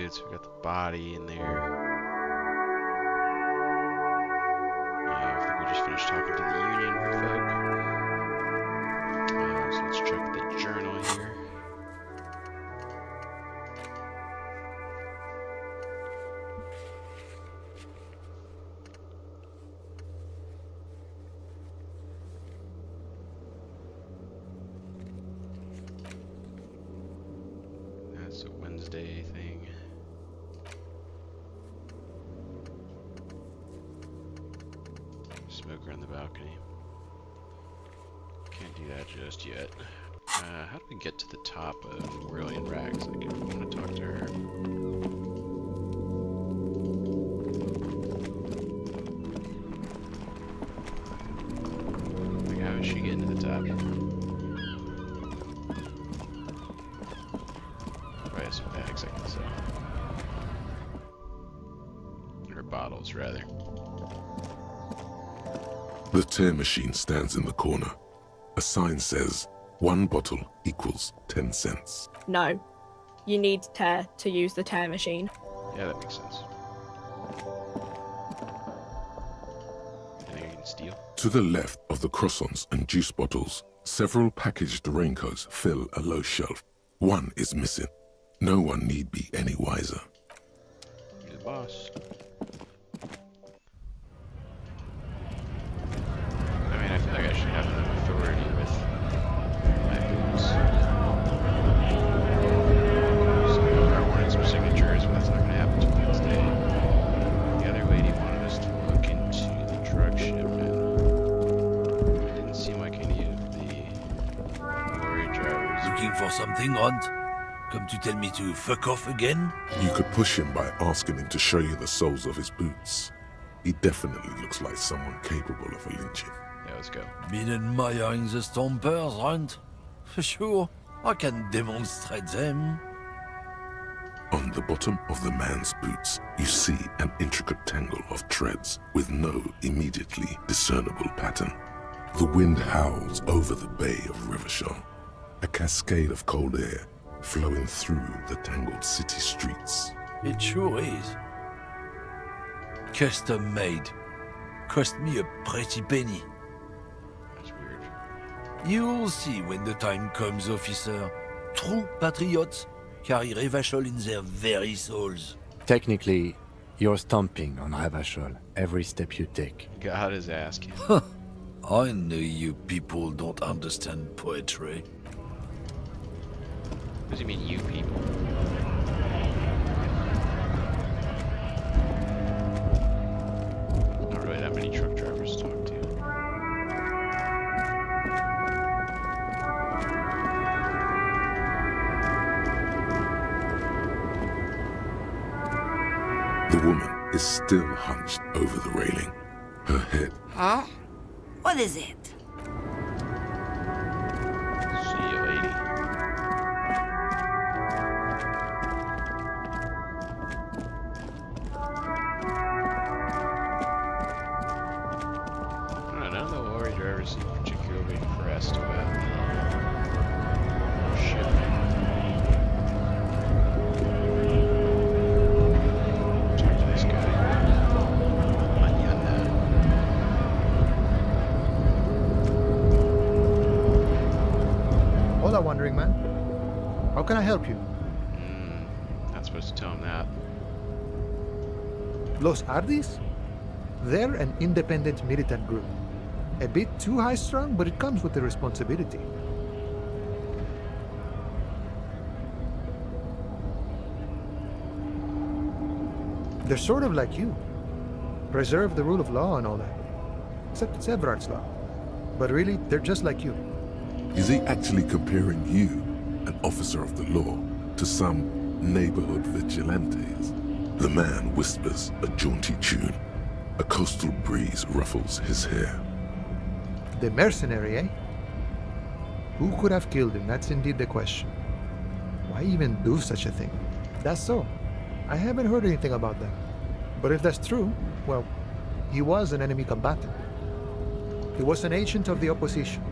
good. So we got the body in there. I think we just finished talking to the Union folk. So let's check the journal here. That's a Wednesday thing. Smoker on the balcony. Can't do that just yet. How do we get to the top of Whirling Rags? Like, if we want to talk to her. Like, how is she getting to the top? Probably has some bags, I can sell. Or bottles, rather. The tear machine stands in the corner. A sign says, 1 bottle equals 10 cents. No. You need tear to use the tear machine. Yeah, that makes sense. Anything I can steal? To the left of the croissants and juice bottles, several packaged raincoats fill a low shelf. One is missing. No one need be any wiser. You're the boss. I mean, I feel like I should have enough authority with my boots. So I wanted some signatures, but that's not going to happen until Wednesday. The other lady wanted us to look into the drug shipment. It didn't seem like any of the lorry drivers. Looking for something, Ront? Come to tell me to fuck off again? You could push him by asking him to show you the soles of his boots. He definitely looks like someone capable of a lynching. Yeah, let's go. Binnenmeier in the Stompers, Ront? For sure, I can demonstrate them. On the bottom of the man's boots, you see an intricate tangle of threads with no immediately discernible pattern. The wind howls over the bay of Rivershore, a cascade of cold air flowing through the tangled city streets. It sure is. Custom made. Cost me a pretty penny. That's weird. You'll see when the time comes, officer. True patriots carry Revachol in their very souls. Technically, you're stomping on Ravachol every step you take. God is asking. I know you people don't understand poetry. What does he mean, you people? Not really that many truck drivers to talk to. The woman is still hunched over the railing, her head Huh? What is it? See you, lady. None of the lorry drivers seem particularly impressed with shipping. Talk to this guy. Mañana. Hola, wandering man. How can I help you? Not supposed to tell him that. Los Ardis? They're an independent militant group. A bit too high-strung, but it comes with the responsibility. They're sort of like you. Preserve the rule of law and all that. Except it's Everard's law. But really, they're just like you. Is he actually comparing you, an officer of the law, to some neighborhood vigilantes? The man whispers a jaunty tune. A coastal breeze ruffles his hair. The mercenary, eh? Who could have killed him? That's indeed the question. Why even do such a thing? That's so. I haven't heard anything about that. But if that's true, well, he was an enemy combatant. He was an agent of the opposition,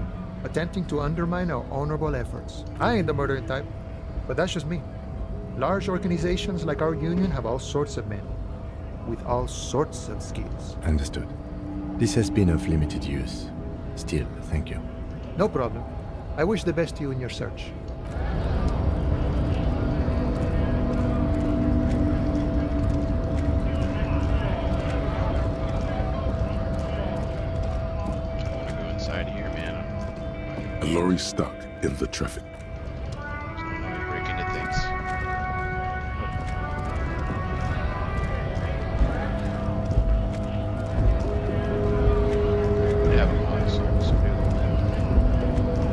attempting to undermine our honorable efforts. I ain't the murdering type, but that's just me. Large organizations like our union have all sorts of men, with all sorts of skills. Understood. This has been of limited use. Still, thank you. No problem. I wish the best to you in your search. I want to go inside here, man. A lorry stuck in the traffic. I don't want to break into things. I have a lot, so somebody will land.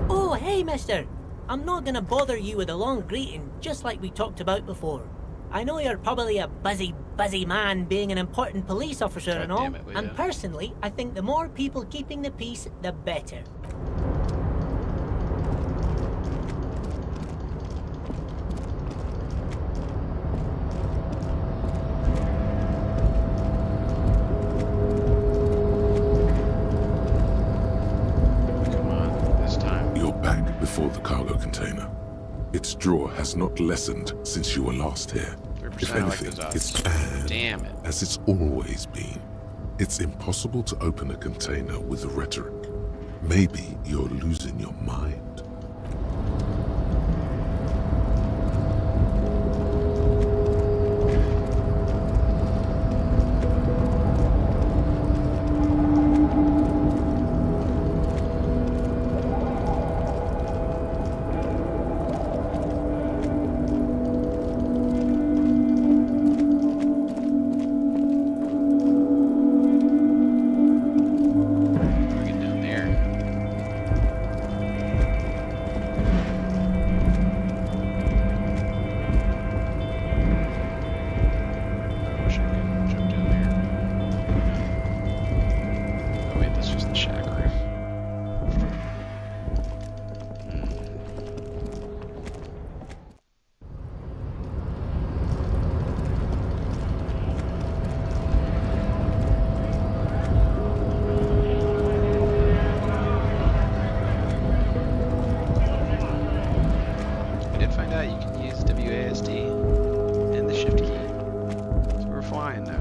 Oh, hey, mister. I'm not gonna bother you with a long greeting, just like we talked about before. I know you're probably a busy man being an important police officer God and all, damn it, Leah. and personally, I think the more people keeping the peace, the better. Come on, this time. You're back before the cargo container. Its draw has not lessened since you were last here. 3% If I like anything, those odds. it's bad, Damn it. as it's always been. It's impossible to open a container with rhetoric. Maybe you're losing your mind. We're getting down there. Wish I could jump down there. Oh wait, this was the shack roof. I did find out you can use WASD and the shift key. So we're flying now.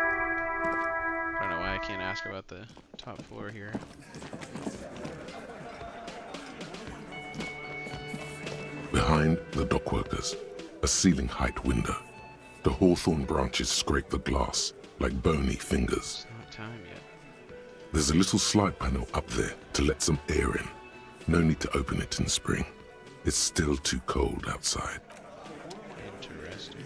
I don't know why I can't ask about the top floor here. Behind the dockworkers, a ceiling height window. The hawthorn branches scrape the glass like bony fingers. It's not time yet. There's a little slide panel up there to let some air in. No need to open it in spring. It's still too cold outside. Interesting.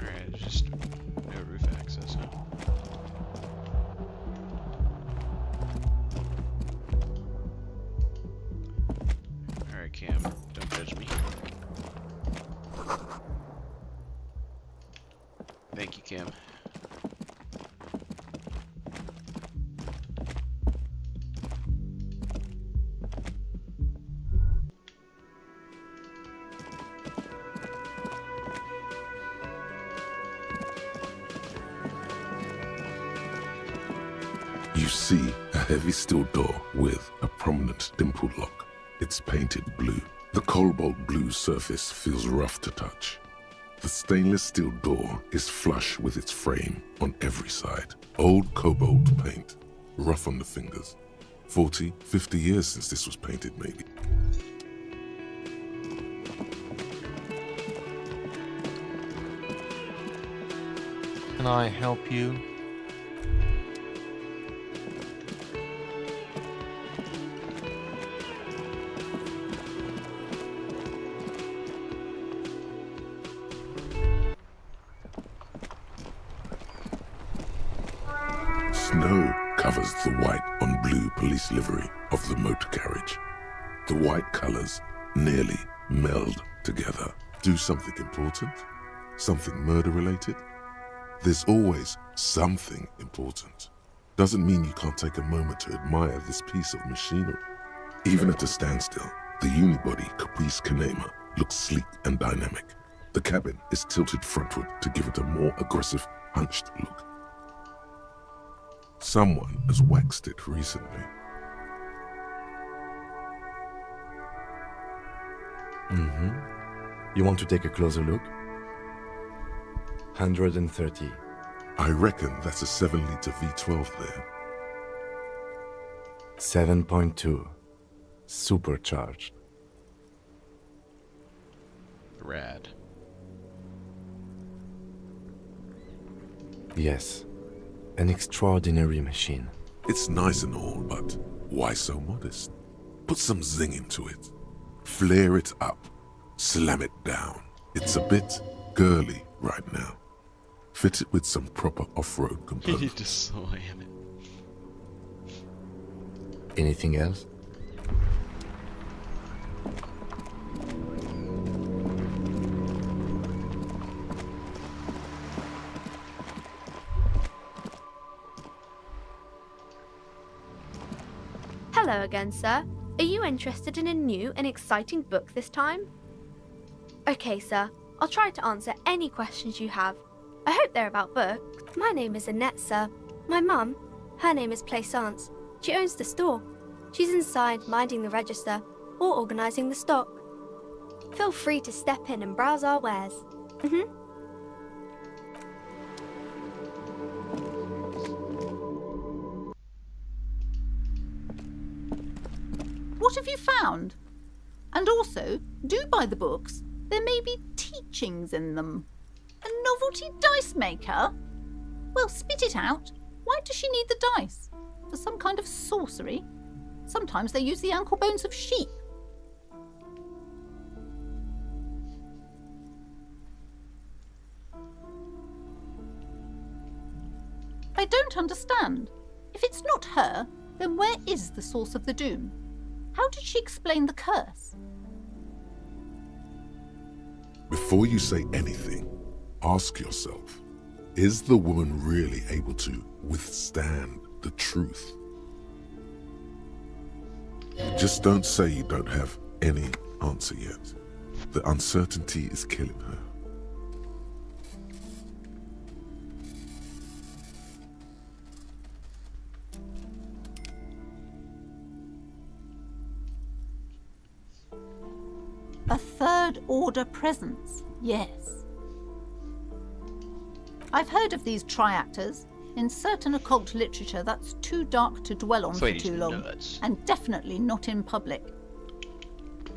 Alright, just no roof access, huh? Alright, Cam, don't judge me. Thank you, Cam. You see a heavy steel door with a prominent dimple lock. It's painted blue. The cobalt blue surface feels rough to touch. The stainless steel door is flush with its frame on every side. Old cobalt paint, rough on the fingers. 40, 50 years since this was painted, maybe. Can I help you? Snow covers the white on blue police livery of the motor carriage. The white colors nearly meld together. Do something important? Something murder-related? There's always something important. Doesn't mean you can't take a moment to admire this piece of machinery. Even at a standstill, the unibody Caprice Kanema looks sleek and dynamic. The cabin is tilted frontward to give it a more aggressive, hunched look. Someone has waxed it recently. You want to take a closer look? 130. I reckon that's a 7-liter V12 there. 7.2. Supercharged. Rad. Yes. An extraordinary machine. It's nice and all, but why so modest? Put some zing into it. Flare it up. Slam it down. It's a bit girly right now. Fit it with some proper off-road You components. need to slam it. Anything else? Hello again, sir. Are you interested in a new and exciting book this time? Okay, sir. I'll try to answer any questions you have. I hope they're about books. My name is Annette, sir. My mum, her name is Plaisance. She owns the store. She's inside minding the register or organising the stock. Feel free to step in and browse our wares. What have you found? And also, do buy the books. There may be teachings in them. A novelty dice maker? Well, spit it out. Why does she need the dice? For some kind of sorcery? Sometimes they use the ankle bones of sheep. I don't understand. If it's not her, then where is the source of the doom? How did she explain the curse? Before you say anything, ask yourself, is the woman really able to withstand the truth? Just don't say you don't have any answer yet. The uncertainty is killing her. A third order presence, yes. I've heard of these triactors. In certain occult literature, that's too dark to dwell on for too long, and definitely not in public.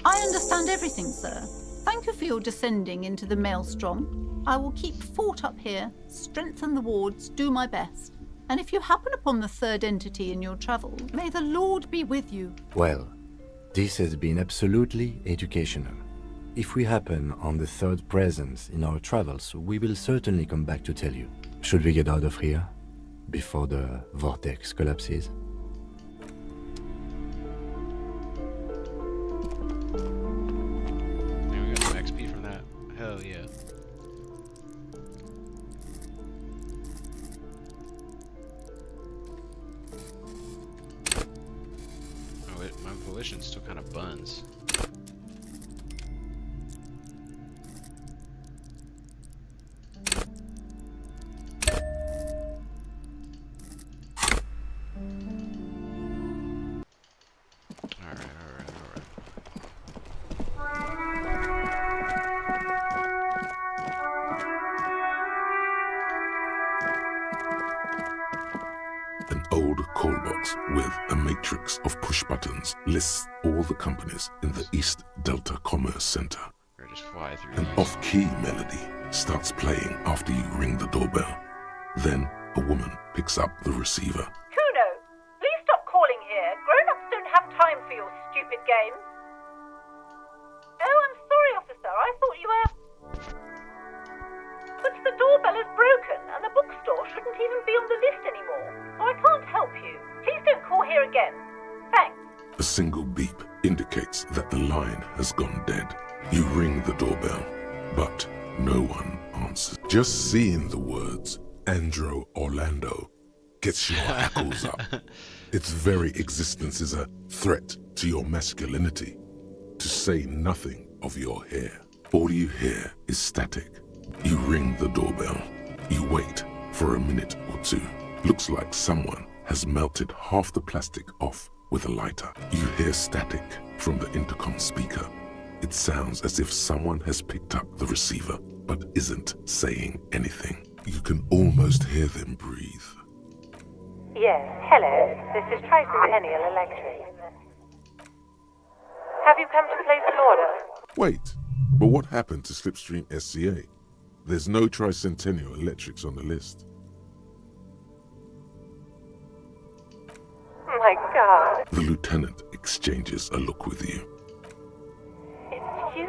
I understand everything, sir. Thank you for your descending into the maelstrom. I will keep fort up here, strengthen the wards, do my best. And if you happen upon the third entity in your travels, may the Lord be with you. Well, this has been absolutely educational. If we happen on the third presence in our travels, we will certainly come back to tell you. Should we get out of here before the vortex collapses? Man, we got some XP from that. Hell yeah. Oh, my volition still kind of buns. call box with a matrix of push buttons lists all the companies in the East Delta Commerce Center. Or just fly through An these. off-key melody starts playing after you ring the doorbell. Then a woman picks up the receiver. Kuno, please stop calling here. Grown-ups don't have time for your stupid games. Oh, I'm sorry, officer. I thought you were... But the doorbell is broken, and the bookstore shouldn't even be on the list anymore. So I can't help you. Please don't call here again. Thanks. A single beep indicates that the line has gone dead. You ring the doorbell, but no one answers. Just seeing the words Andro Orlando gets your hackles up. Its very existence is a threat to your masculinity, to say nothing of your hair. All you hear is static. You ring the doorbell. You wait for a minute or two. Looks like someone has melted half the plastic off with a lighter. You hear static from the intercom speaker. It sounds as if someone has picked up the receiver but isn't saying anything. You can almost hear them breathe. Yes, hello. This is Tricentennial Electric. Have you come to place an order? Wait, but what happened to Slipstream SCA? There's no Tricentennial Electrics on the list. My God. The lieutenant exchanges a look with you. It's you.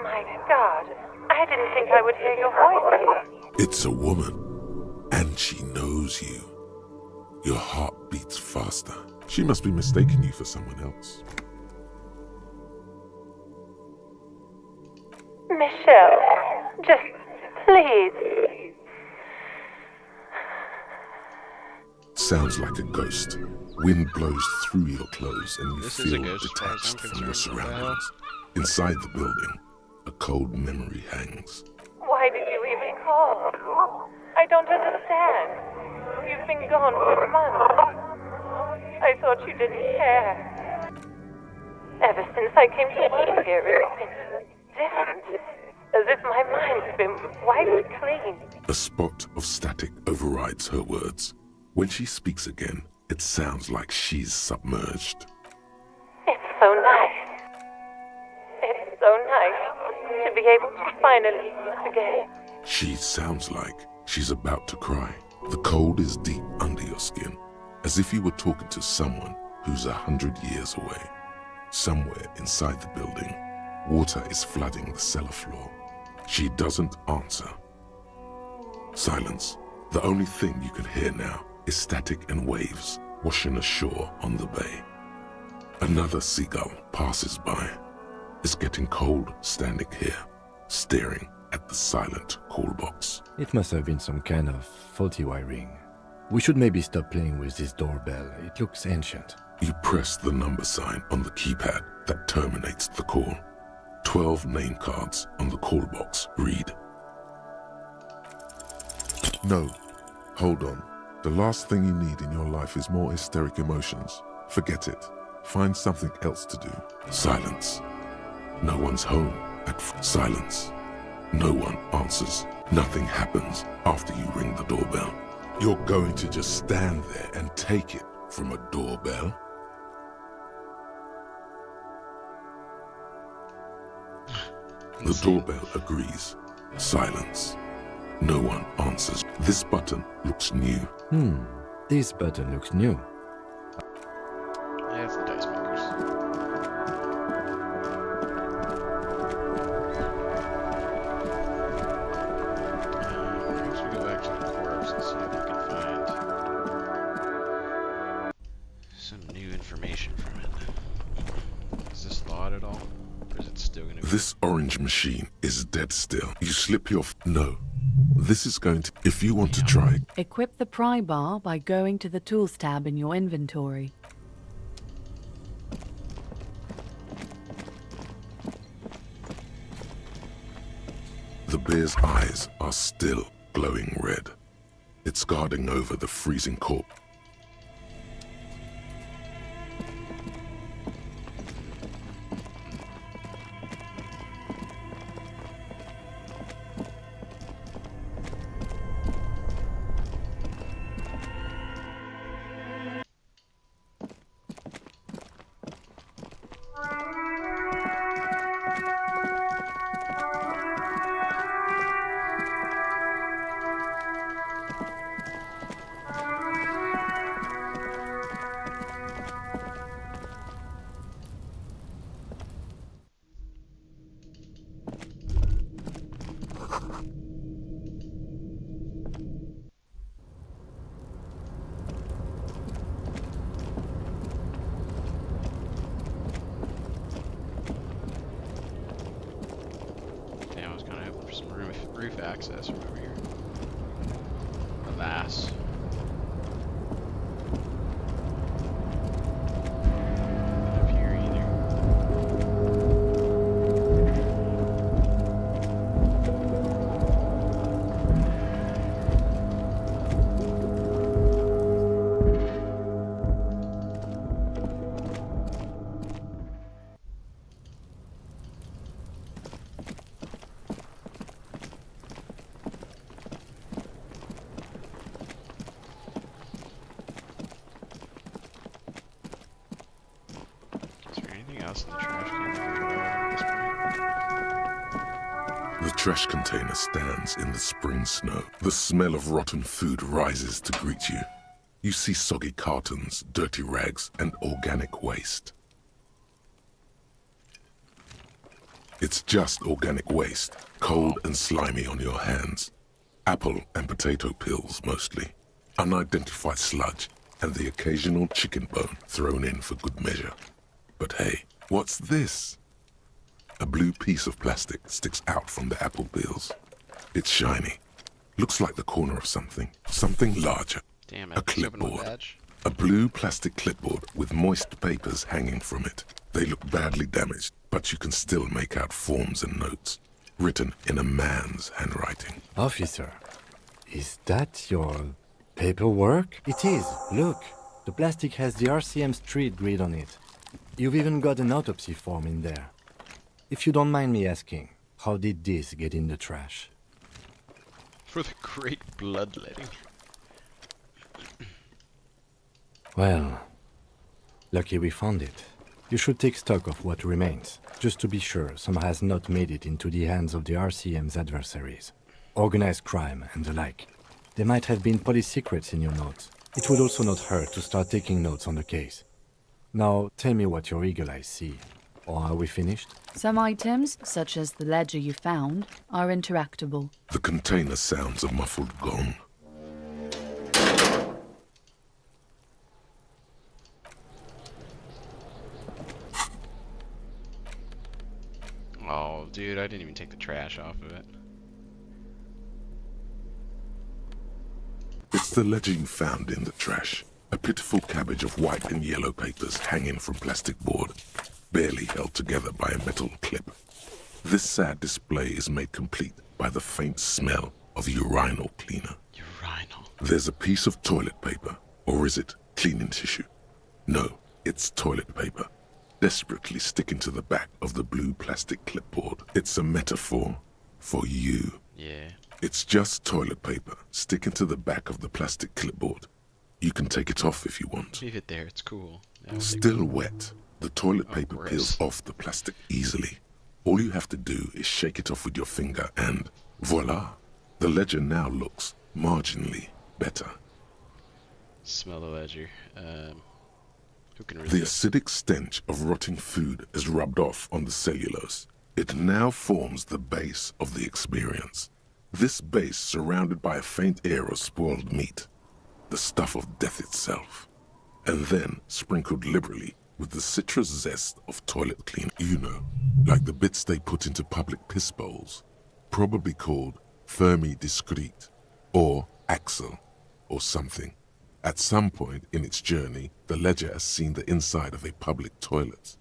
My God. I didn't think I would hear your voice. It's a woman, and she knows you. Your heart beats faster. She must be mistaking you for someone else. Michelle, just please. Sounds like a ghost. Wind blows through your clothes and you This is a feel ghost as far as detached I'm from your concerned. surroundings. Inside the building, a cold memory hangs. Why did you even call? I don't understand. You've been gone for months. I thought you didn't care. Ever since I came to work here, it's been different. As if my mind's been wiped clean. A spot of static overrides her words. When she speaks again, it sounds like she's submerged. It's so nice. It's so nice to be able to finally meet again. She sounds like she's about to cry. The cold is deep under your skin, as if you were talking to someone who's 100 years away. Somewhere inside the building, water is flooding the cellar floor. She doesn't answer. Silence. The only thing you can hear now is static and waves washing ashore on the bay. Another seagull passes by. It's getting cold standing here, staring at the silent call box. It must have been some kind of faulty wiring. We should maybe stop playing with this doorbell. It looks ancient. You press the number sign on the keypad that terminates the call. 12 name cards on the call box read. No, hold on. The last thing you need in your life is more hysteric emotions. Forget it. Find something else to do. Silence. No one's home silence. No one answers. Nothing happens after you ring the doorbell. You're going to just stand there and take it from a doorbell? The doorbell agrees. Silence. No one answers. This button looks new. This button looks new. Yeah, it's the dice makers. Perhaps we go back to the corpse and see if we can find some new information from it. Is this thawed at all? Or is it still going to be... This orange machine is dead still. You slip your... No. This is going to... If you want to try... Equip the pry bar by going to the Tools tab in your inventory. The bear's eyes are still glowing red. It's guarding over the freezing corpse. access from over here. Alas. Not up here either. The trash container stands in the spring snow. The smell of rotten food rises to greet you. You see soggy cartons, dirty rags, and organic waste. It's just organic waste, cold and slimy on your hands. Apple and potato peels, mostly. Unidentified sludge, and the occasional chicken bone thrown in for good measure. But hey, what's this? A blue piece of plastic sticks out from the apple peels. It's shiny. Looks like the corner of something. Something larger. Damn it. A clipboard. A blue plastic clipboard with moist papers hanging from it. They look badly damaged, but you can still make out forms and notes, written in a man's handwriting. Officer, is that your paperwork? It is. Look, the plastic has the RCM street grid on it. You've even got an autopsy form in there. If you don't mind me asking, how did this get in the trash? For the great bloodletting. Well, lucky we found it. You should take stock of what remains, just to be sure some has not made it into the hands of the RCM's adversaries. Organized crime and the like. There might have been police secrets in your notes. It would also not hurt to start taking notes on the case. Now, tell me what your eagle eyes see. Or are we finished? Some items, such as the ledger you found, are interactable. The container sounds a muffled gong. Oh, dude, I didn't even take the trash off of it. It's the ledger you found in the trash. A pitiful cabbage of white and yellow papers hanging from plastic board, barely held together by a metal clip. This sad display is made complete by the faint smell of urinal cleaner. Urinal? There's a piece of toilet paper, or is it cleaning tissue? No, it's toilet paper, desperately sticking to the back of the blue plastic clipboard. It's a metaphor for you. Yeah. It's just toilet paper sticking to the back of the plastic clipboard. You can take it off if you want. Leave it there, it's cool. Still wet. The toilet paper peels off the plastic easily. All you have to do is shake it off with your finger and voila! The ledger now looks marginally better. Smell the ledger. Who can resist? The acidic stench of rotting food is rubbed off on the cellulose. It now forms the base of the experience. This base surrounded by a faint air of spoiled meat, the stuff of death itself, and then sprinkled liberally with the citrus zest of toilet cleaner. You know, like the bits they put into public piss bowls, probably called Fermi Discrete, or Axle, or something. At some point in its journey, the ledger has seen the inside of a public toilet.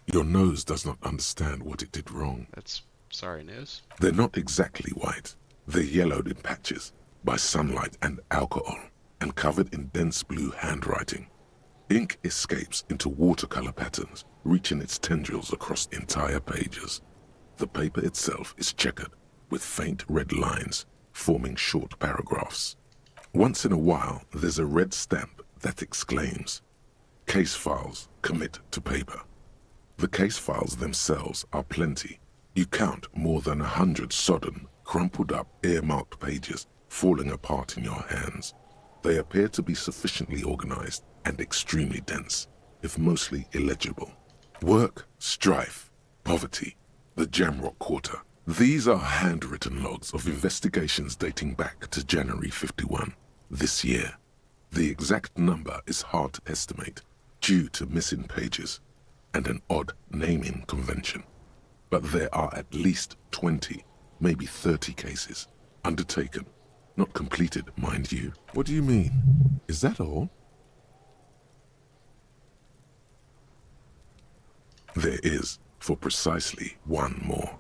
Your nose does not understand what it did wrong. That's sorry, nose. They're not exactly white. They're yellowed in patches by sunlight and alcohol, and covered in dense blue handwriting. Ink escapes into watercolor patterns, reaching its tendrils across entire pages. The paper itself is checkered, with faint red lines, forming short paragraphs. Once in a while, there's a red stamp that exclaims, "Case files commit to paper." The case files themselves are plenty. You count more than 100 sodden, crumpled up, earmarked pages falling apart in your hands. They appear to be sufficiently organized and extremely dense, if mostly illegible. Work, strife, poverty, the Jamrock Quarter. These are handwritten logs of investigations dating back to January 51, this year. The exact number is hard to estimate due to missing pages and an odd naming convention. but there are at least 20, maybe 30 cases. Undertaken. Not completed, mind you. What do you mean? Is that all? There is, for precisely one more.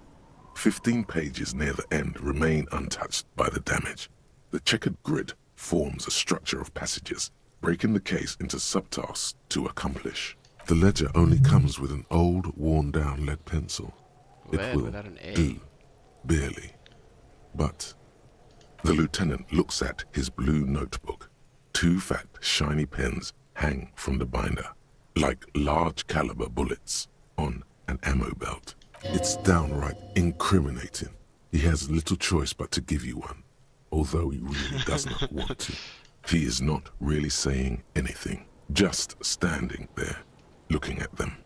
15 pages near the end remain untouched by the damage. The checkered grid forms a structure of passages, breaking the case into subtasks to accomplish. The ledger only comes with an old, worn-down lead pencil. Lead It will without an A. do, barely. But the lieutenant looks at his blue notebook. 2 fat, shiny pens hang from the binder, like large-caliber bullets on an ammo belt. It's downright incriminating. He has little choice but to give you one, although he really does not want to. He is not really saying anything, just standing there, looking at them.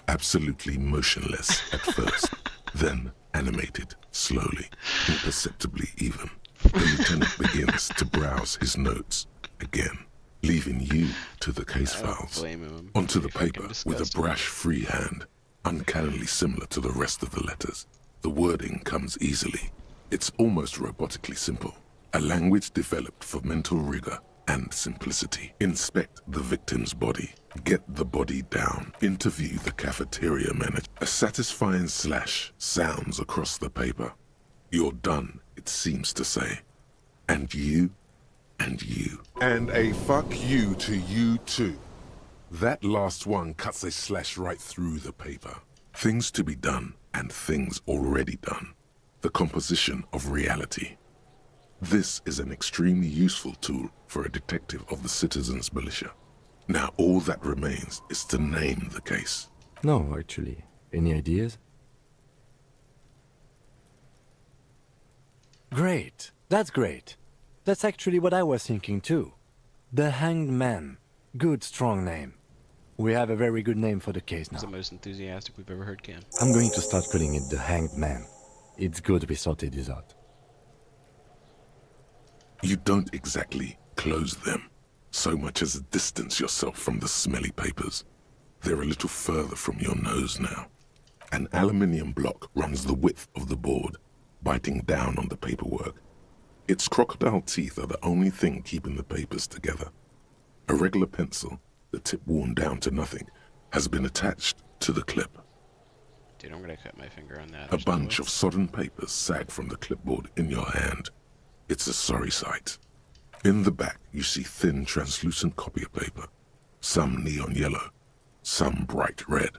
Absolutely motionless at first, then animated, slowly, imperceptibly even. The lieutenant begins to browse his notes again, leaving you to the case files, onto the paper with a brash free hand, uncannily similar to the rest of the letters. The wording comes easily. It's almost robotically simple, a language developed for mental rigor and simplicity. Inspect the victim's body, get the body down, interview the cafeteria manager. A satisfying slash sounds across the paper. You're done, it seems to say. And you, and you. And a fuck you to you too. That last one cuts a slash right through the paper. Things to be done and things already done. The composition of reality. This is an extremely useful tool for a detective of the citizens' militia. Now all that remains is to name the case. No, actually. Any ideas? Great. That's great. That's actually what I was thinking too. The Hanged Man. Good, strong name. We have a very good name for the case now. It's the most enthusiastic we've ever heard, Cam. I'm going to start calling it the Hanged Man. It's good we sorted this out. You don't exactly close them, so much as distance yourself from the smelly papers. They're a little further from your nose now. An aluminium block runs the width of the board, biting down on the paperwork. Its crocodile teeth are the only thing keeping the papers together. A regular pencil, the tip worn down to nothing, has been attached to the clip. Dude, I'm gonna cut my finger on that. A bunch of sodden papers sag from the clipboard in your hand. It's a sorry sight. In the back, you see thin, translucent copy paper. Some neon yellow, some bright red,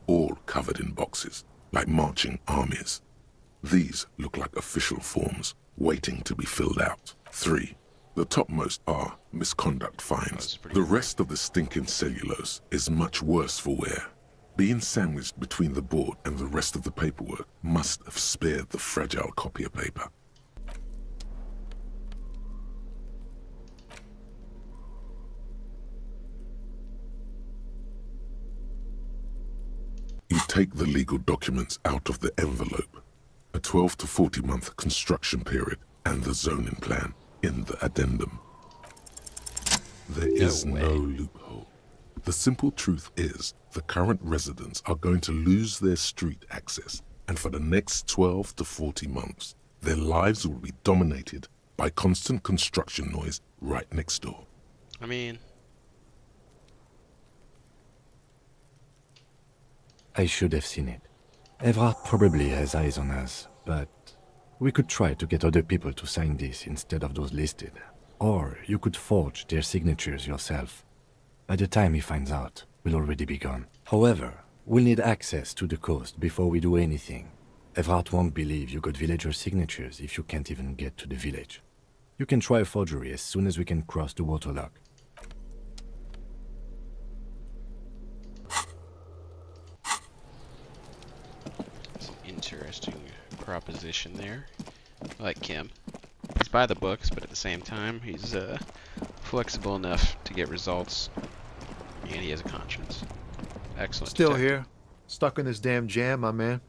all covered in boxes, like marching armies. These look like official forms, waiting to be filled out. 3. The topmost are misconduct fines. The rest of the stinking cellulose is much worse for wear. Being sandwiched between the board and the rest of the paperwork must have spared the fragile copy paper. You take the legal documents out of the envelope. A 12 to 40 month construction period and the zoning plan in the addendum. There is no loophole. The simple truth is the current residents are going to lose their street access, and for the next 12 to 40 months, their lives will be dominated by constant construction noise right next door. I mean... I should have seen it. Evrard probably has eyes on us, but we could try to get other people to sign this instead of those listed. Or you could forge their signatures yourself. By the time he finds out, we'll already be gone. However, we'll need access to the coast before we do anything. Evrard won't believe you got villager signatures if you can't even get to the village. You can try a forgery as soon as we can cross the waterlock. That's an interesting proposition there. I like Kim. He's by the books, but at the same time, he's flexible enough to get results, and he has a conscience. Excellent. Still detective. here. Stuck in this damn jam, my man.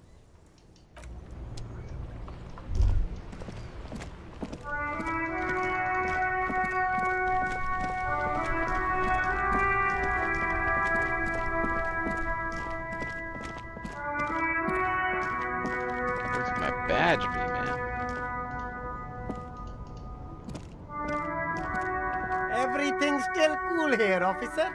Everything's still cool here, officer.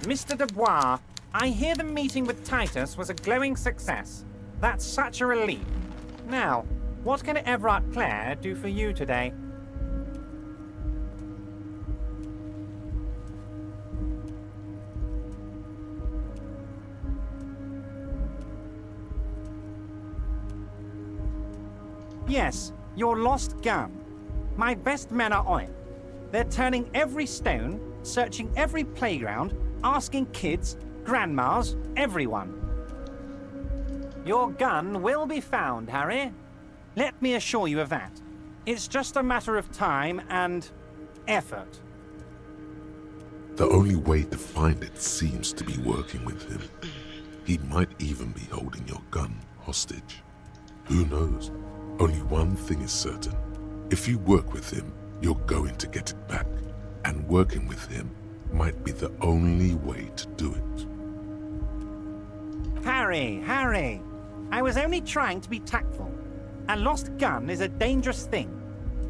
Mr. Dubois, I hear the meeting with Titus was a glowing success. That's such a relief. Now, what can Everard Clare do for you today? Yes, your lost gun. My best men are on it. They're turning every stone, searching every playground, asking kids, grandmas, everyone. Your gun will be found, Harry. Let me assure you of that. It's just a matter of time and effort. The only way to find it seems to be working with him. He might even be holding your gun hostage. Who knows? Only one thing is certain. If you work with him, you're going to get it back. And working with him might be the only way to do it. Harry! I was only trying to be tactful. A lost gun is a dangerous thing.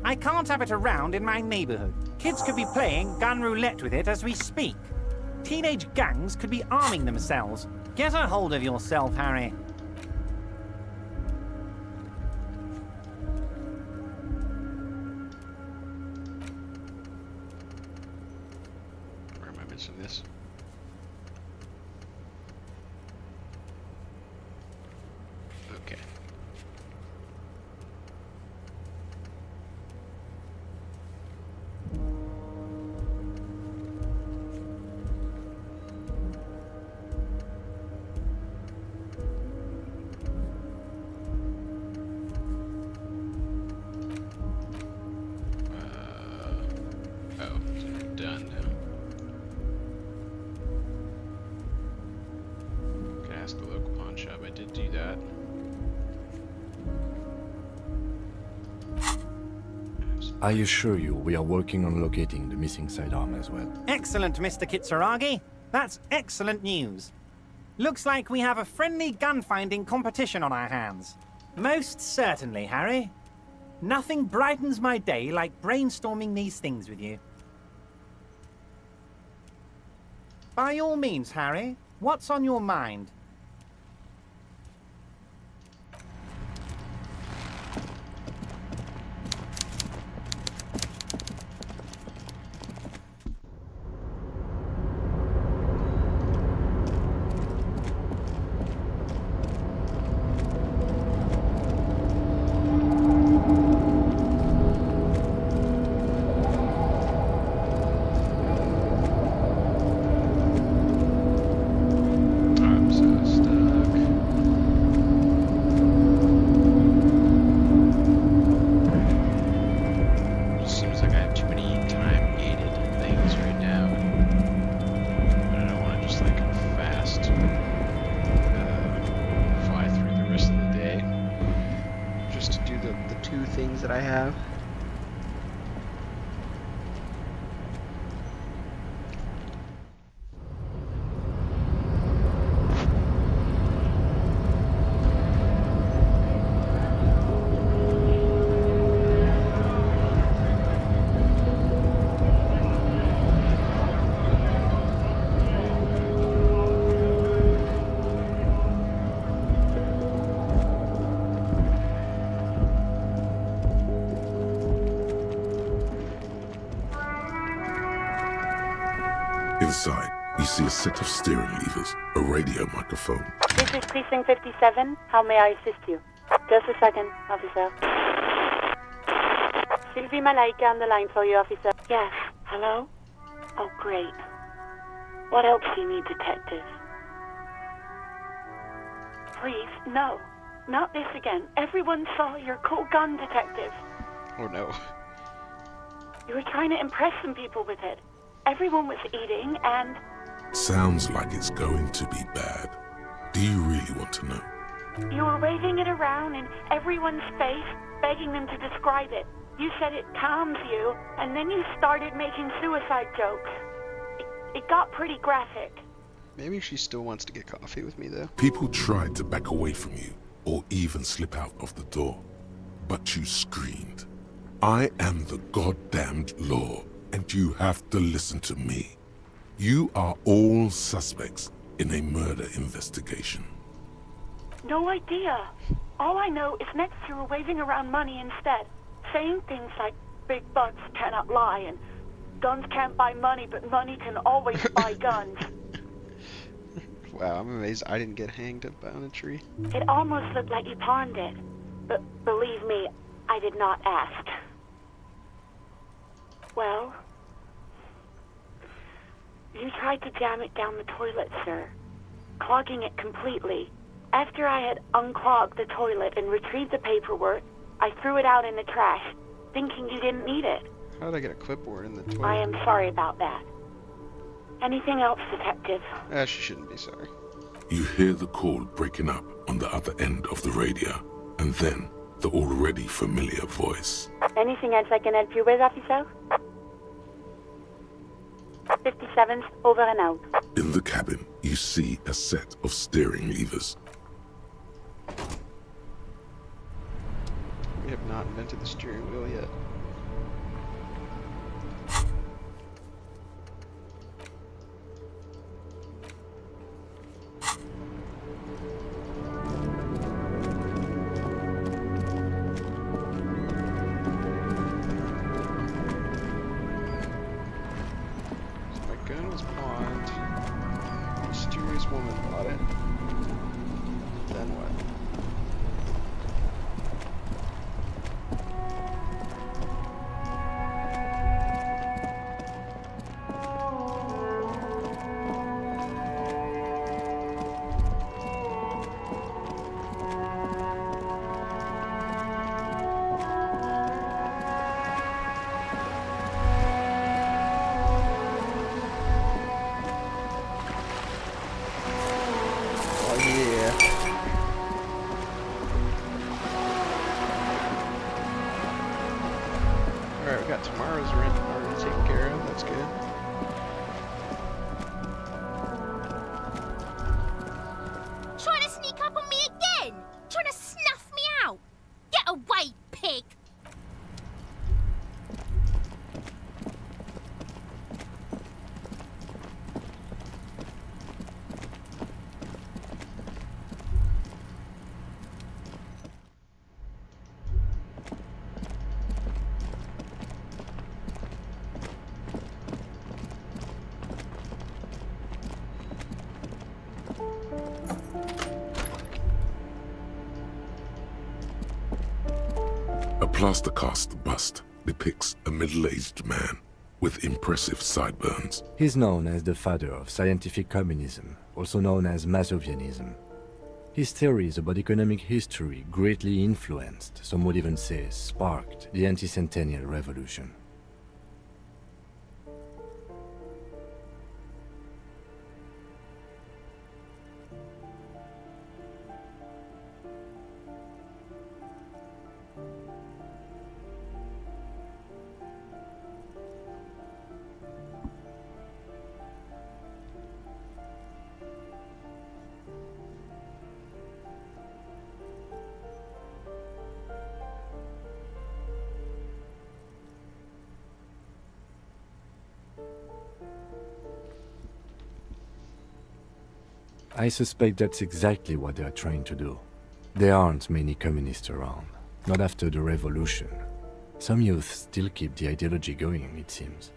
I can't have it around in my neighborhood. Kids could be playing gun roulette with it as we speak. Teenage gangs could be arming themselves. Get a hold of yourself, Harry. Where am I missing this? Okay. Oh, done now. Can I ask the local pawn shop? I did do that. I assure you, we are working on locating the missing sidearm as well. Excellent, Mr. Kitsuragi. That's excellent news. Looks like we have a friendly gun-finding competition on our hands. Most certainly, Harry. Nothing brightens my day like brainstorming these things with you. By all means, Harry, what's on your mind? I'm sorry. I have. Inside, you see a set of steering levers, a radio microphone. This is Precinct 57. How may I assist you? Just a second, officer. Sylvie Malaika on the line for you, officer. Yes. Hello? Oh, great. What else do you need, detective? Please, no. Not this again. Everyone saw your cool gun, detective. Oh no. You were trying to impress some people with it. Everyone was eating and... Sounds like it's going to be bad. Do you really want to know? You were waving it around in everyone's face, begging them to describe it. You said it calms you, and then you started making suicide jokes. It got pretty graphic. Maybe she still wants to get coffee with me, though. People tried to back away from you, or even slip out of the door. But you screamed, "I am the goddamned law, and you have to listen to me. You are all suspects in a murder investigation." No idea. All I know is next you were waving around money instead, saying things like big bucks cannot lie and guns can't buy money, but money can always buy guns. Wow, I'm amazed I didn't get hanged up on a tree. It almost looked like you pawned it, but believe me, I did not ask. Well, you tried to jam it down the toilet, sir, clogging it completely. After I had unclogged the toilet and retrieved the paperwork, I threw it out in the trash, thinking you didn't need it. How did I get a clipboard in the toilet? I am sorry about that. Anything else, detective? She shouldn't be sorry. You hear the call breaking up on the other end of the radio, and then the already familiar voice. Anything else I can help you with, officer? 57's over and out. In the cabin, you see a set of steering levers. We have not invented the steering wheel yet. Gun was pawned. A mysterious woman bought it. Then what? Alright, we got tomorrow's rent already taken care of. That's good. Trying to sneak up on me again? Trying to snuff me out? Get away, pig! A plaster cast bust depicts a middle-aged man with impressive sideburns. He's known as the father of scientific communism, also known as Masovianism. His theories about economic history greatly influenced, some would even say sparked, the anti-centennial revolution. I suspect that's exactly what they are trying to do. There aren't many communists around, not after the revolution. Some youth still keep the ideology going, it seems.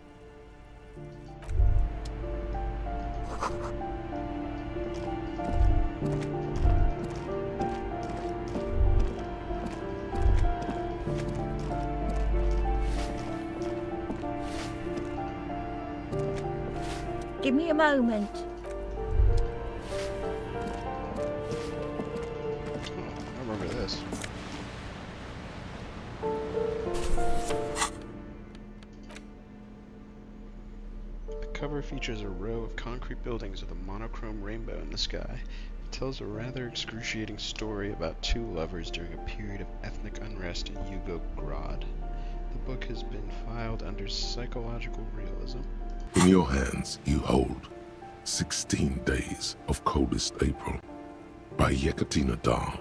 Give me a moment. I remember this. The cover features a row of concrete buildings with a monochrome rainbow in the sky. It tells a rather excruciating story about two lovers during a period of ethnic unrest in Yugograd. The book has been filed under psychological realism. In your hands, you hold 16 Days of Coldest April by Yekaterina Dahl.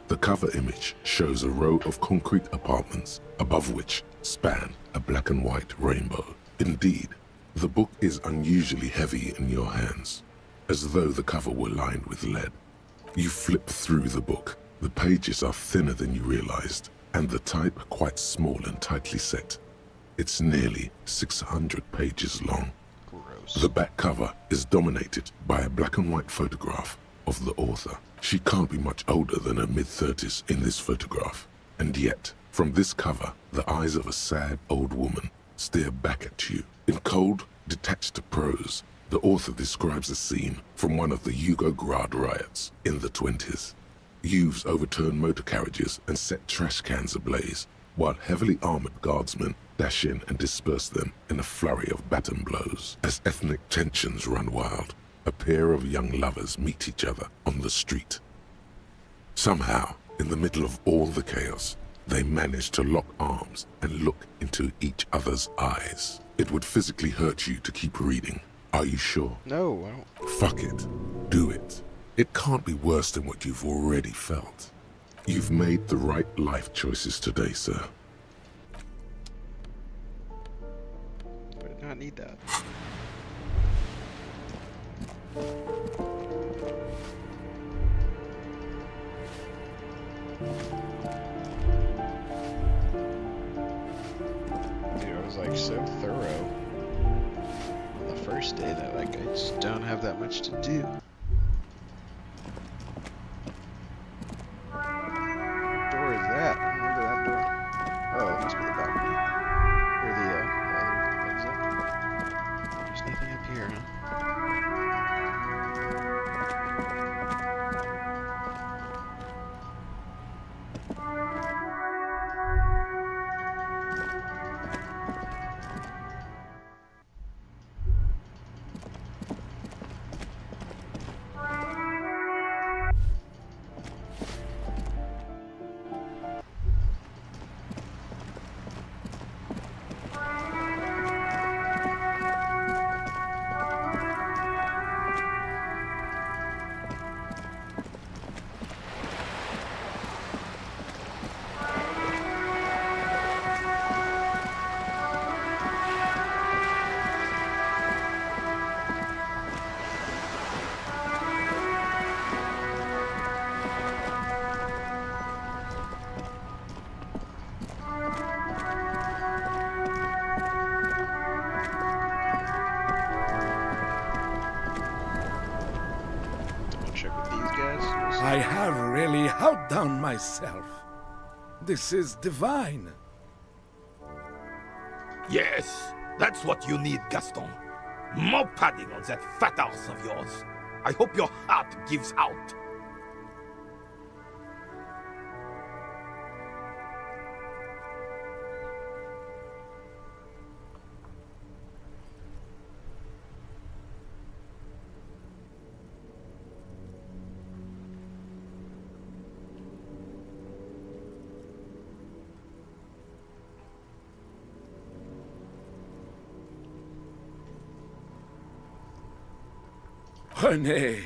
The cover image shows a row of concrete apartments above which span a black and white rainbow. Indeed, the book is unusually heavy in your hands, as though the cover were lined with lead. You flip through the book. The pages are thinner than you realized, and the type quite small and tightly set. It's nearly 600 pages long. Gross. The back cover is dominated by a black and white photograph of the author. She can't be much older than her mid-30s in this photograph. And yet, from this cover, the eyes of a sad old woman stare back at you. In cold, detached prose, the author describes a scene from one of the Yugograd riots in the 20s. Youths overturned motor carriages and set trash cans ablaze, while heavily armored guardsmen dash in and disperse them in a flurry of baton blows. As ethnic tensions run wild, a pair of young lovers meet each other on the street. Somehow, in the middle of all the chaos, they manage to lock arms and look into each other's eyes. It would physically hurt you to keep reading. Are you sure? No, I don't. Fuck it. Do it. It can't be worse than what you've already felt. You've made the right life choices today, sir. I did not need that. Dude, I was like so thorough on the first day that like I just don't have that much to do. What door is that? I remember that door. Oh, it must be the balcony. Or the other exit. There's nothing up here, huh? I have really outdone myself. This is divine. Yes, that's what you need, Gaston. More padding on that fat arse of yours. I hope your heart gives out. René,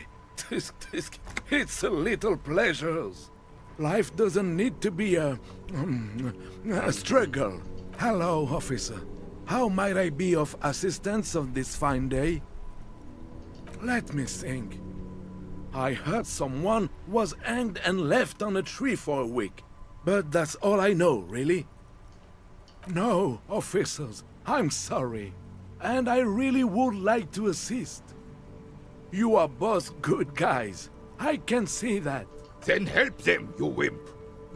it's a little pleasures. Life doesn't need to be a struggle. Hello, officer. How might I be of assistance on this fine day? Let me think. I heard someone was hanged and left on a tree for a week. But that's all I know, really. No, officers, I'm sorry. And I really would like to assist. You are both good guys. I can see that. Then help them, you wimp.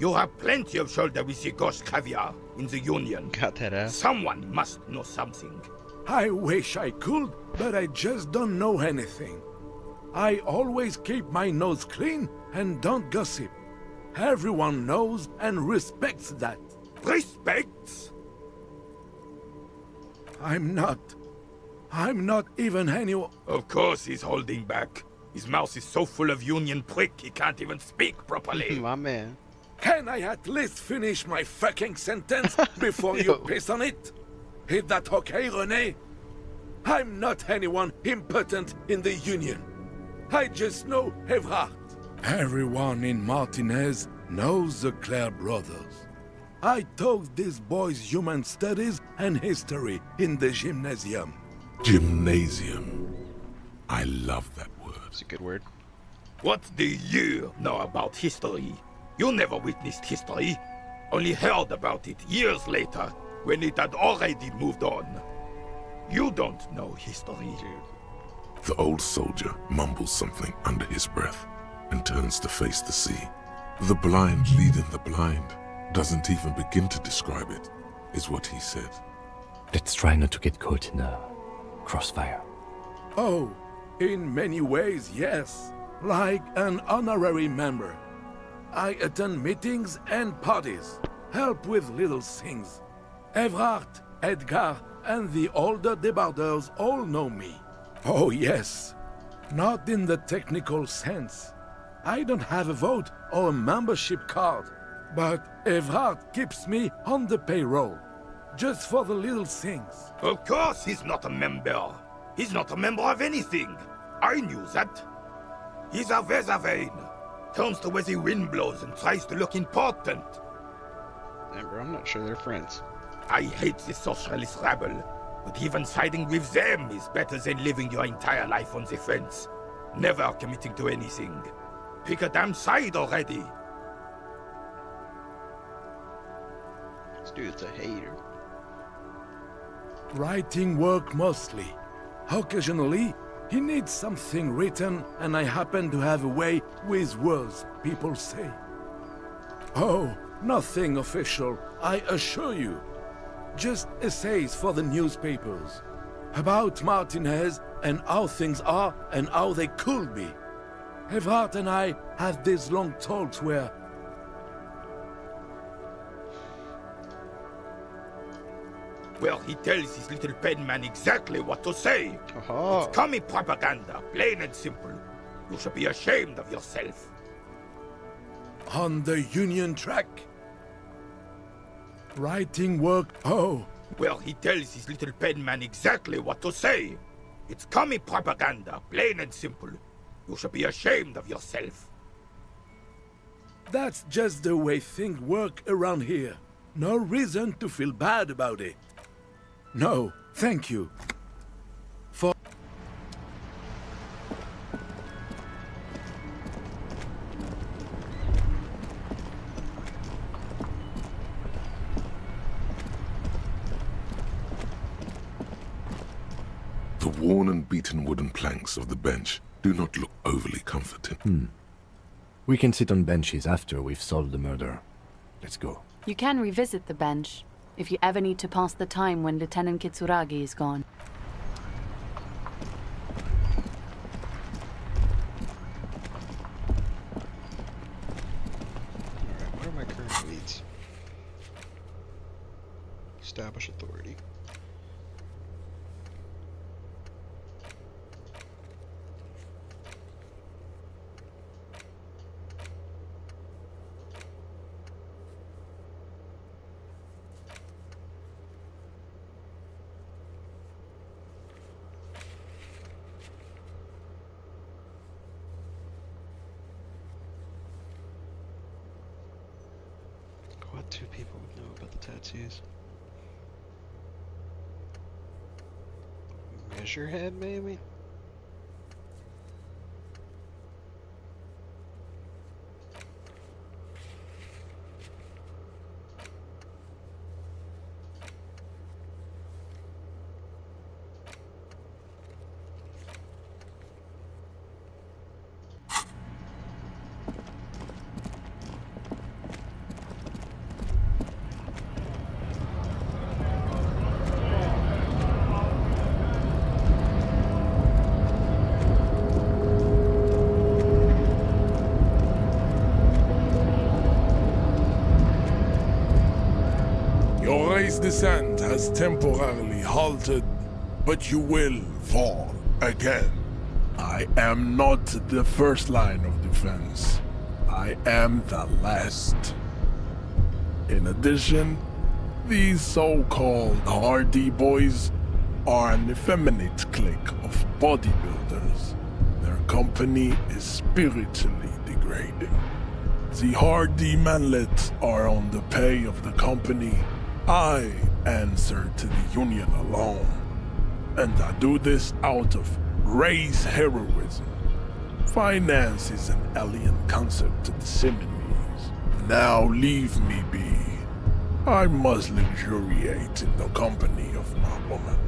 You have plenty of shoulder with the ghost caviar in the Union. Got that ass. Someone must know something. I wish I could, but I just don't know anything. I always keep my nose clean and don't gossip. Everyone knows and respects that. Respects? I'm not even anyone. Of course he's holding back. His mouth is so full of Union prick he can't even speak properly. My man. Can I at least finish my fucking sentence before you piss on it? Is that okay, René? I'm not anyone important in the Union. I just know Evrard. Everyone in Martinez knows the Clare brothers. I taught these boys human studies and history in the gymnasium. Gymnasium. I love that word. It's a good word. What do you know about history? You never witnessed history, only heard about it years later, when it had already moved on. You don't know history. The old soldier mumbles something under his breath and turns to face the sea. The blind leading the blind doesn't even begin to describe it, is what he said. Let's try not to get caught in a crossfire. Oh, in many ways, yes. Like an honorary member. I attend meetings and parties, help with little things. Evrard, Edgar, and the older debarders all know me. Oh yes, not in the technical sense. I don't have a vote or a membership card, but Evrard keeps me on the payroll, just for the little things. Of course he's not a member. He's not a member of anything. I knew that. He's a Vezavain. Turns to where the wind blows and tries to look important. Yeah, bro, I'm not sure they're friends. I hate the socialist rabble, but even siding with them is better than living your entire life on the fence, never committing to anything. Pick a damn side already. This dude's a hater. Writing work mostly. Occasionally, he needs something written, and I happen to have a way with words, people say. Oh, nothing official, I assure you. Just essays for the newspapers. About Martinez and how things are and how they could be. Evrard and I have these long talks where... Well, he tells his little penman exactly what to say. It's commie propaganda, plain and simple. You should be ashamed of yourself. On the Union track? Writing work, oh. Well, he tells his little penman exactly what to say. It's commie propaganda, plain and simple. You should be ashamed of yourself. That's just the way things work around here. No reason to feel bad about it. No, thank you. For... The worn and beaten wooden planks of the bench do not look overly comforting. We can sit on benches after we've solved the murder. Let's go. You can revisit the bench if you ever need to pass the time when Lieutenant Kitsuragi is gone. Alright, what are my current leads? Establish authority. What two people would know about the tattoos? Measurehead, maybe? descent has temporarily halted, but you will fall again. I am not the first line of defense. I am the last. In addition, these so-called Hardy Boys are an effeminate clique of bodybuilders. Their company is spiritually degrading. The Hardy manlets are on the pay of the company. I answer to the union alone. And I do this out of race heroism. Finance is an alien concept to the Simonees. Now leave me be. I must luxuriate in the company of my woman.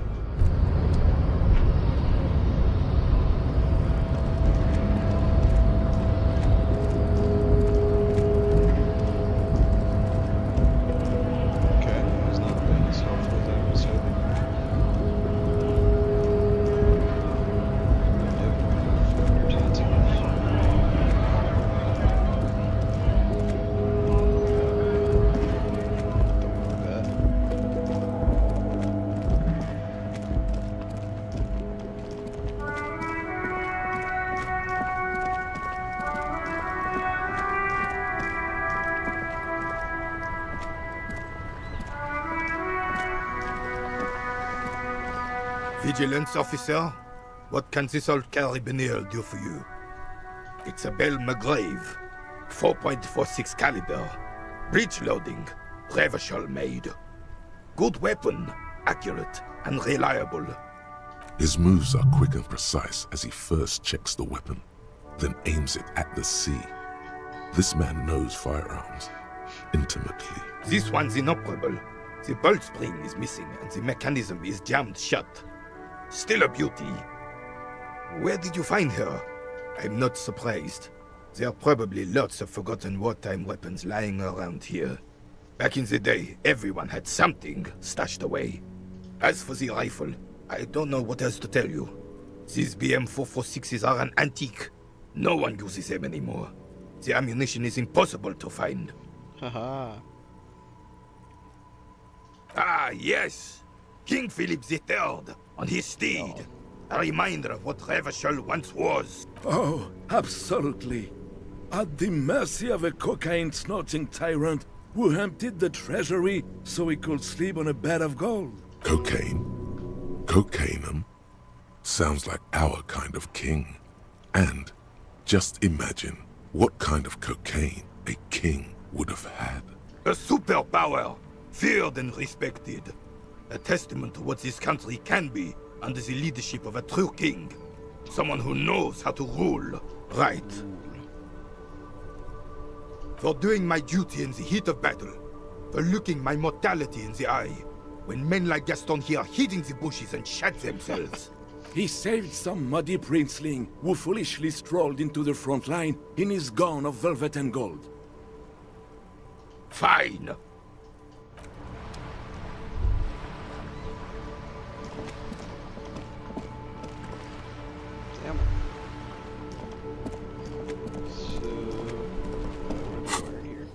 Vigilance officer, what can this old carabiner do for you? It's a Bell McGrave, 4.46 caliber, breech loading, Revachol made. Good weapon, accurate and reliable. His moves are quick and precise as he first checks the weapon, then aims it at the sea. This man knows firearms intimately. This one's inoperable. The bolt spring is missing and the mechanism is jammed shut. Still a beauty. Where did you find her? I'm not surprised. There are probably lots of forgotten wartime weapons lying around here. Back in the day, everyone had something stashed away. As for the rifle, I don't know what else to tell you. These BM-446s are an antique. No one uses them anymore. The ammunition is impossible to find. Haha. Ah, yes! King Philip III, on his steed. A reminder of what Revachol once was. Oh, absolutely. At the mercy of a cocaine-snorting tyrant who emptied the treasury so he could sleep on a bed of gold. Cocaine? Cocainum? Sounds like our kind of king. And just imagine what kind of cocaine a king would have had. A superpower, feared and respected. A testament to what this country can be under the leadership of a true king. Someone who knows how to rule right. For doing my duty in the heat of battle. For looking my mortality in the eye. When men like Gaston here hid in the bushes and shat themselves. He saved some muddy princeling who foolishly strolled into the front line in his gown of velvet and gold. Fine. Damn. So, where are we here?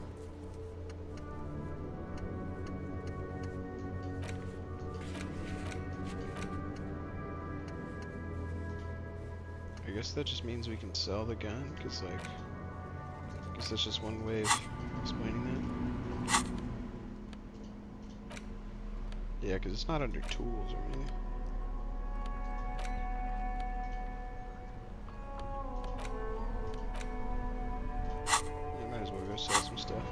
I guess that just means we can sell the gun, because, like, I guess that's just one way of explaining that. Yeah, because it's not under tools or anything. Yeah, might as well go sell some stuff.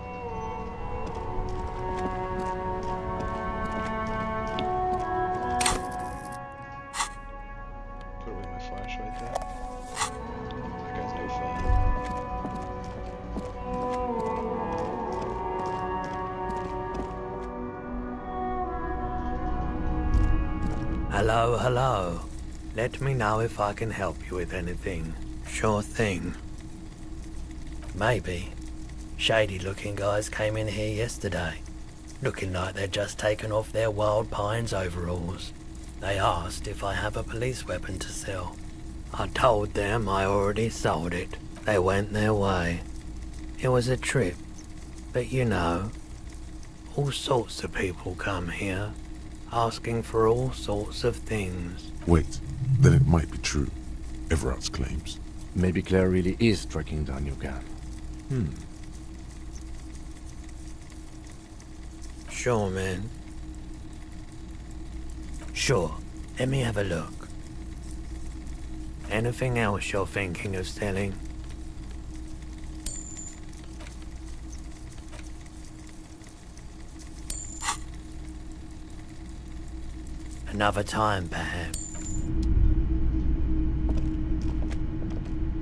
Put away my flashlight there. That guy's no fun. Hello, hello. Let me know if I can help you with anything. Sure thing. Maybe. Shady-looking guys came in here yesterday, looking like they'd just taken off their Wild Pines overalls. They asked if I have a police weapon to sell. I told them I already sold it. They went their way. It was a trip, but you know, All sorts of people come here, asking for all sorts of things. Wait, then it might be true. Everard's claims. Maybe Claire really is tracking down your gun. Sure, man. Sure, let me have a look. Anything else you're thinking of selling? Another time, perhaps.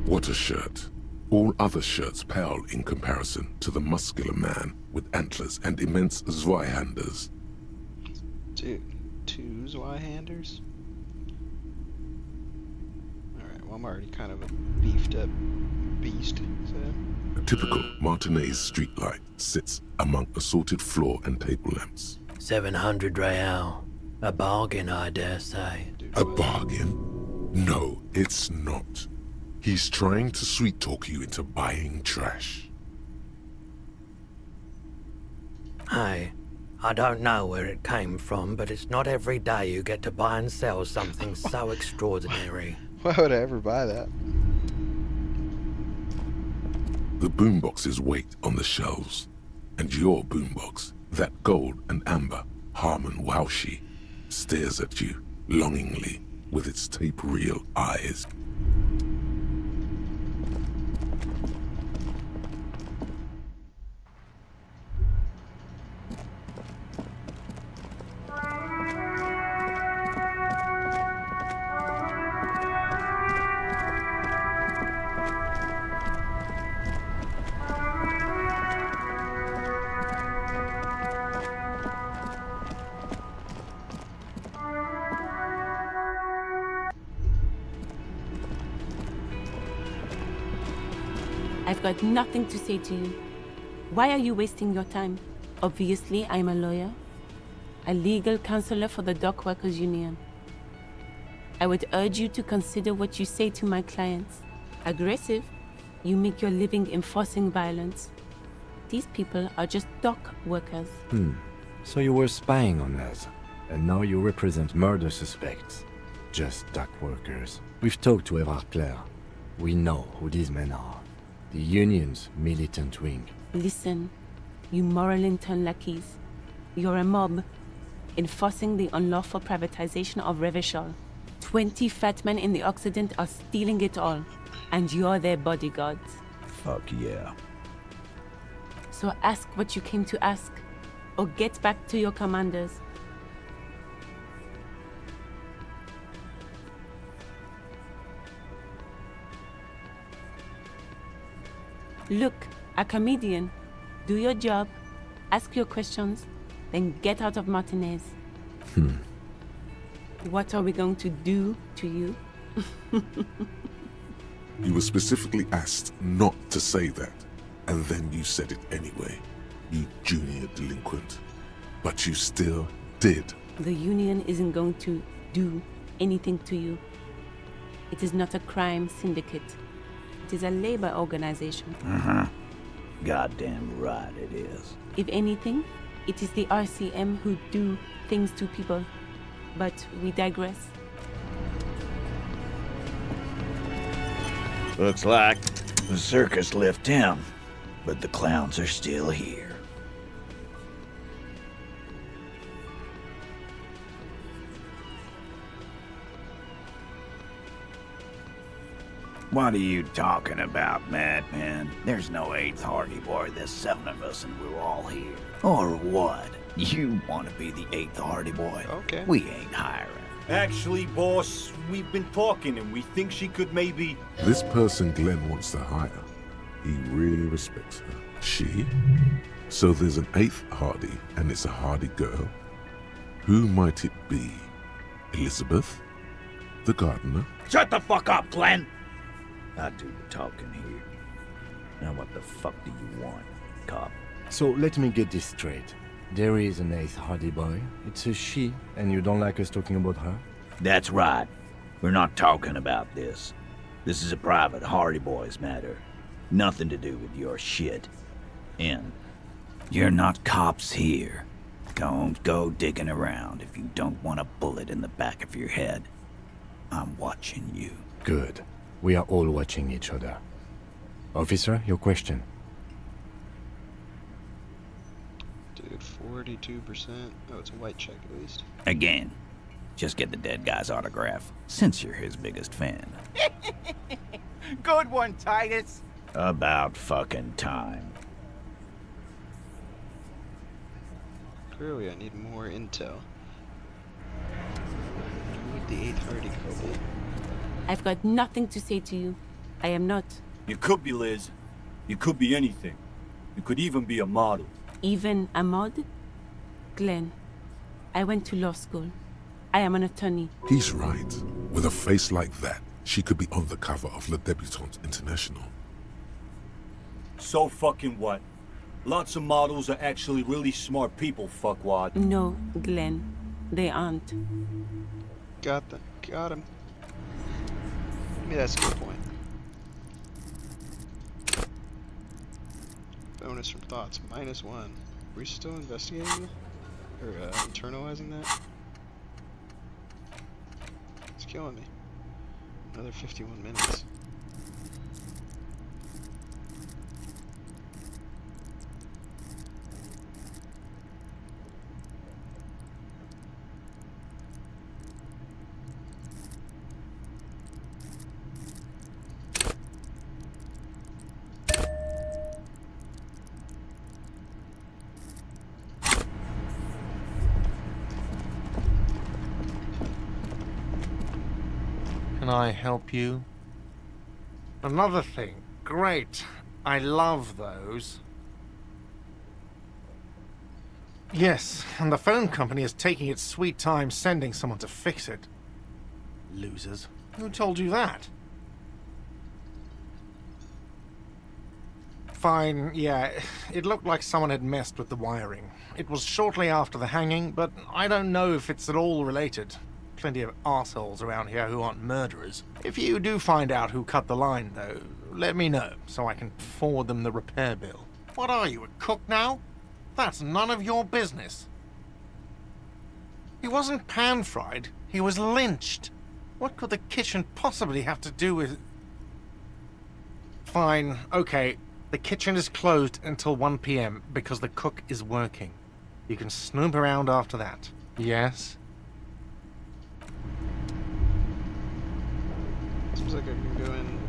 What a shirt. All other shirts pale in comparison to the muscular man with antlers and immense Zweihanders. Dude, 2 Zweihanders? Alright, well I'm already kind of a beefed up beast, so... A typical Martinez streetlight sits among assorted floor and table lamps. 700 real. A bargain, I dare say. A bargain? No, it's not. He's trying to sweet-talk you into buying trash. Hey, I don't know where it came from, but it's not every day you get to buy and sell something so extraordinary. Why would I ever buy that? The boomboxes wait on the shelves, and your boombox, that gold and amber Harman Waushi, stares at you longingly with its tape-reel eyes. I've got nothing to say to you. Why are you wasting your time? Obviously, I'm a lawyer, a legal counselor for the Dock Workers Union. I would urge you to consider what you say to my clients. Aggressive, you make your living enforcing violence. These people are just dock workers. So you were spying on us, and now you represent murder suspects. Just dock workers. We've talked to Everard Clare. We know who these men are. The Union's militant wing. Listen, you moral intern lackeys. You're a mob, enforcing the unlawful privatization of Revachol. 20 fat men in the Occident are stealing it all, and you're their bodyguards. Fuck yeah. So ask what you came to ask, or get back to your commanders. Look, a comedian. Do your job, ask your questions, then get out of Martinez. What are we going to do to you? You were specifically asked not to say that, and then you said it anyway, you junior delinquent. But you still did. The Union isn't going to do anything to you. It is not a crime syndicate. It is a labor organization. Goddamn right it is. If anything, it is the RCM who do things to people. But we digress. Looks like the circus left him, but the clowns are still here. What are you talking about, madman? There's no 8th Hardy Boy, there's 7 of us and we're all here. Or what? You want to be the 8th Hardy Boy? Okay. We ain't hiring. Actually, boss, we've been talking and we think she could maybe... This person Glenn wants to hire, he really respects her. She? So there's an 8th Hardy, and it's a Hardy girl. Who might it be? Elizabeth? The gardener? Shut the fuck up, Glenn! I do the talking here. Now what the fuck do you want, cop? So let me get this straight. There is an 8th Hardy Boy. It's a she, and you don't like us talking about her? That's right. We're not talking about this. This is a private Hardy Boys matter. Nothing to do with your shit. In. You're not cops here. Don't go digging around if you don't want a bullet in the back of your head. I'm watching you. Good. We are all watching each other. Officer, your question. Dude, 42%. Oh, it's a white check at least. Again, just get the dead guy's autograph, since you're his biggest fan. Good one, Titus. About fucking time. Clearly, I need more intel. You need the 8th Hardy Kobold. I've got nothing to say to you. I am not. You could be, Liz. You could be anything. You could even be a model. Even a mod? Glenn, I went to law school. I am an attorney. He's right. With a face like that, she could be on the cover of Le Debutante International. So fucking what? Lots of models are actually really smart people, fuckwad. No, Glenn. They aren't. Got them. Got him. Maybe that's a good point. Bonus from thoughts, -1. Are we still investigating or internalizing that? It's killing me. Another 51 minutes. Can I help you? Another thing. Great. I love those. Yes, and the phone company is taking its sweet time sending someone to fix it. Losers. Who told you that? Fine, yeah. It looked like someone had messed with the wiring. It was shortly after the hanging, but I don't know if it's at all related. Plenty of arseholes around here who aren't murderers. If you do find out who cut the line, though, let me know, so I can forward them the repair bill. What are you, a cook now? That's none of your business. He wasn't pan-fried, he was lynched. What could the kitchen possibly have to do with... Fine, okay. The kitchen is closed until 1 p.m. because the cook is working. You can snoop around after that. Yes? Seems like I can go in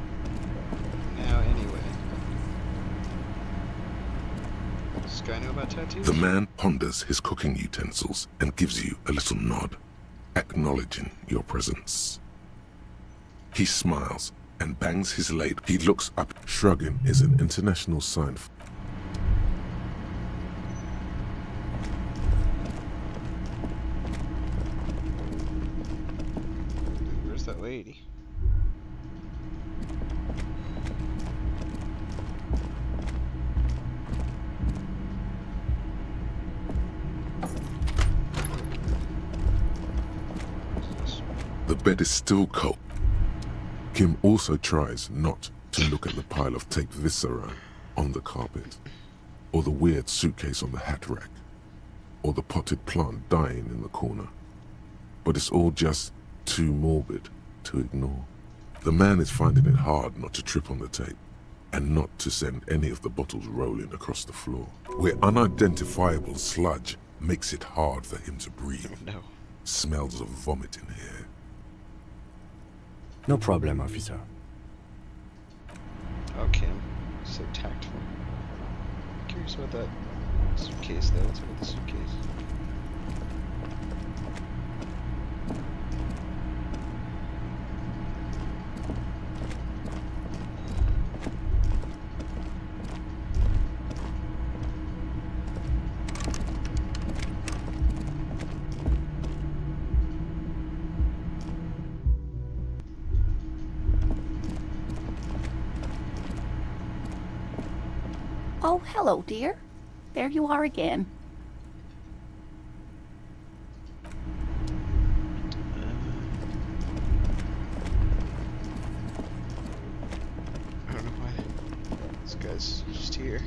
now anyway. Does this guy know about tattoos? The man ponders his cooking utensils and gives you a little nod, acknowledging your presence. He smiles and bangs his ladle. He looks up. Shrugging is an international sign. Where's that lady? The bed is still cold. Kim also tries not to look at the pile of taped viscera on the carpet, or the weird suitcase on the hat rack, or the potted plant dying in the corner. But it's all just too morbid to ignore. The man is finding it hard not to trip on the tape, and not to send any of the bottles rolling across the floor, where unidentifiable sludge makes it hard for him to breathe. Oh, no. Smells of vomit in here. No problem, officer. Oh, Kim. So tactful. Curious about that suitcase, though. What's up with the suitcase? Oh, hello, dear. There you are again. I don't know why this guy's just here.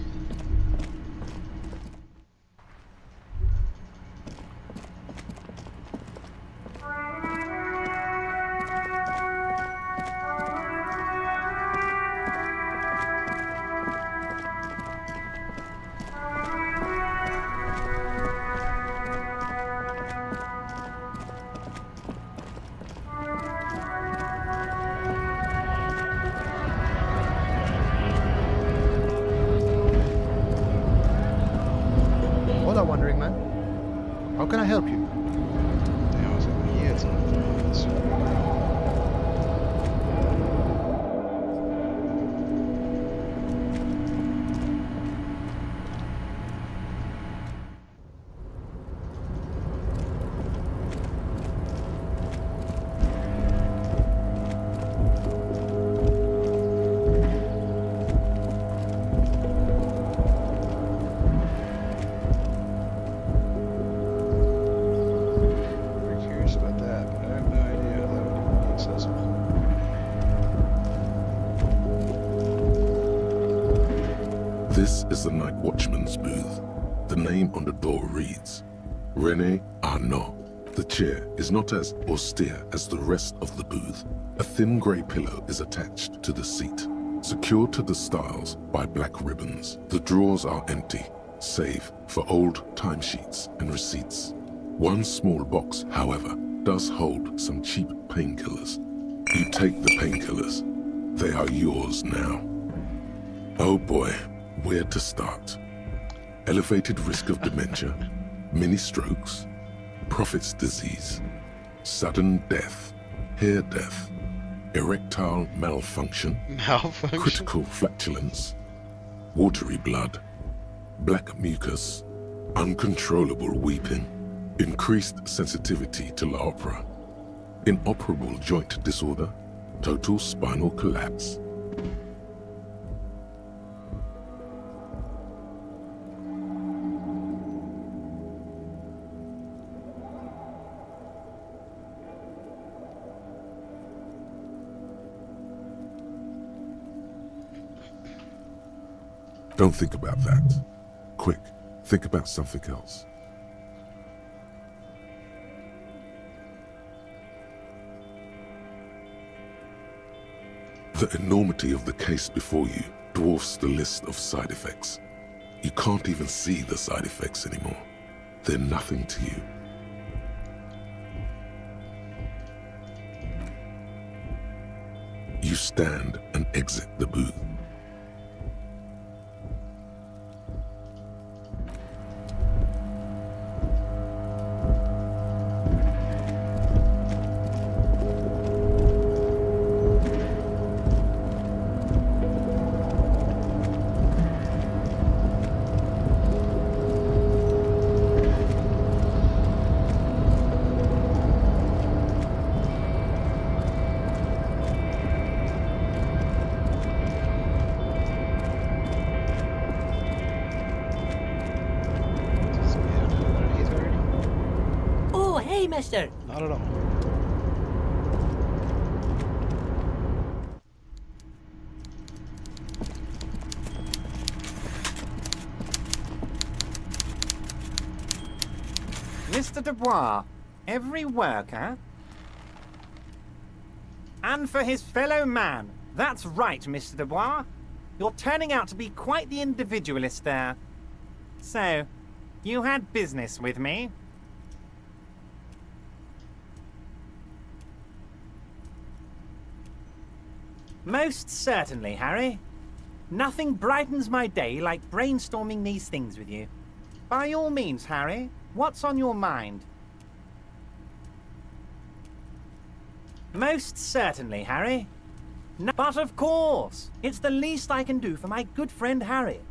This is the night watchman's booth. The name on the door reads, René Arnaud. The chair is not as austere as the rest of the booth. A thin grey pillow is attached to the seat, secured to the stiles by black ribbons. The drawers are empty, save for old timesheets and receipts. One small box, however, does hold some cheap painkillers. You take the painkillers. They are yours now. Oh boy, where to start? Elevated risk of dementia, mini strokes, Prophet's disease, sudden death, hair death, erectile malfunction, critical flatulence, watery blood, black mucus, uncontrollable weeping, increased sensitivity to La Opera, inoperable joint disorder, total spinal collapse. Don't think about that. Quick, think about something else. The enormity of the case before you dwarfs the list of side effects. You can't even see the side effects anymore. They're nothing to you. You stand and exit the booth. Mister. Not at all. Mr. Dubois, every worker, and for his fellow man. That's right, Mr. Dubois. You're turning out to be quite the individualist there. So, you had business with me? Most certainly, Harry. Nothing brightens my day like brainstorming these things with you. By all means, Harry, what's on your mind? Most certainly, Harry. But of course, it's the least I can do for my good friend Harry.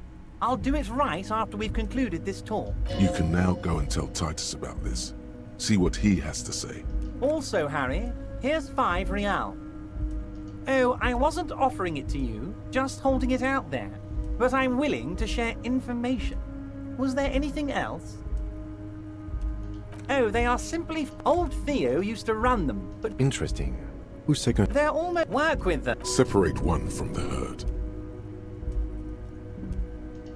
I'll do it right after we've concluded this talk. You can now go and tell Titus about this. See what he has to say. Also, Harry, here's 5 real. Oh, I wasn't offering it to you, just holding it out there. But I'm willing to share information. Was there anything else? Oh, they are simply... Old Theo used to run them, but... Interesting. Who's second? They're almost... Work with them. Separate one from the herd.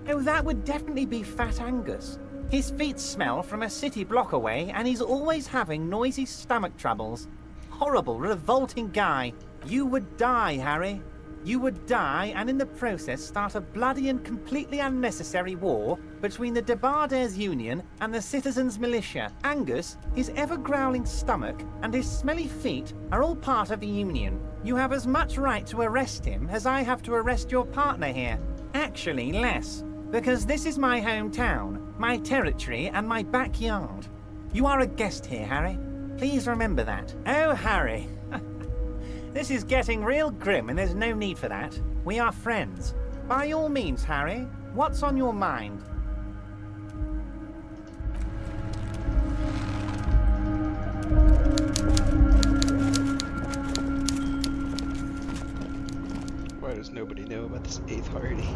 Oh, that would definitely be Fat Angus. His feet smell from a city block away, and he's always having noisy stomach troubles. Horrible, revolting guy. You would die, Harry. You would die, and in the process start a bloody and completely unnecessary war between the Debarders Union and the Citizens Militia. Angus, his ever-growling stomach, and his smelly feet are all part of the Union. You have as much right to arrest him as I have to arrest your partner here. Actually, less, because this is my hometown, my territory, and my backyard. You are a guest here, Harry. Please remember that. Oh, Harry. This is getting real grim, and there's no need for that. We are friends. By all means, Harry, what's on your mind? Why does nobody know about this 8th Hardy?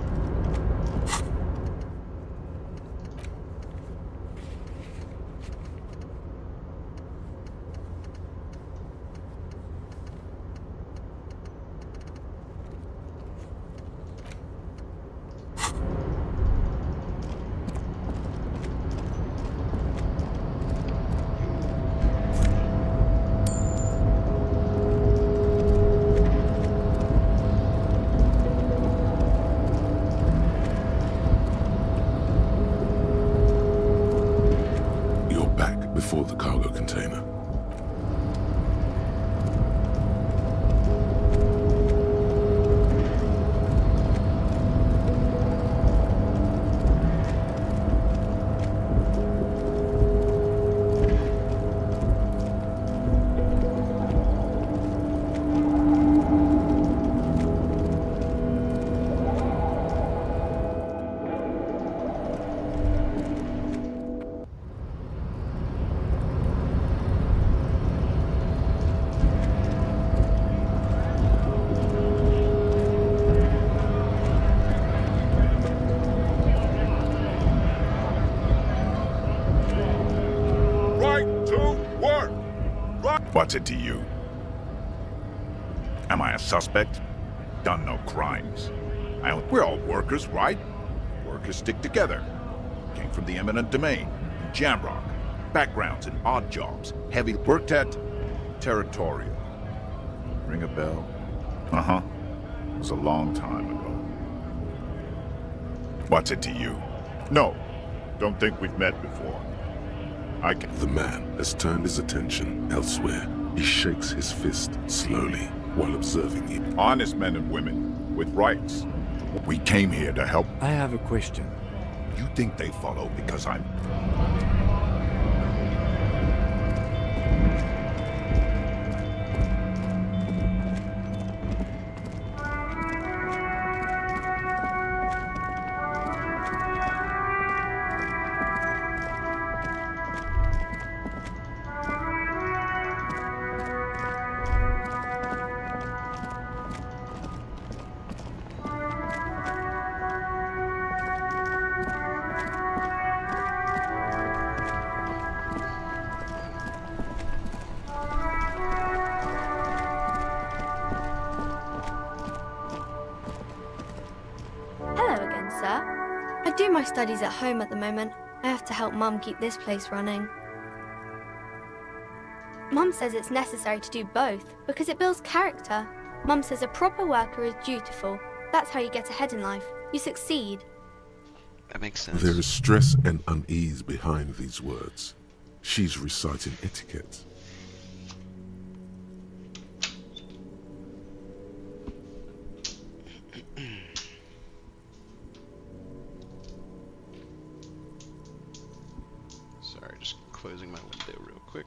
before the cargo container. What's it to you? Am I a suspect? Done no crimes. We're all workers, right? Workers stick together. Came from the eminent domain, in Jamrock. Backgrounds in odd jobs. Heavy worked at territorial. Ring a bell? Uh-huh. It was a long time ago. What's it to you? No. Don't think we've met before. The man has turned his attention elsewhere. He shakes his fist slowly while observing you. Honest men and women with rights. We came here to help. I have a question. You think they follow because I'm... I do my studies at home at the moment. I have to help Mum keep this place running. Mum says it's necessary to do both because it builds character. Mum says a proper worker is dutiful. That's how you get ahead in life. You succeed. That makes sense. There is stress and unease behind these words. She's reciting etiquette. Sorry, just closing my window real quick.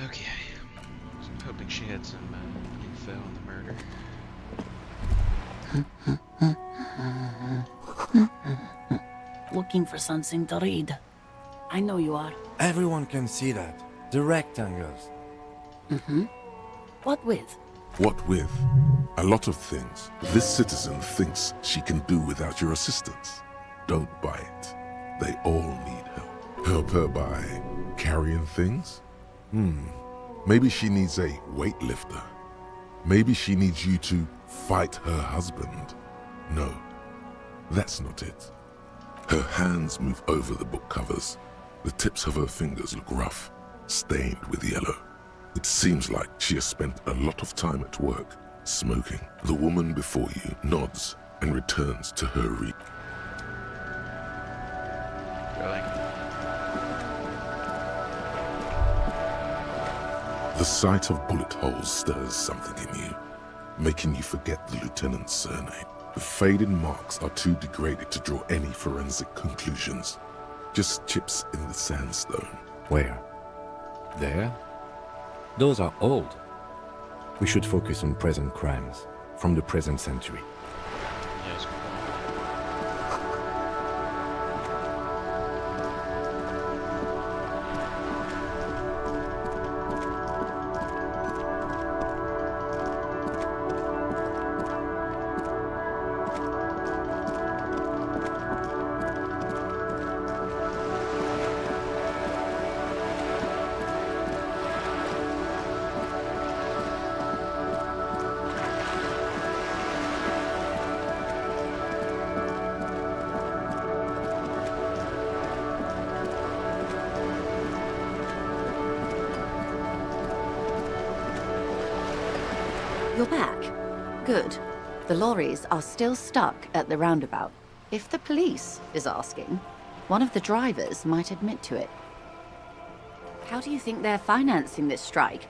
Okay, so I'm hoping she had some info on the murder. Looking for something to read. I know you are. Everyone can see that. The rectangles. Mm-hmm. What with? What with? A lot of things. This citizen thinks she can do without your assistance. Don't buy it. They all need help. Help her by carrying things? Maybe she needs a weightlifter. Maybe she needs you to fight her husband. No, that's not it. Her hands move over the book covers. The tips of her fingers look rough, stained with yellow. It seems like she has spent a lot of time at work. smoking. The woman before you nods and returns to her The sight of bullet holes stirs something in you, making you forget the lieutenant's surname. The faded marks are too degraded to draw any forensic conclusions. Just chips in the sandstone. Where? There? Those are old. We should focus on present crimes, from the present century. Yes. You're back. Good. The lorries are still stuck at the roundabout. If the police is asking, one of the drivers might admit to it. How do you think they're financing this strike?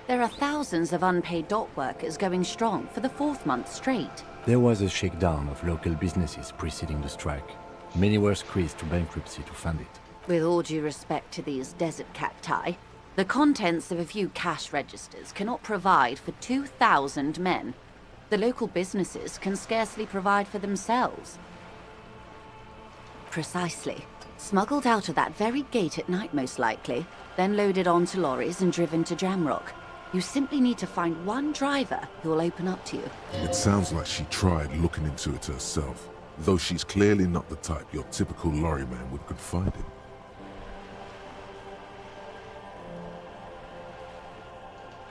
There are thousands of unpaid dock workers going strong for the 4th month straight. There was a shakedown of local businesses preceding the strike. Many were squeezed to bankruptcy to fund it. With all due respect to these desert cacti, the contents of a few cash registers cannot provide for 2,000 men. The local businesses can scarcely provide for themselves. Precisely. Smuggled out of that very gate at night, most likely, then loaded onto lorries and driven to Jamrock. You simply need to find one driver who will open up to you. It sounds like she tried looking into it herself, though she's clearly not the type your typical lorryman would confide in.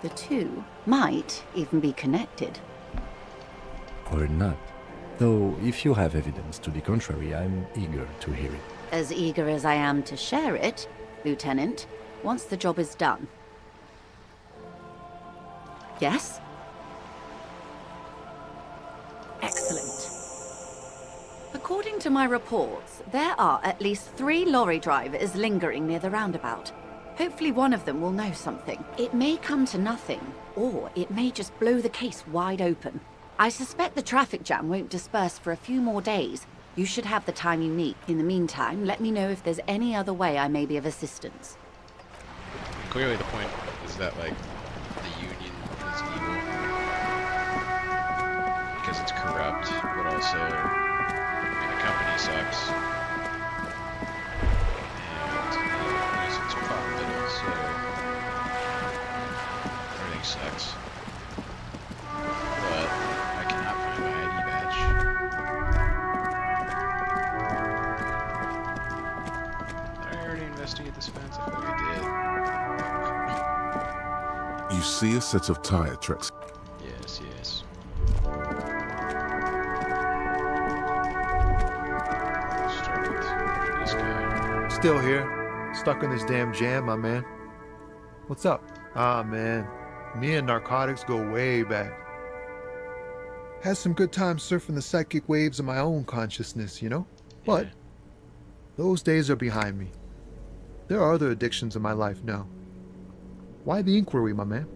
The two might even be connected. Or not. Though, if you have evidence to the contrary, I'm eager to hear it. As eager as I am to share it, Lieutenant, once the job is done. Yes? Excellent. According to my reports, there are at least 3 lorry drivers lingering near the roundabout. Hopefully one of them will know something. It may come to nothing, or it may just blow the case wide open. I suspect the traffic jam won't disperse for a few more days. You should have the time you need. In the meantime, let me know if there's any other way I may be of assistance. Clearly the point is that, like, the Union is evil. Because it's corrupt, but also, I mean, the company sucks. It's profitable, so everything sucks. But I cannot find my ID badge. Did I already investigate this fence? I feel like I did. You see a set of tire tracks. Yes, yes. Start with this guy. Still here. Stuck in this damn jam, my man. What's up? Ah, man. Me and narcotics go way back. Had some good times surfing the psychic waves of my own consciousness, you know? But those days are behind me. There are other addictions in my life now. Why the inquiry, my man?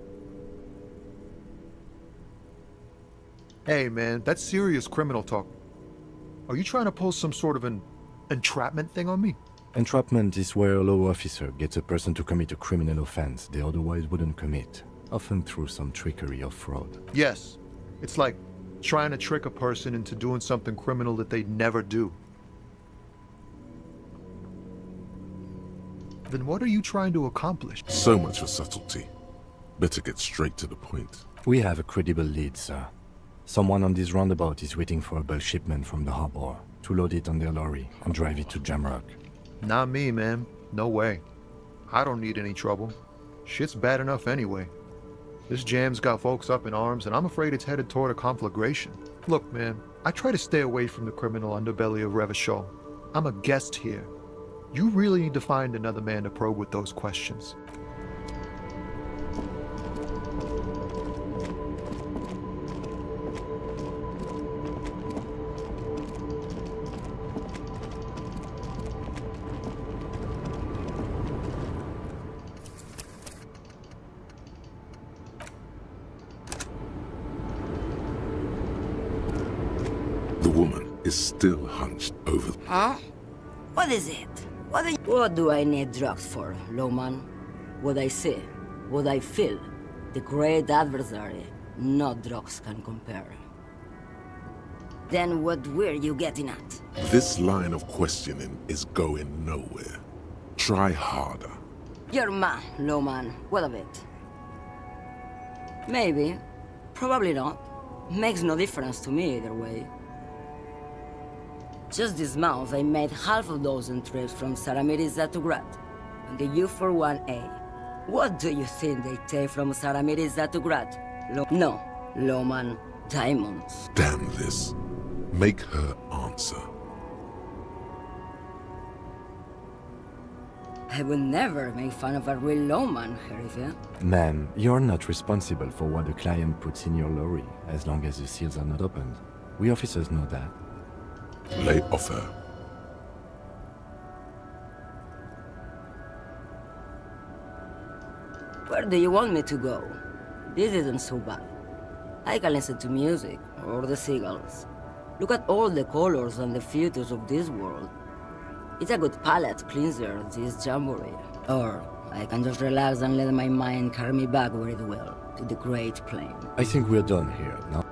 Hey, man, that's serious criminal talk. Are you trying to pull some sort of an entrapment thing on me? Entrapment is where a law officer gets a person to commit a criminal offense they otherwise wouldn't commit, often through some trickery or fraud. Yes. It's like trying to trick a person into doing something criminal that they'd never do. Then what are you trying to accomplish? So much for subtlety. Better get straight to the point. We have a credible lead, sir. Someone on this roundabout is waiting for a bulk shipment from the harbor to load it on their lorry and drive it to Jamrock. Not me, man. No way. I don't need any trouble. Shit's bad enough anyway. This jam's got folks up in arms, and I'm afraid it's headed toward a conflagration. Look, man, I try to stay away from the criminal underbelly of Revachol. I'm a guest here. You really need to find another man to probe with those questions. is still hunched over. Huh? What is it? What do I need drugs for, Lowman? What I see, what I feel, the great adversary, no drugs can compare. Then what were you getting at? This line of questioning is going nowhere. Try harder. You're mad, Lowman. What of it? Maybe. Probably not. Makes no difference to me either way. Just this month, I made half a dozen trips from Saramiriza to Grad, on the U41A. What do you think they take from Saramiriza to Grad? No, Lowman, diamonds. Damn this. Make her answer. I would never make fun of a real lawman, Sheriff. Ma'am, you're not responsible for what the client puts in your lorry, as long as the seals are not opened. We officers know that. Lay off her. Where do you want me to go? This isn't so bad. I can listen to music, or the seagulls. Look at all the colors and the futures of this world. It's a good palate cleanser, this jamboree. Or I can just relax and let my mind carry me back where it will, to the Great Plain. I think we're done here, no?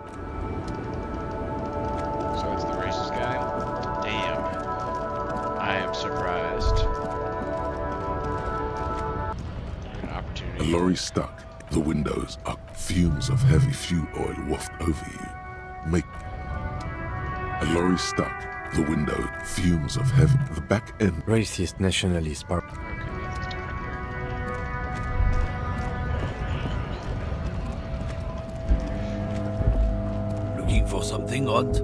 So it's the racist guy? Damn. I am surprised. An opportunity. A lorry stuck. The windows are fumes of heavy fuel oil waft over you. Make a lorry stuck. The window, fumes of heavy. The back end. Racist, nationalist, Looking for something odd?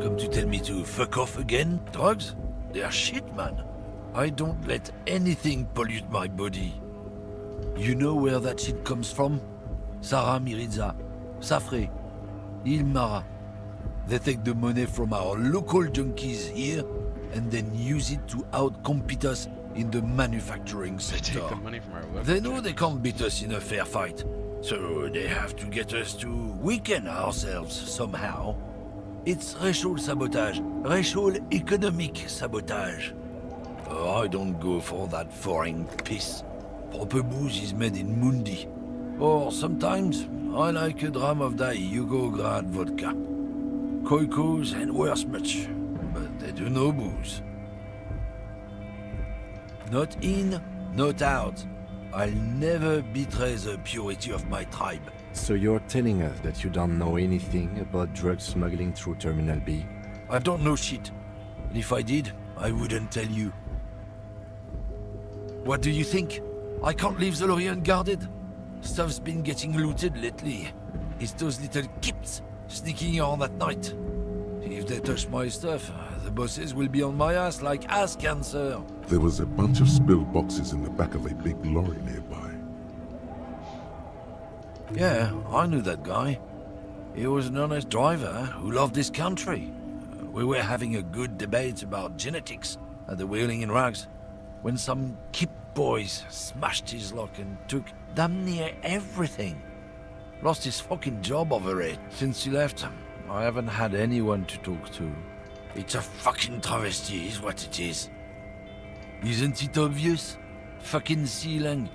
Come to tell me to fuck off again? Drugs? They are shit, man. I don't let anything pollute my body. You know where that shit comes from? Saramiriza, Safre, Ilmara. They take the money from our local junkies here and then use it to outcompete us in the manufacturing sector. They take the money from our local They know they can't beat us in a fair fight, so they have to get us to weaken ourselves somehow. It's racial sabotage, racial economic sabotage. I don't go for that foreign piss. Proper booze is made in Mundi. Or sometimes, I like a dram of that Yugograd vodka. Koikos and worse much, but they do no booze. Not in, not out. I'll never betray the purity of my tribe. So you're telling us that you don't know anything about drug smuggling through Terminal B? I don't know shit. And if I did, I wouldn't tell you. What do you think? I can't leave the lorry unguarded. Stuff's been getting looted lately. It's those little kips sneaking around at night. If they touch my stuff, the bosses will be on my ass like ass cancer. There was a bunch of spilled boxes in the back of a big lorry nearby. Yeah, I knew that guy. He was an honest driver who loved this country. We were having a good debate about genetics at the Wheeling in Rags when some kip boys smashed his lock and took damn near everything. Lost his fucking job over it. Since he left, I haven't had anyone to talk to. It's a fucking travesty is what it is. Isn't it obvious? Fucking Sealang,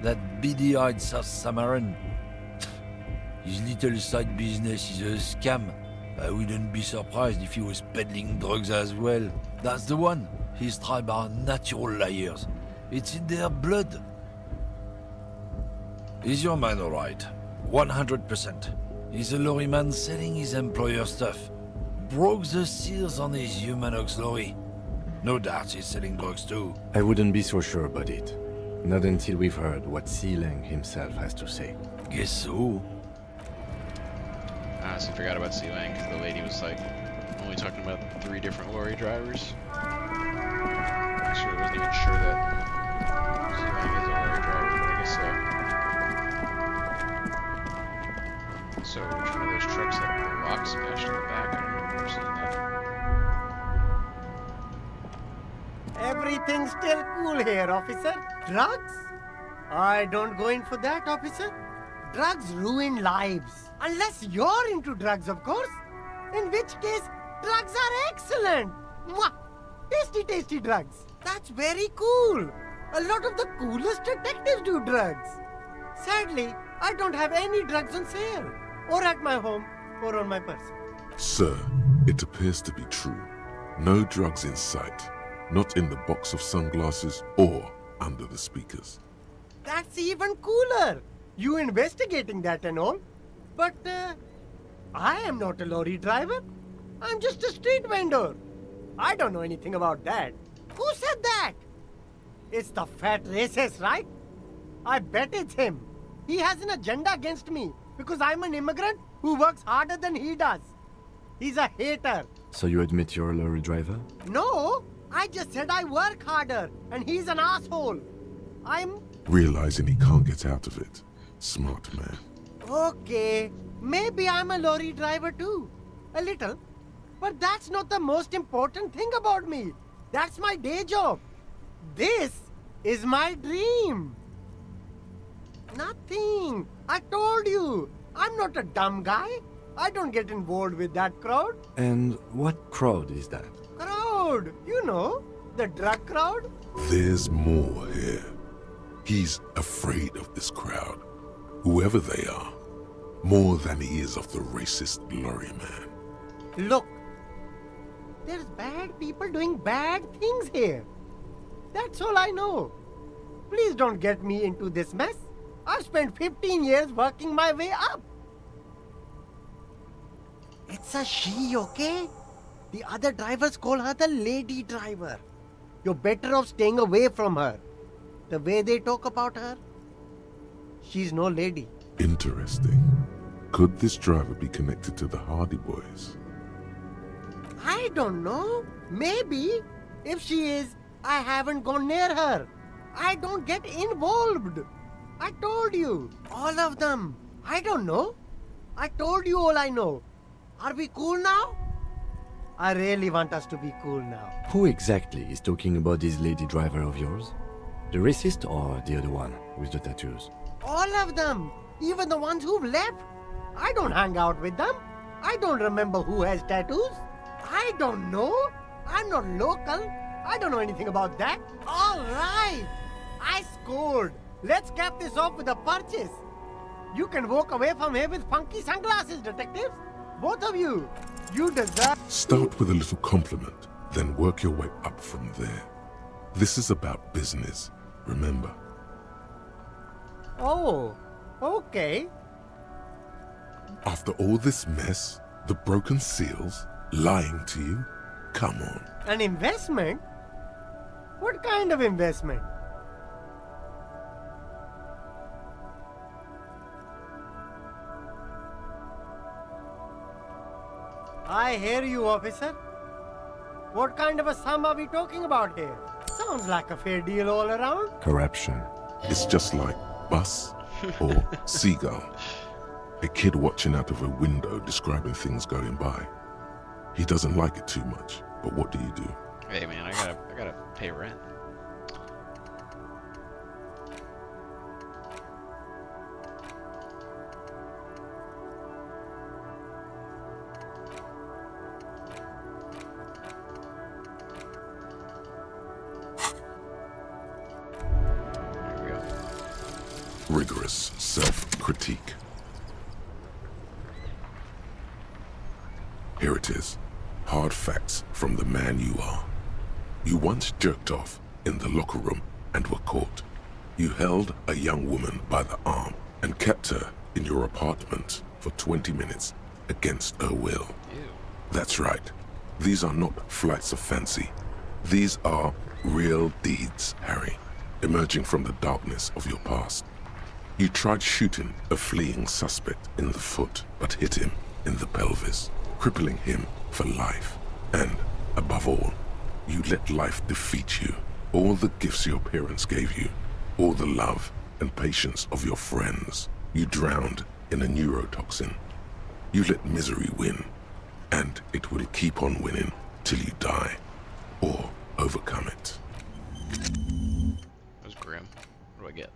that beady-eyed South Samaran. His little side business is a scam. I wouldn't be surprised if he was peddling drugs as well. That's the one. His tribe are natural liars. It's in their blood. Is your man alright? 100%. He's a lorryman selling his employer stuff. Broke the seals on his Humanox lorry. No doubt he's selling drugs too. I wouldn't be so sure about it. Not until we've heard what Sealang himself has to say. Guess so. I honestly forgot about Sealang because the lady was like only talking about 3 different lorry drivers. Actually, I wasn't even sure that Sealang is a lorry driver, but I guess so. So, which one of those trucks had the rock smashed in the back? I don't remember seeing that. Everything's still cool here, officer. Drugs? I don't go in for that, officer. Drugs ruin lives. Unless you're into drugs, of course. In which case, Drugs are excellent! Mwah! Tasty, tasty drugs. That's very cool. A lot of the coolest detectives do drugs. Sadly, I don't have any drugs on sale. Or at my home, or on my person. Sir, it appears to be true. No drugs in sight. Not in the box of sunglasses or under the speakers. That's even cooler. You investigating that and all. But, I am not a lorry driver. I'm just a street vendor. I don't know anything about that. Who said that? It's the fat racist, right? I bet it's him. He has an agenda against me because I'm an immigrant who works harder than he does. He's a hater. So you admit you're a lorry driver? No, I just said I work harder and he's an asshole. Realizing he can't get out of it. Smart man. Okay, maybe I'm a lorry driver too. A little. But that's not the most important thing about me. That's my day job. This is my dream. Nothing. I told you. I'm not a dumb guy. I don't get involved with that crowd. And what crowd is that? Crowd. You know, the drug crowd. There's more here. He's afraid of this crowd. Whoever they are. More than he is of the racist lorry man. Look. There's bad people doing bad things here. That's all I know. Please don't get me into this mess. I've spent 15 years working my way up. It's a she, okay? The other drivers call her the lady driver. You're better off staying away from her. The way they talk about her, she's no lady. Interesting. Could this driver be connected to the Hardy Boys? I don't know. Maybe. If she is, I haven't gone near her. I don't get involved. I told you. All of them. I don't know. I told you all I know. Are we cool now? I really want us to be cool now. Who exactly is talking about this lady driver of yours? The racist or the other one with the tattoos? All of them. Even the ones who've left. I don't hang out with them. I don't remember who has tattoos. I don't know. I'm not local. I don't know anything about that. All right. I scored. Let's cap this off with a purchase. You can walk away from here with funky sunglasses, detectives. Both of you. You deserve... Start with a little compliment, then work your way up from there. This is about business, remember. Oh, okay. After all this mess, the broken seals, lying to you, come on. An investment? What kind of investment? I hear you, officer. What kind of a sum are we talking about here? Sounds like a fair deal all around. Corruption. It's just like bus or seagull. A kid watching out of a window describing things going by. He doesn't like it too much, but what do you do? Hey man, I gotta pay rent. Rigorous self-critique. Here it is. Hard facts from the man you are. You once jerked off in the locker room and were caught. You held a young woman by the arm and kept her in your apartment for 20 minutes against her will. Ew. That's right. These are not flights of fancy. These are real deeds, Harry, emerging from the darkness of your past. You tried shooting a fleeing suspect in the foot, but hit him in the pelvis, crippling him for life. And, above all, you let life defeat you. All the gifts your parents gave you, all the love and patience of your friends, you drowned in a neurotoxin. You let misery win, and it will keep on winning till you die, or overcome it. That was grim. What do I get?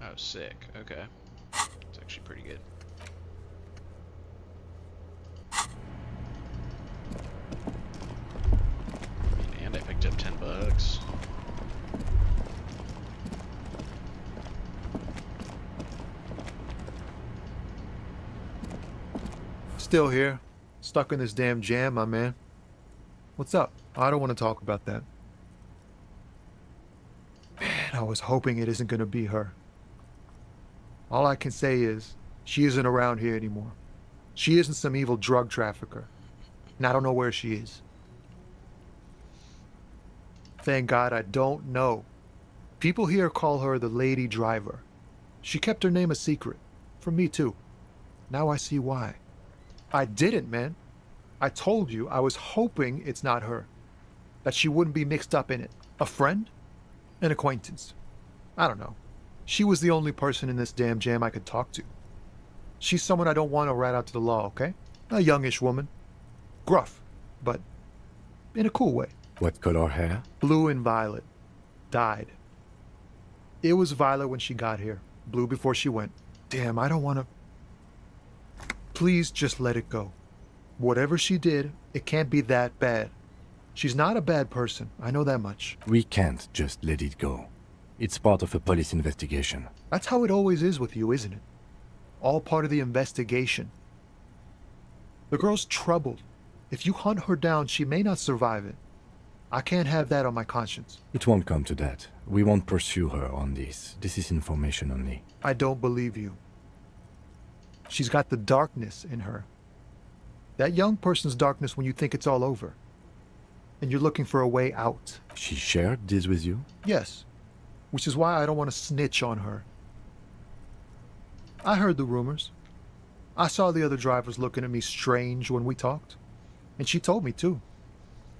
Oh, sick. Okay. So actually pretty good. And I picked up $10. Still here. Stuck in this damn jam, my man. What's up? I don't want to talk about that. Man, I was hoping it isn't going to be her. All I can say is, she isn't around here anymore. She isn't some evil drug trafficker. And I don't know where she is. Thank God I don't know. People here call her the Lady Driver. She kept her name a secret. From me too. Now I see why. I didn't, man. I told you I was hoping it's not her. That she wouldn't be mixed up in it. A friend? An acquaintance. I don't know. She was the only person in this damn jam I could talk to. She's someone I don't want to rat out to the law, okay? A youngish woman. Gruff, but in a cool way. What color hair? Blue and violet. Died. It was violet when she got here. Blue before she went. Damn, I don't want to... Please just let it go. Whatever she did, it can't be that bad. She's not a bad person. I know that much. We can't just let it go. It's part of a police investigation. That's how it always is with you, isn't it? All part of the investigation. The girl's troubled. If you hunt her down, she may not survive it. I can't have that on my conscience. It won't come to that. We won't pursue her on this. This is information only. I don't believe you. She's got the darkness in her. That young person's darkness when you think it's all over. And you're looking for a way out. She shared this with you? Yes. Which is why I don't want to snitch on her. I heard the rumors. I saw the other drivers looking at me strange when we talked. And she told me, too,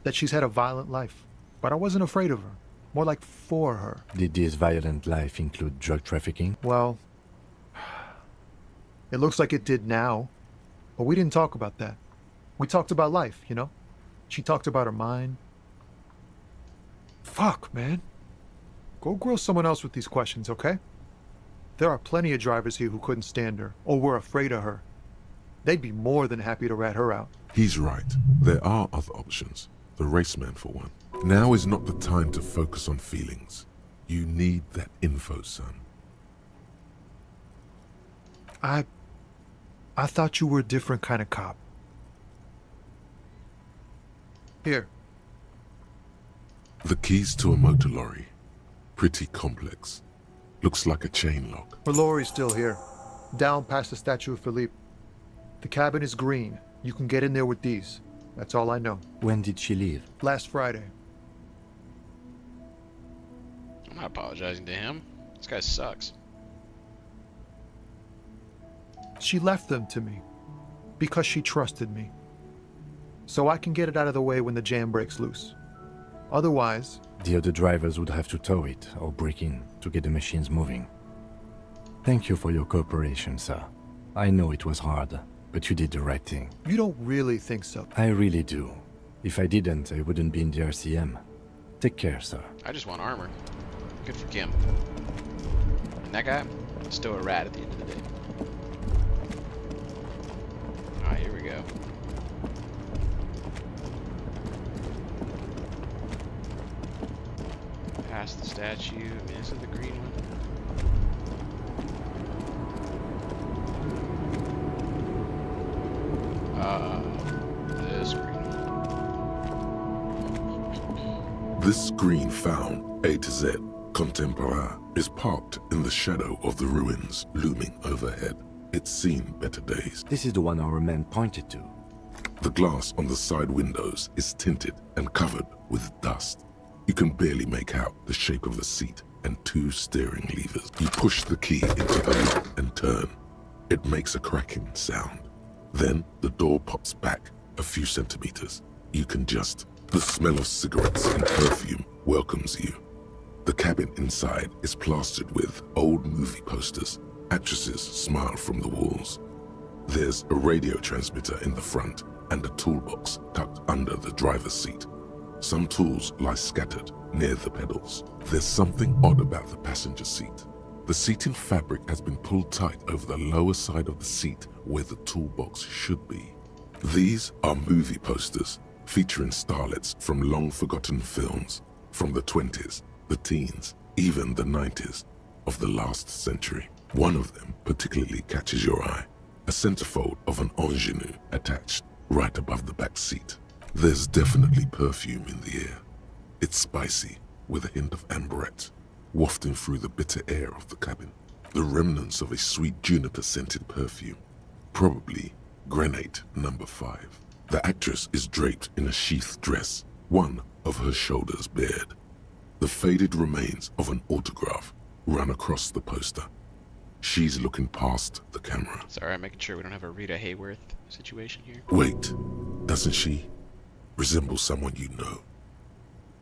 that she's had a violent life. But I wasn't afraid of her. More like for her. Did this violent life include drug trafficking? Well, it looks like it did now. But we didn't talk about that. We talked about life, you know? She talked about her mind. Fuck, man. Go grill someone else with these questions, okay? There are plenty of drivers here who couldn't stand her, or were afraid of her. They'd be more than happy to rat her out. He's right. There are other options. The raceman, for one. Now is not the time to focus on feelings. You need that info, son. I thought you were a different kind of cop. Here. The keys to a motor lorry. Pretty complex. Looks like a chain lock. Her lorry's still here. Down past the statue of Philippe. The cabin is green. You can get in there with these. That's all I know. When did she leave? Last Friday. I'm not apologizing to him. This guy sucks. She left them to me. Because she trusted me. So I can get it out of the way when the jam breaks loose. Otherwise... The other drivers would have to tow it or break in to get the machines moving. Thank you for your cooperation, sir. I know it was hard, but you did the right thing. You don't really think so? I really do. If I didn't, I wouldn't be in the RCM. Take care, sir. I just want armor. Good for Kim. And that guy, still a rat at the end of the day. Alright, here we go. Past the statue. I mean, is it the green one? This green one. This screen found, A to Z, Contemporain, is parked in the shadow of the ruins looming overhead. It's seen better days. This is the one our man pointed to. The glass on the side windows is tinted and covered with dust. You can barely make out the shape of the seat and two steering levers. You push the key into the lock and turn. It makes a cracking sound. Then the door pops back a few centimeters. You can just... The smell of cigarettes and perfume welcomes you. The cabin inside is plastered with old movie posters. Actresses smile from the walls. There's a radio transmitter in the front and a toolbox tucked under the driver's seat. Some tools lie scattered near the pedals. There's something odd about the passenger seat. The seating fabric has been pulled tight over the lower side of the seat where the toolbox should be. These are movie posters featuring starlets from long-forgotten films from the 20s, the teens, even the 90s of the last century. One of them particularly catches your eye, a centerfold of an ingenue attached right above the back seat. There's definitely perfume in the air. It's spicy, with a hint of amberette, wafting through the bitter air of the cabin. The remnants of a sweet juniper-scented perfume, probably Grenade No. 5. The actress is draped in a sheath dress, one of her shoulders bared. The faded remains of an autograph run across the poster. She's looking past the camera. Sorry, I'm making sure we don't have a Rita Hayworth situation here. Wait, doesn't she resemble someone you know?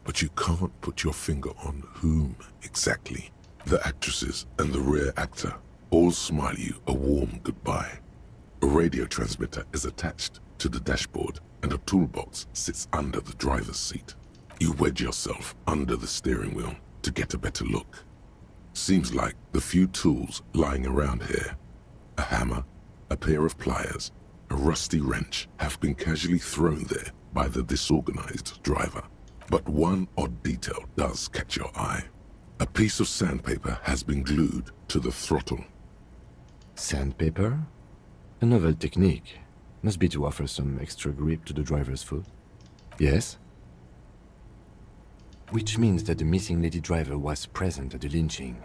But you can't put your finger on whom exactly. The actresses and the rare actor all smile you a warm goodbye. A radio transmitter is attached to the dashboard and a toolbox sits under the driver's seat. You wedge yourself under the steering wheel to get a better look. Seems like the few tools lying around here, a hammer, a pair of pliers, a rusty wrench, have been casually thrown there by the disorganized driver. But one odd detail does catch your eye. A piece of sandpaper has been glued to the throttle. Sandpaper? A novel technique. Must be to offer some extra grip to the driver's foot. Yes? Which means that the missing lady driver was present at the lynching.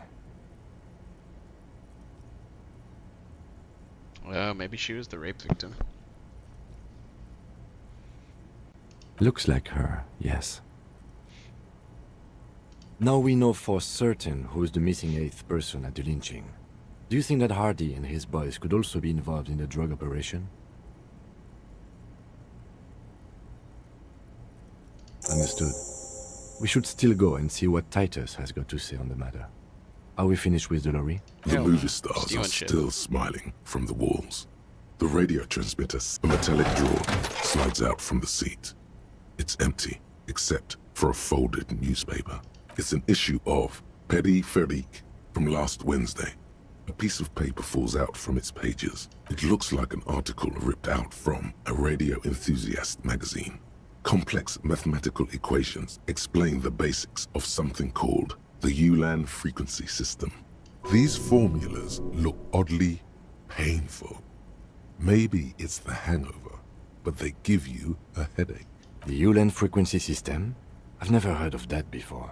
Well, maybe she was the rape victim. Looks like her, yes. Now we know for certain who's the missing 8th person at the lynching. Do you think that Hardy and his boys could also be involved in the drug operation? Understood. We should still go and see what Titus has got to say on the matter. Are we finished with the lorry? The movie stars are still smiling from the walls. The radio transmitter, a metallic drawer, slides out from the seat. It's empty, except for a folded newspaper. It's an issue of Petit Ferique from last Wednesday. A piece of paper falls out from its pages. It looks like an article ripped out from a radio enthusiast magazine. Complex mathematical equations explain the basics of something called the Ulan frequency system. These formulas look oddly painful. Maybe it's the hangover, but they give you a headache. The Ulan frequency system? I've never heard of that before.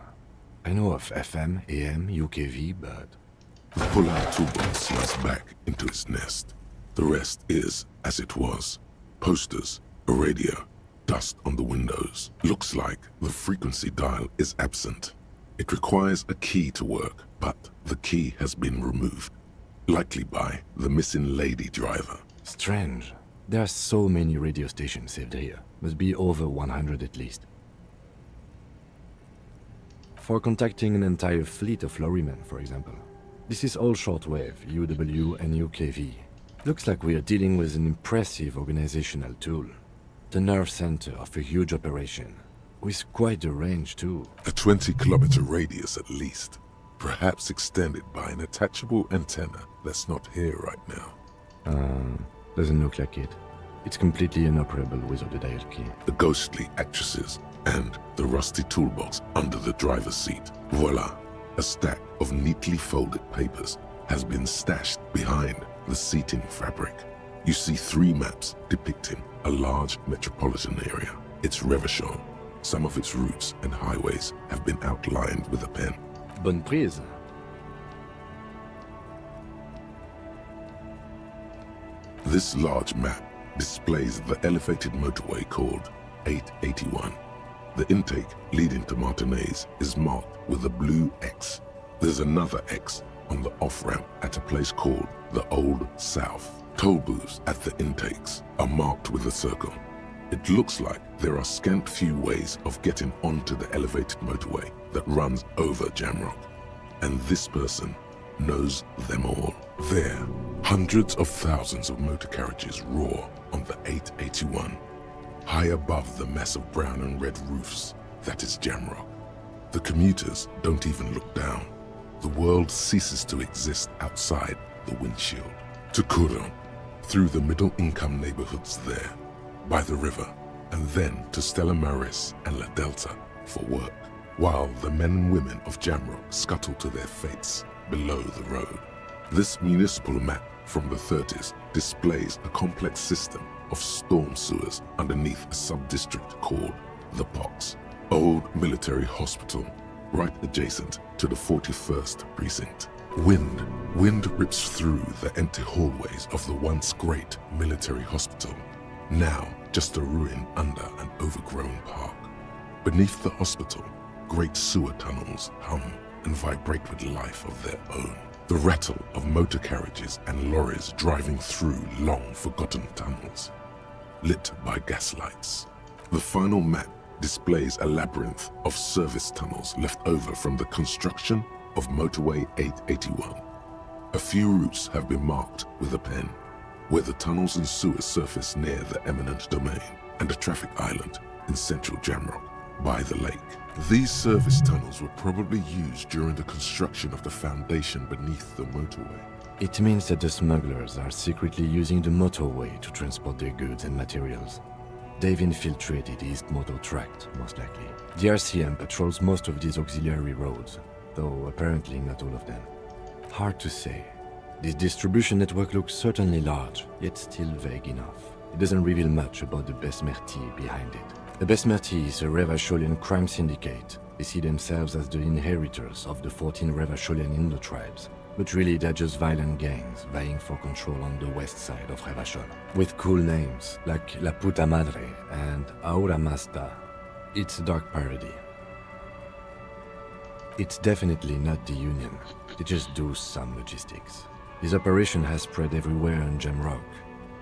I know of FM, AM, UKV, but... The pull-out toolbox slides back into its nest. The rest is as it was. Posters, a radio, dust on the windows. Looks like the frequency dial is absent. It requires a key to work, but the key has been removed. Likely by the missing lady driver. Strange. There are so many radio stations saved here. Must be over 100 at least. For contacting an entire fleet of lorrymen, for example. This is all shortwave, UW and UKV. Looks like we are dealing with an impressive organizational tool. The nerve center of a huge operation. With quite a range too. A 20-kilometer radius at least. Perhaps extended by an attachable antenna that's not here right now. Doesn't look like it. It's completely inoperable without the dial key. The ghostly actresses and the rusty toolbox under the driver's seat. Voila! A stack of neatly folded papers has been stashed behind the seating fabric. You see 3 maps depicting a large metropolitan area. It's Revachon. Some of its routes and highways have been outlined with a pen. Bonne prise. This large map displays the elevated motorway called 881. The intake leading to Martinez is marked with a blue X. There's another X on the off-ramp at a place called the Old South. Toll booths at the intakes are marked with a circle. It looks like there are scant few ways of getting onto the elevated motorway that runs over Jamrock. And this person knows them all. There, hundreds of thousands of motor carriages roar on the 881. High above the mess of brown and red roofs, that is Jamrock. The commuters don't even look down. the world ceases to exist outside the windshield. To Kuron, through the middle-income neighborhoods there, by the river, and then to Stella Maris and La Delta for work, while the men and women of Jamrock scuttle to their fates below the road. This municipal map from the 30s displays a complex system of storm sewers underneath a sub-district called the Pox, old military hospital, right adjacent to the 41st precinct. Wind rips through the empty hallways of the once great military hospital, now just a ruin under an overgrown park. Beneath the hospital, great sewer tunnels hum and vibrate with life of their own. The rattle of motor carriages and lorries driving through long-forgotten tunnels, lit by gaslights. The final map displays a labyrinth of service tunnels left over from the construction of Motorway 881. A few routes have been marked with a pen, where the tunnels and sewers surface near the eminent domain and a traffic island in central Jamrock by the lake. These service tunnels were probably used during the construction of the foundation beneath the motorway. It means that the smugglers are secretly using the motorway to transport their goods and materials. They've infiltrated East Motor Tract, most likely. The RCM patrols most of these auxiliary roads, though apparently not all of them. Hard to say. This distribution network looks certainly large, yet still vague enough. It doesn't reveal much about the Besmerti behind it. The Besmerti is a Revacholian crime syndicate. They see themselves as the inheritors of the 14 Revacholian Indo-tribes, but really they're just violent gangs vying for control on the west side of Revachol, with cool names like La Puta Madre and Aura Masta. It's a dark parody. It's definitely not the Union. They just do some logistics. This operation has spread everywhere in Jamrock.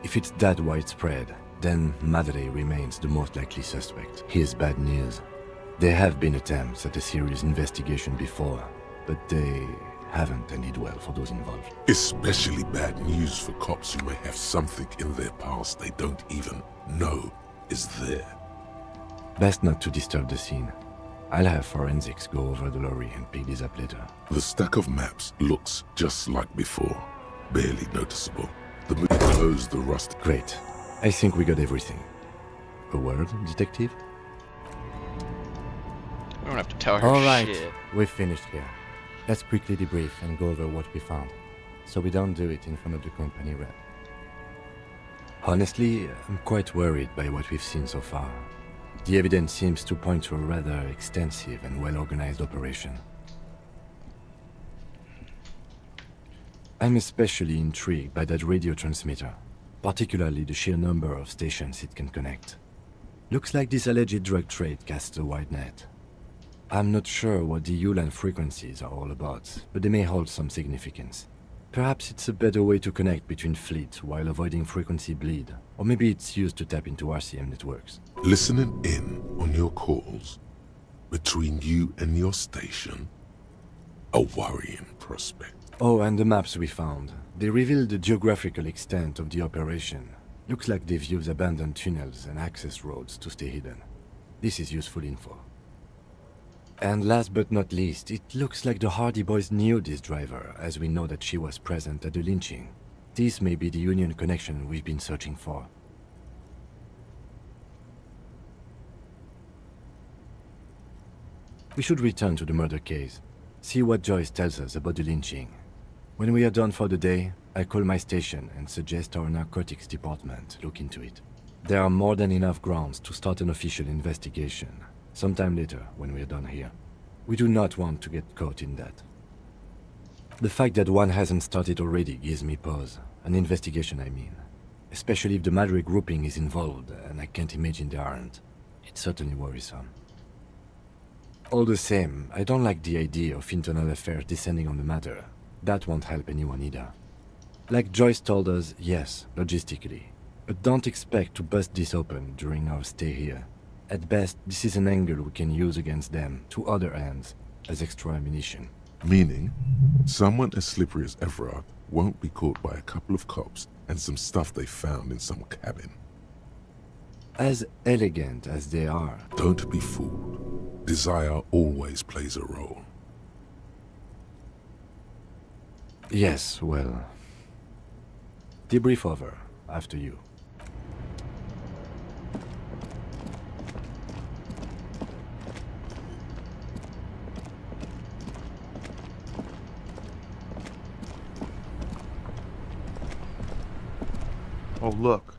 If it's that widespread, then Madre remains the most likely suspect. Here's bad news. There have been attempts at a serious investigation before, but they haven't ended well for those involved. Especially bad news for cops who may have something in their past they don't even know is there. Best not to disturb the scene. I'll have forensics go over the lorry and pick these up later. The stack of maps looks just like before, barely noticeable. The moon closed the rust. Great. I think we got everything. A word, detective? We don't have to tell her All right, shit. we're finished here. Let's quickly debrief and go over what we found, so we don't do it in front of the company rep. Honestly, I'm quite worried by what we've seen so far. The evidence seems to point to a rather extensive and well-organized operation. I'm especially intrigued by that radio transmitter, particularly the sheer number of stations it can connect. Looks like this alleged drug trade casts a wide net. I'm not sure what the Ulan frequencies are all about, but they may hold some significance. Perhaps it's a better way to connect between fleets while avoiding frequency bleed, or maybe it's used to tap into RCM networks. Listening in on your calls between you and your station, a worrying prospect. Oh, and the maps we found. They reveal the geographical extent of the operation. Looks like they've used abandoned tunnels and access roads to stay hidden. This is useful info. And last but not least, it looks like the Hardy Boys knew this driver, as we know that she was present at the lynching. This may be the Union connection we've been searching for. We should return to the murder case, see what Joyce tells us about the lynching. When we are done for the day, I call my station and suggest our narcotics department look into it. There are more than enough grounds to start an official investigation, sometime later when we are done here. We do not want to get caught in that. The fact that one hasn't started already gives me pause. An investigation, I mean. Especially if the Madre grouping is involved, and I can't imagine they aren't. It's certainly worrisome. All the same, I don't like the idea of internal affairs descending on the matter. That won't help anyone either. Like Joyce told us, yes, logistically. But don't expect to bust this open during our stay here. At best, this is an angle we can use against them, to other ends, as extra ammunition. Meaning, someone as slippery as Everard won't be caught by a couple of cops and some stuff they found in some cabin. As elegant as they are. Don't be fooled. Desire always plays a role. Yes, well... Debrief over, after you. Oh, look.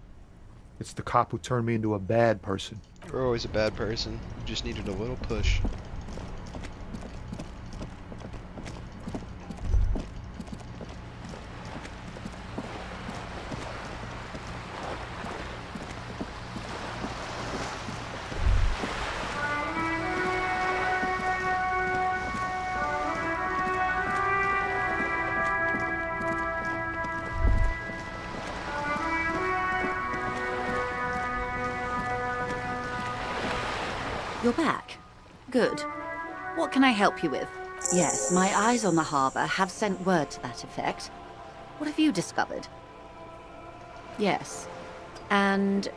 It's the cop who turned me into a bad person. You're always a bad person. You just needed a little push. You're back. Good. What can I help you with? Yes, my eyes on the harbour have sent word to that effect. What have you discovered? Yes. And...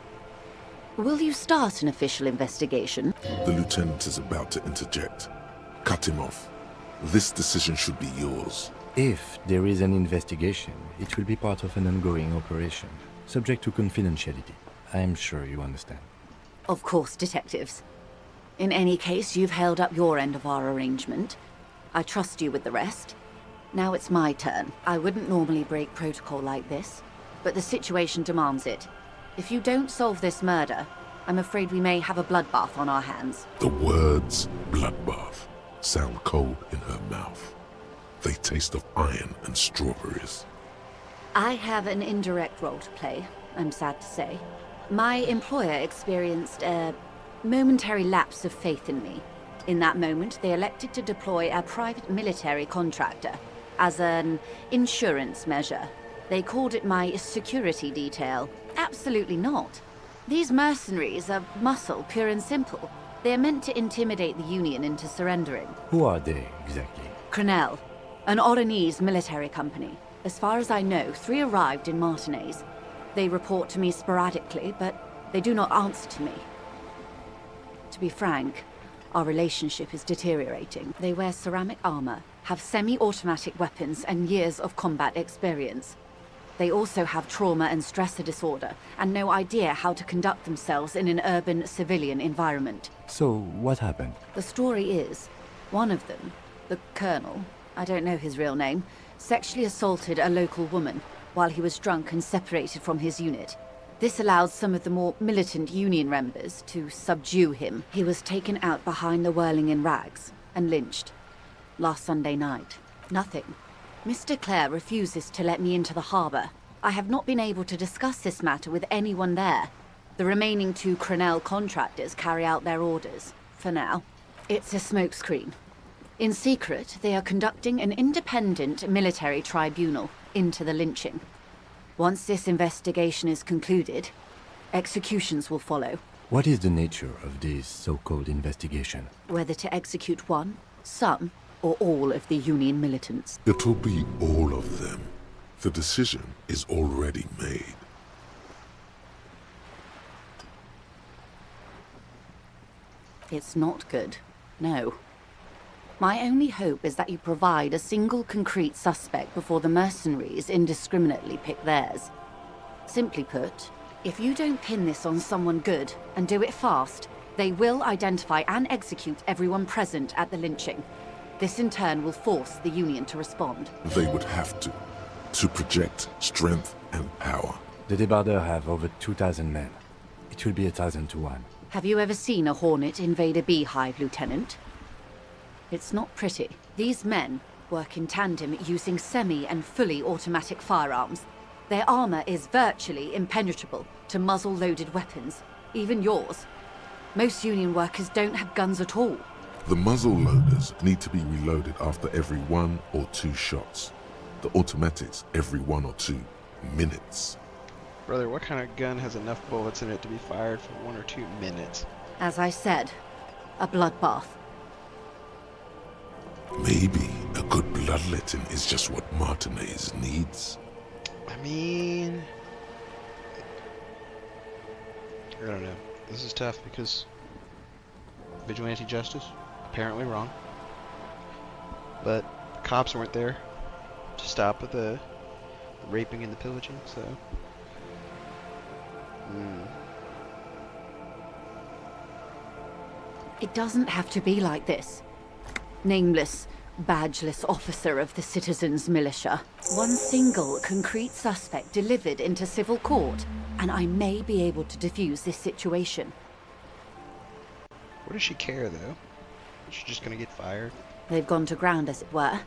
will you start an official investigation? The lieutenant is about to interject. Cut him off. This decision should be yours. If there is an investigation, it will be part of an ongoing operation, subject to confidentiality. I'm sure you understand. Of course, detectives. In any case, you've held up your end of our arrangement. I trust you with the rest. Now it's my turn. I wouldn't normally break protocol like this, but the situation demands it. If you don't solve this murder, I'm afraid we may have a bloodbath on our hands. The words bloodbath sound cold in her mouth. They taste of iron and strawberries. I have an indirect role to play, I'm sad to say. My employer experienced a momentary lapse of faith in me. In that moment, they elected to deploy a private military contractor as an insurance measure. They called it my security detail. Absolutely not. These mercenaries are muscle, pure and simple. They are meant to intimidate the Union into surrendering. Who are they, exactly? Crenel, an Oronese military company. As far as I know, 3 arrived in Martinez. They report to me sporadically, but they do not answer to me. To be frank, our relationship is deteriorating. They wear ceramic armor, have semi-automatic weapons, and years of combat experience. They also have trauma and stressor disorder, and no idea how to conduct themselves in an urban civilian environment. So, what happened? The story is, one of them, the colonel, I don't know his real name, sexually assaulted a local woman while he was drunk and separated from his unit. This allowed some of the more militant Union members to subdue him. He was taken out behind the whirling in rags and lynched. Last Sunday night. Nothing. Mr. Clare refuses to let me into the harbour. I have not been able to discuss this matter with anyone there. The remaining 2 Crenel contractors carry out their orders, for now. It's a smokescreen. In secret, they are conducting an independent military tribunal into the lynching. Once this investigation is concluded, executions will follow. What is the nature of this so-called investigation? Whether to execute one, some, or all of the Union militants. It'll be all of them. The decision is already made. It's not good. No. My only hope is that you provide a single concrete suspect before the mercenaries indiscriminately pick theirs. Simply put, if you don't pin this on someone good, and do it fast, they will identify and execute everyone present at the lynching. This in turn will force the Union to respond. They would have to project strength and power. The Debardeurs have over 2,000 men. It will be 1,000 to 1. Have you ever seen a Hornet invade a beehive, Lieutenant? It's not pretty. These men work in tandem using semi- and fully automatic firearms. Their armor is virtually impenetrable to muzzle-loaded weapons, even yours. Most Union workers don't have guns at all. The muzzle loaders need to be reloaded after every 1 or 2 shots. The automatics every 1 or 2 minutes. Brother, what kind of gun has enough bullets in it to be fired for 1 or 2 minutes? As I said, a bloodbath. Maybe a good bloodletting is just what Martinez needs. I mean... I don't know. This is tough because vigilante justice, apparently wrong. But cops weren't there. stop the raping and the pillaging, so... It doesn't have to be like this. Nameless, badgeless officer of the citizens' militia. One single concrete suspect delivered into civil court, and I may be able to defuse this situation. What does she care, though? Is she just gonna get fired? They've gone to ground, as it were.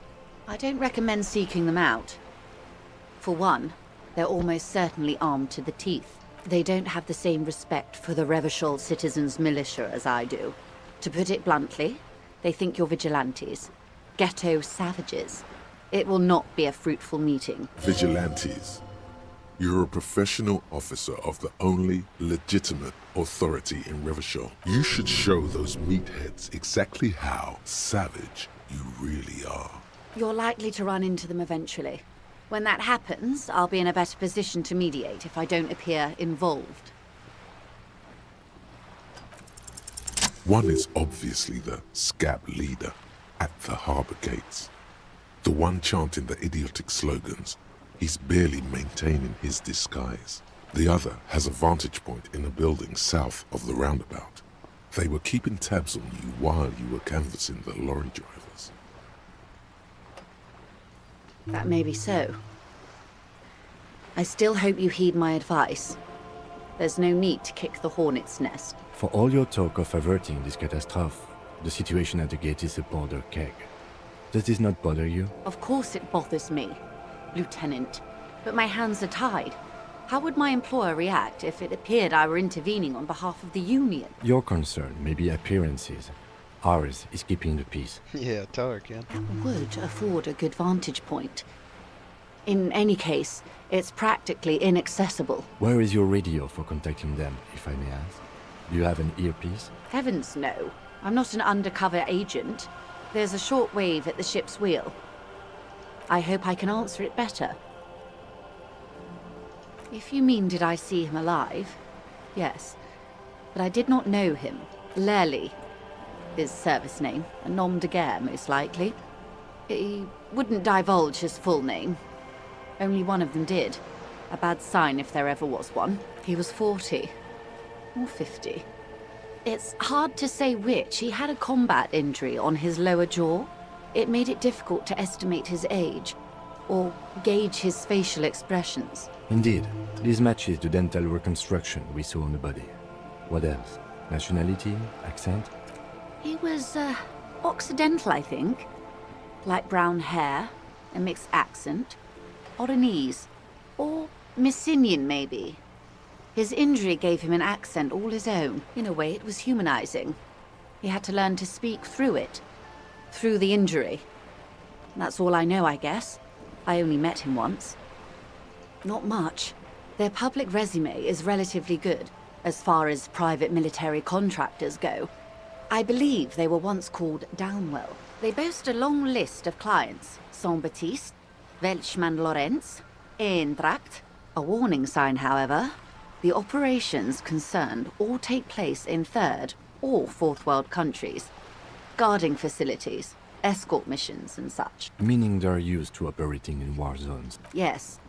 I don't recommend seeking them out. For one, they're almost certainly armed to the teeth. They don't have the same respect for the Revachol citizens' militia as I do. To put it bluntly, they think you're vigilantes. Ghetto savages. It will not be a fruitful meeting. Vigilantes. You're a professional officer of the only legitimate authority in Revachol. You should show those meatheads exactly how savage you really are. You're likely to run into them eventually. When that happens, I'll be in a better position to mediate if I don't appear involved. One is obviously the scab leader at the harbor gates. The one chanting the idiotic slogans. He's barely maintaining his disguise. The other has a vantage point in a building south of the roundabout. They were keeping tabs on you while you were canvassing the lorry drivers. That may be so. I still hope you heed my advice. There's no need to kick the hornet's nest. For all your talk of averting this catastrophe, the situation at the gate is a powder keg. Does this not bother you? Of course it bothers me, Lieutenant. But my hands are tied. How would my employer react if it appeared I were intervening on behalf of the Union? Your concern may be appearances. Ours is keeping the peace. Yeah, tell her, Ken. That would afford a good vantage point. In any case, it's practically inaccessible. Where is your radio for contacting them, if I may ask? Do you have an earpiece? Heavens no. I'm not an undercover agent. There's a short wave at the ship's wheel. I hope I can answer it better. If you mean did I see him alive, yes. But I did not know him. Lely, his service name, a nom de guerre most likely. He wouldn't divulge his full name. Only one of them did. A bad sign if there ever was one. He was 40. Or 50. It's hard to say which. He had a combat injury on his lower jaw. It made it difficult to estimate his age, or gauge his facial expressions. Indeed. This matches the dental reconstruction we saw on the body. What else? Nationality? Accent? He was, Occidental, I think. Light brown hair, a mixed accent, Oranese, or Messinian, maybe. His injury gave him an accent all his own. In a way, it was humanizing. He had to learn to speak through it. Through the injury. That's all I know, I guess. I only met him once. Not much. Their public resume is relatively good, as far as private military contractors go. I believe they were once called Downwell. They boast a long list of clients. Saint-Baptiste, Welchman-Lorenz, Eintracht. A warning sign, however. The operations concerned all take place in third or fourth world countries. Guarding facilities, escort missions and such. Meaning they're used to operating in war zones. Yes.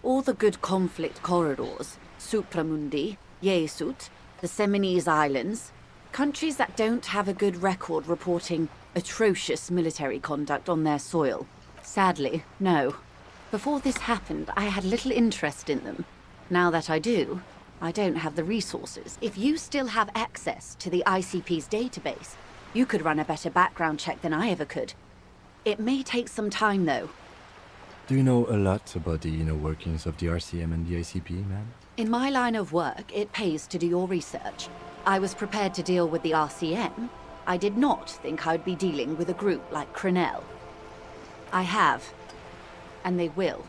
All the good conflict corridors, Supramundi, Yesut, the Seminese Islands, countries that don't have a good record reporting atrocious military conduct on their soil. Sadly, no. Before this happened, I had little interest in them. Now that I do, I don't have the resources. If you still have access to the ICP's database, you could run a better background check than I ever could. It may take some time, though. Do you know a lot about the inner workings of the RCM and the ICP, ma'am? In my line of work, it pays to do your research. I was prepared to deal with the RCM. I did not think I'd be dealing with a group like Crenel. I have, and they will.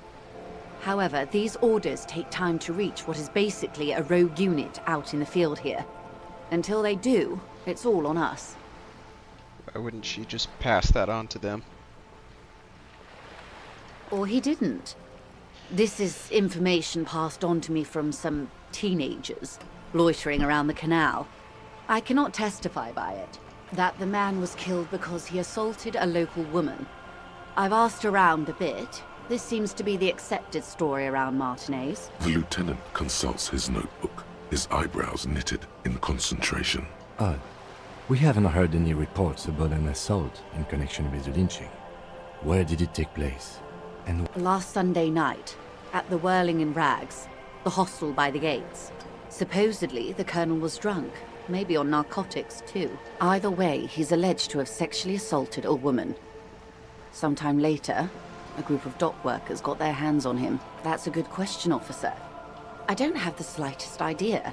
However, these orders take time to reach what is basically a rogue unit out in the field here. Until they do, it's all on us. Why wouldn't she just pass that on to them? Or he didn't. This is information passed on to me from some teenagers loitering around the canal. I cannot testify by it. That the man was killed because he assaulted a local woman. I've asked around a bit, This seems to be the accepted story around Martinez. The lieutenant consults his notebook, his eyebrows knitted in concentration. Odd. We haven't heard any reports about an assault in connection with the lynching. Where did it take place? And Last Sunday night, at the Whirling in Rags, the hostel by the gates. Supposedly, the colonel was drunk, maybe on narcotics too. Either way, he's alleged to have sexually assaulted a woman. Sometime later, a group of dock workers got their hands on him. That's a good question, officer. I don't have the slightest idea.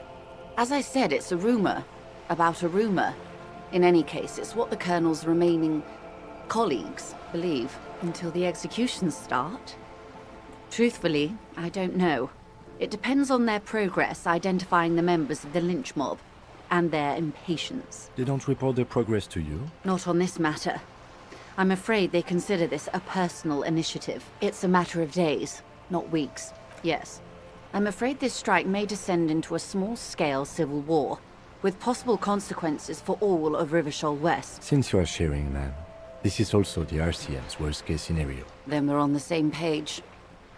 As I said, it's a rumor about a rumor. In any case, it's what the colonel's remaining colleagues believe until the executions start. Truthfully, I don't know. It depends on their progress identifying the members of the lynch mob and their impatience. they don't report their progress to you? Not on this matter. I'm afraid they consider this a personal initiative. It's a matter of days, not weeks. Yes. I'm afraid this strike may descend into a small-scale civil war, with possible consequences for all of Rivershoal West. Since you are sharing, ma'am, this is also the RCM's worst-case scenario. Then we're on the same page.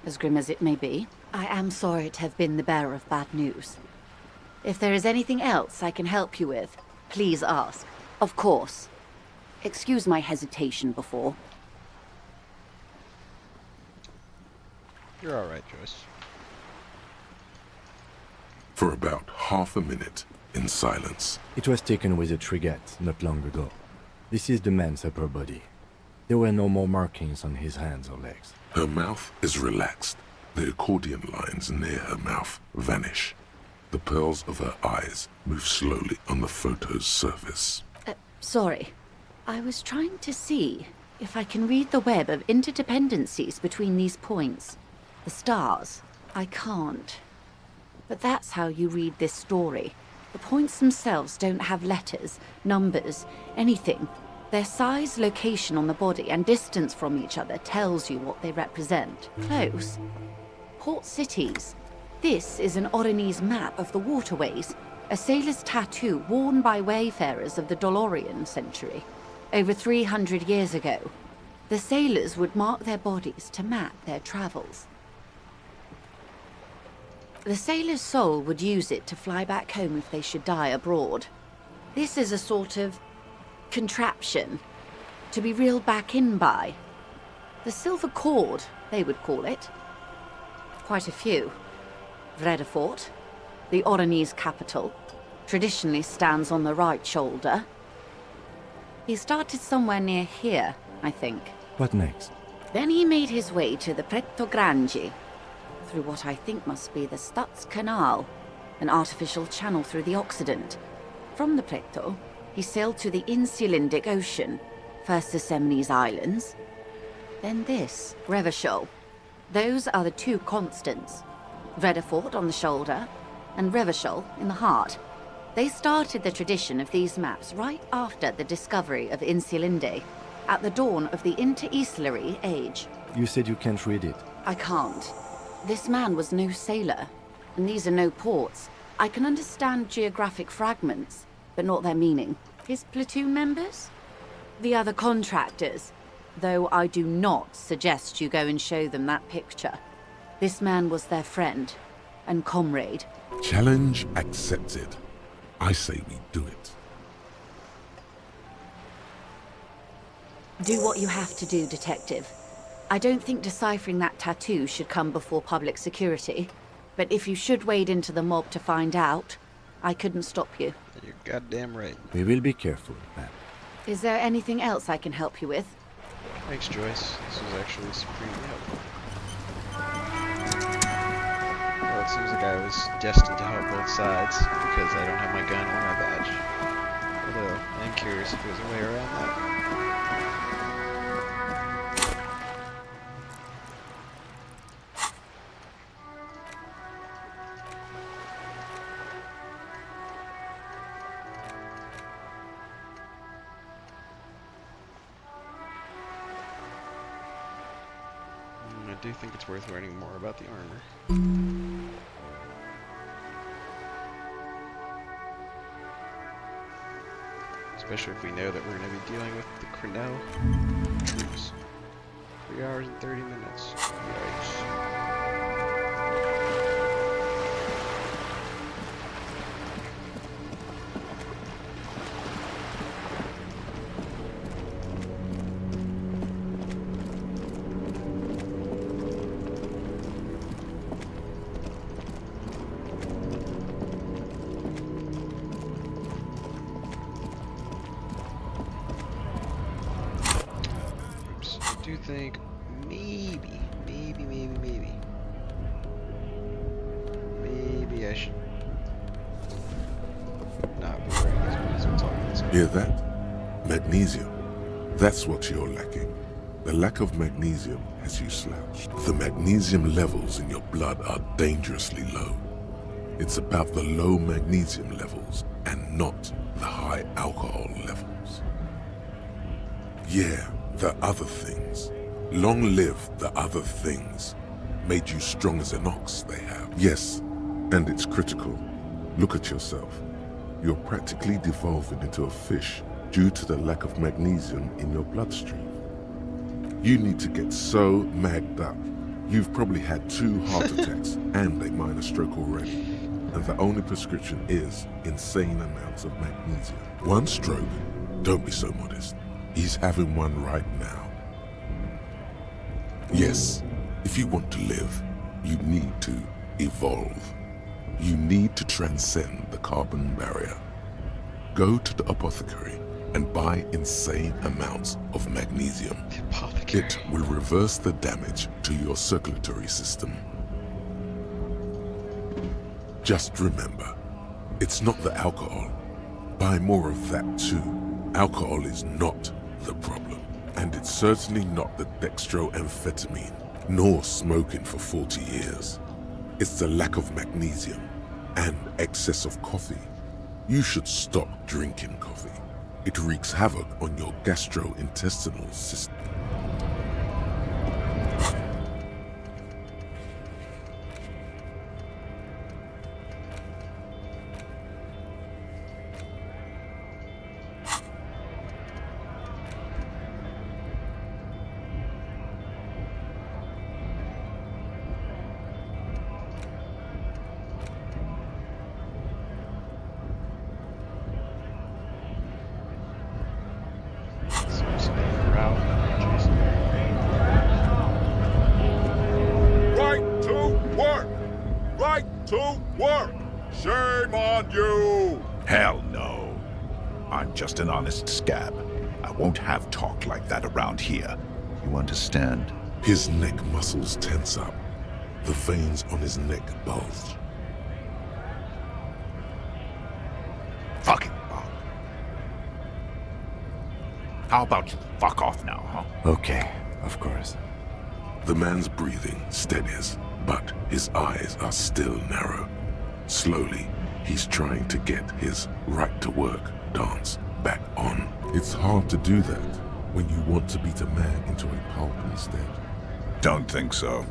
As grim as it may be, I am sorry to have been the bearer of bad news. If there is anything else I can help you with, please ask. Of course. Excuse my hesitation before. You're alright, Joyce. For about half a minute, in silence. It was taken with a trigette not long ago. This is the man's upper body. There were no more markings on his hands or legs. Her mouth is relaxed. The accordion lines near her mouth vanish. The pearls of her eyes move slowly on the photo's surface. Sorry. I was trying to see if I can read the web of interdependencies between these points. The stars. I can't. But that's how you read this story. The points themselves don't have letters, numbers, anything. Their size, location on the body, and distance from each other tells you what they represent. Close. Port cities. This is an Oronese map of the waterways, a sailor's tattoo worn by wayfarers of the Dolorian century. Over 300 years ago, the sailors would mark their bodies to map their travels. The sailor's soul would use it to fly back home if they should die abroad. This is a sort of contraption to be reeled back in by. The silver cord, they would call it. Quite a few. Vredefort, the Oronese capital, traditionally stands on the right shoulder. He started somewhere near here, I think. What next? Then he made his way to the Pretto Grande, through what I think must be the Stutz Canal, an artificial channel through the Occident. From the Pretto, he sailed to the Insulindic Ocean, first the Semnes Islands, then this, Revershoal. Those are the two constants. Vredefort on the shoulder, and Revershoal in the heart. They started the tradition of these maps right after the discovery of Insulinde, at the dawn of the Interinsulary Age. You said you can't read it. I can't. This man was no sailor, and these are no ports. I can understand geographic fragments, but not their meaning. His platoon members? The other contractors, though I do not suggest you go and show them that picture. This man was their friend and comrade. Challenge accepted. I say we do it. Do what you have to do, Detective. I don't think deciphering that tattoo should come before public security, but if you should wade into the mob to find out, I couldn't stop you. You're goddamn right. We will be careful, ma'am. Is there anything else I can help you with? Thanks, Joyce. This was actually supremely helpful. Well, it seems like I was destined to help both sides, because I don't have my gun or my badge. Although, I'm curious if there's a way around that. I do think it's worth learning more about the armor. Especially if we know that we're going to be dealing with the Crenel troops. 3 hours and 30 minutes. Yikes. I do think maybe I should not be wearing these boots and talking this. Hear that? Magnesium. That's what you're lacking. The lack of magnesium has you slouched. The magnesium levels in your blood are dangerously low. It's about the low magnesium levels and not the high alcohol levels. Yeah, the other things. Long live the other things. Made you strong as an ox, they have. Yes, and it's critical. Look at yourself. You're practically devolving into a fish due to the lack of magnesium in your bloodstream. You need to get so magged up. You've probably had 2 heart attacks and a minor stroke already. And the only prescription is insane amounts of magnesium. 1 stroke? Don't be so modest. He's having one right now. Yes, if you want to live, you need to evolve. You need to transcend the carbon barrier. Go to the apothecary and buy insane amounts of magnesium. It will reverse the damage to your circulatory system. Just remember, it's not the alcohol. Buy more of that too. Alcohol is not the problem. And it's certainly not the dextroamphetamine, nor smoking for 40 years. It's the lack of magnesium and excess of coffee. You should stop drinking coffee. It wreaks havoc on your gastrointestinal system. Shame on you! Hell no. I'm just an honest scab. I won't have talk like that around here. You understand? His neck muscles tense up. The veins on his neck bulge. Fucking bug. How about you fuck off now, huh? Okay, of course. The man's breathing steadies, but his eyes are still narrow. Slowly, he's trying to get his right-to-work dance back on. It's hard to do that when you want to beat a man into a pulp instead. Don't think so.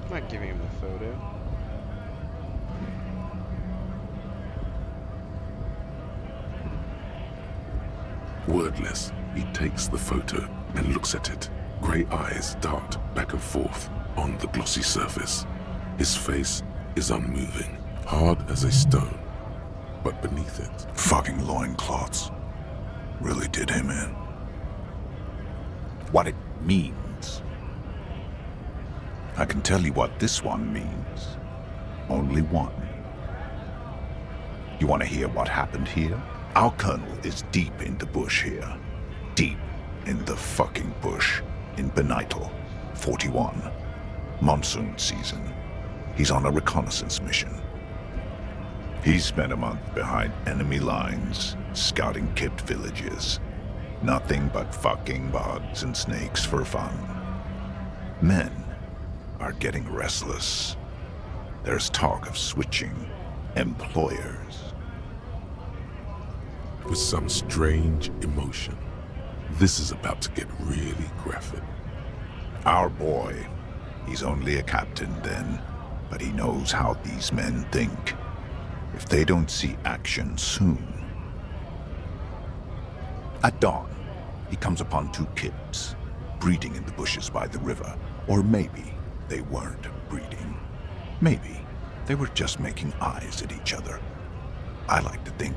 I'm not giving him the photo. Wordless, he takes the photo and looks at it. Grey eyes dart back and forth on the glossy surface. His face is unmoving, hard as a stone, but beneath it... Fucking loincloths. Really did him in. What it means. I can tell you what this one means. Only one. You want to hear what happened here? Our colonel is deep in the bush here. Deep in the fucking bush in Benital, 41. Monsoon season. He's on a reconnaissance mission. He spent a month behind enemy lines, scouting kept villages. Nothing but fucking bugs and snakes for fun. Men are getting restless. There's talk of switching employers. With some strange emotion, this is about to get really graphic. Our boy, he's only a captain then, but he knows how these men think. If they don't see action soon. At dawn, he comes upon two kids, breeding in the bushes by the river. Or maybe they weren't breeding. Maybe they were just making eyes at each other. I like to think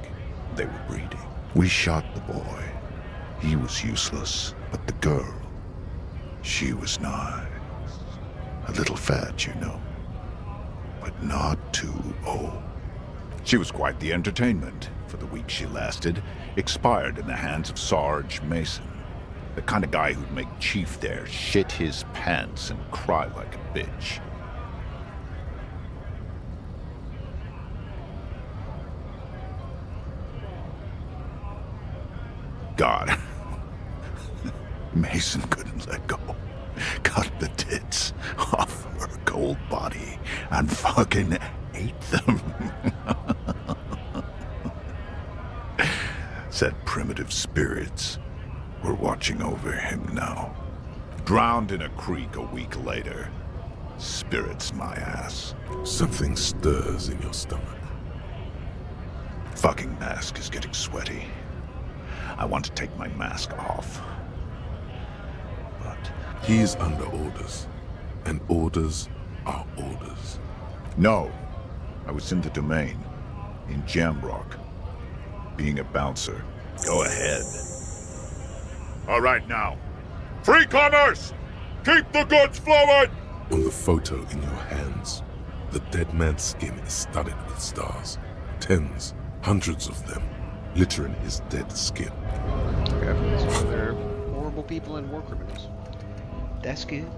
they were breeding. We shot the boy. He was useless, but the girl, she was nice. A little fat, you know, but not too old. She was quite the entertainment for the week she lasted. Expired in the hands of Sarge Mason, the kind of guy who'd make Chief there shit his pants and cry like a bitch. God, Mason couldn't let go. Cut the tits off her cold body and fucking ate them. Said primitive spirits were watching over him now. Drowned in a creek a week later. Spirits my ass. Something stirs in your stomach. Fucking mask is getting sweaty. I want to take my mask off. But he's under orders, and orders are orders. No, I was in the domain, in Jamrock, being a bouncer. Go ahead. All right now, free commerce! Keep the goods flowing! On the photo in your hands, the dead man's skin is studded with stars. Tens, hundreds of them, littering his dead skin. Okay, so they're horrible people and war criminals. That's good.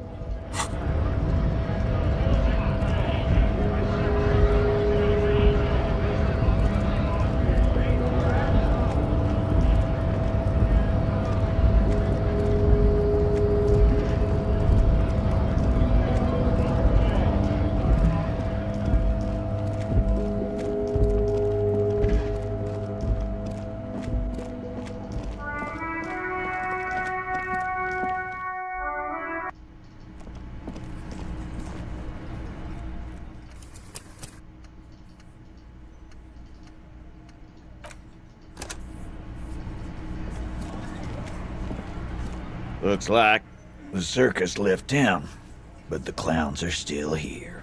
Looks like the circus left town, but the clowns are still here.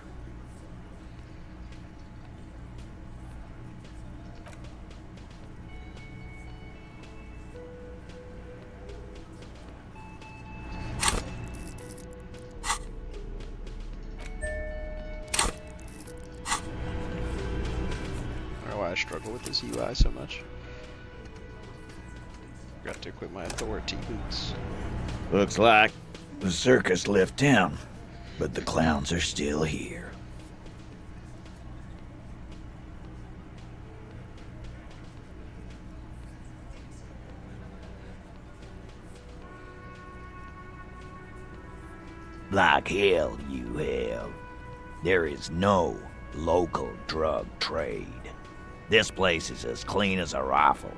I don't know why I struggle with this UI so much. Got to equip my authority boots. Looks like the circus left town, but the clowns are still here. Like hell you have. There is no local drug trade. This place is as clean as a rifle.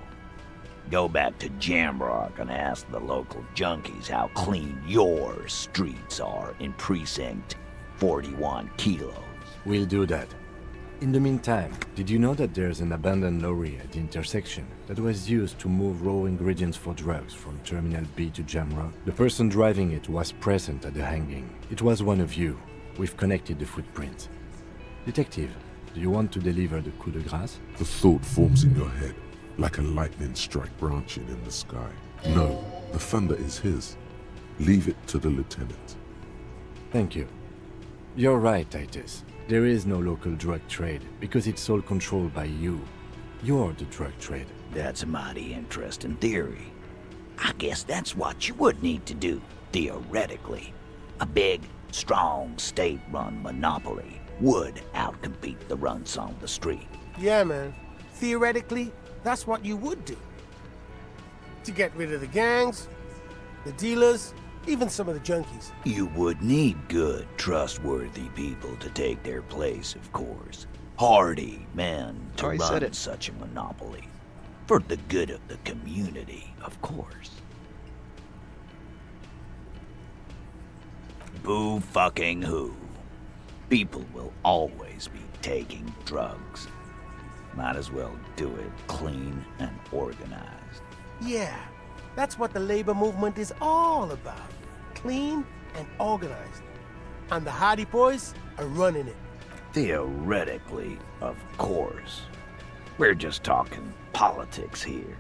Go back to Jamrock and ask the local junkies how clean your streets are in Precinct 41 Kilos. We'll do that. In the meantime, did you know that there's an abandoned lorry at the intersection that was used to move raw ingredients for drugs from Terminal B to Jamrock? The person driving it was present at the hanging. It was one of you. We've connected the footprints. Detective, do you want to deliver the coup de grâce? The thought forms in your head, like a lightning strike branching in the sky. No, the thunder is his. Leave it to the lieutenant. Thank you. You're right, Titus. There is no local drug trade, because it's all controlled by you. You're the drug trade. That's a mighty interesting theory. I guess that's what you would need to do, theoretically. A big, strong, state-run monopoly would outcompete the runts on the street. Yeah, man. Theoretically, that's what you would do. To get rid of the gangs, the dealers, even some of the junkies. You would need good, trustworthy people to take their place, of course. Hardy men to run such a monopoly. For the good of the community, of course. Boo fucking who. People will always be taking drugs. Might as well do it clean and organized. Yeah, That's what the labor movement is all about. Clean and organized. And the Hardy Boys are running it. Theoretically, of course. We're just talking politics here.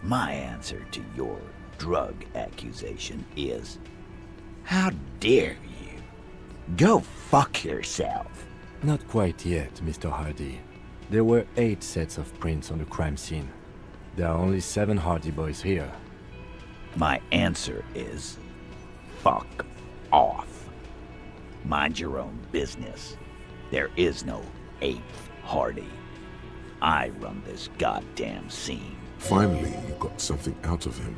My answer to your drug accusation is, how dare you? Go fuck yourself. Not quite yet, Mr. Hardy. There were 8 sets of prints on the crime scene. There are only 7 Hardy Boys here. My answer is, fuck off. Mind your own business. There is no 8th Hardy. I run this goddamn scene. Finally, you got something out of him.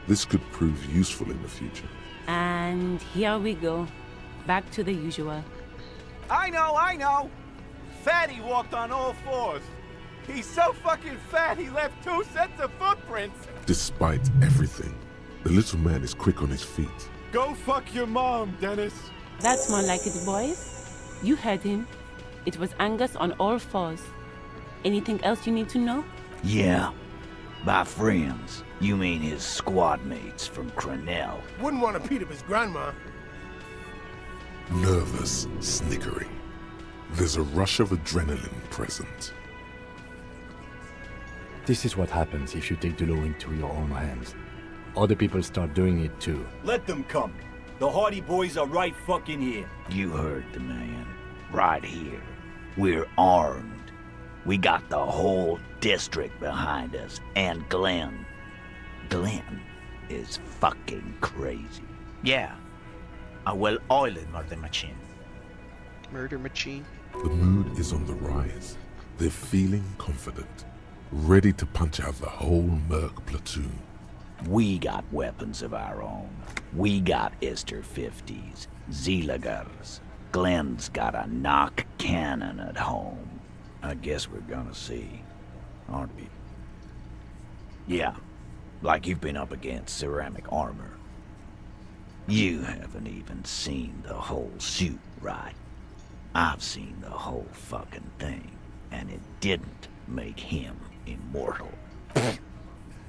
This could prove useful in the future. And here we go. Back to the usual. I know! Fatty walked on all 4s. He's so fucking fat he left 2 sets of footprints. Despite everything, the little man is quick on his feet. Go fuck your mom, Dennis. That's more like it, boys. You heard him. It was Angus on all 4s. Anything else you need to know? Yeah. By friends, you mean his squad mates from Crenell. Wouldn't want to beat up his grandma. Nervous, snickering. There's a rush of adrenaline present. This is what happens if you take the law into your own hands. Other people start doing it too. Let them come. The Hardy Boys are right fucking here. You heard the man. Right here. We're armed. We got the whole district behind us. And Glenn. Glenn is fucking crazy. Yeah. A well-oiled murder machine. Murder machine? The mood is on the rise. They're feeling confident. Ready to punch out the whole Merc platoon. We got weapons of our own. We got Ister 50s, Zeelagers. Glenn's got a knock cannon at home. I guess we're gonna see, aren't we? Yeah, like you've been up against ceramic armor. You haven't even seen the whole suit, right? I've seen the whole fucking thing, and it didn't make him immortal.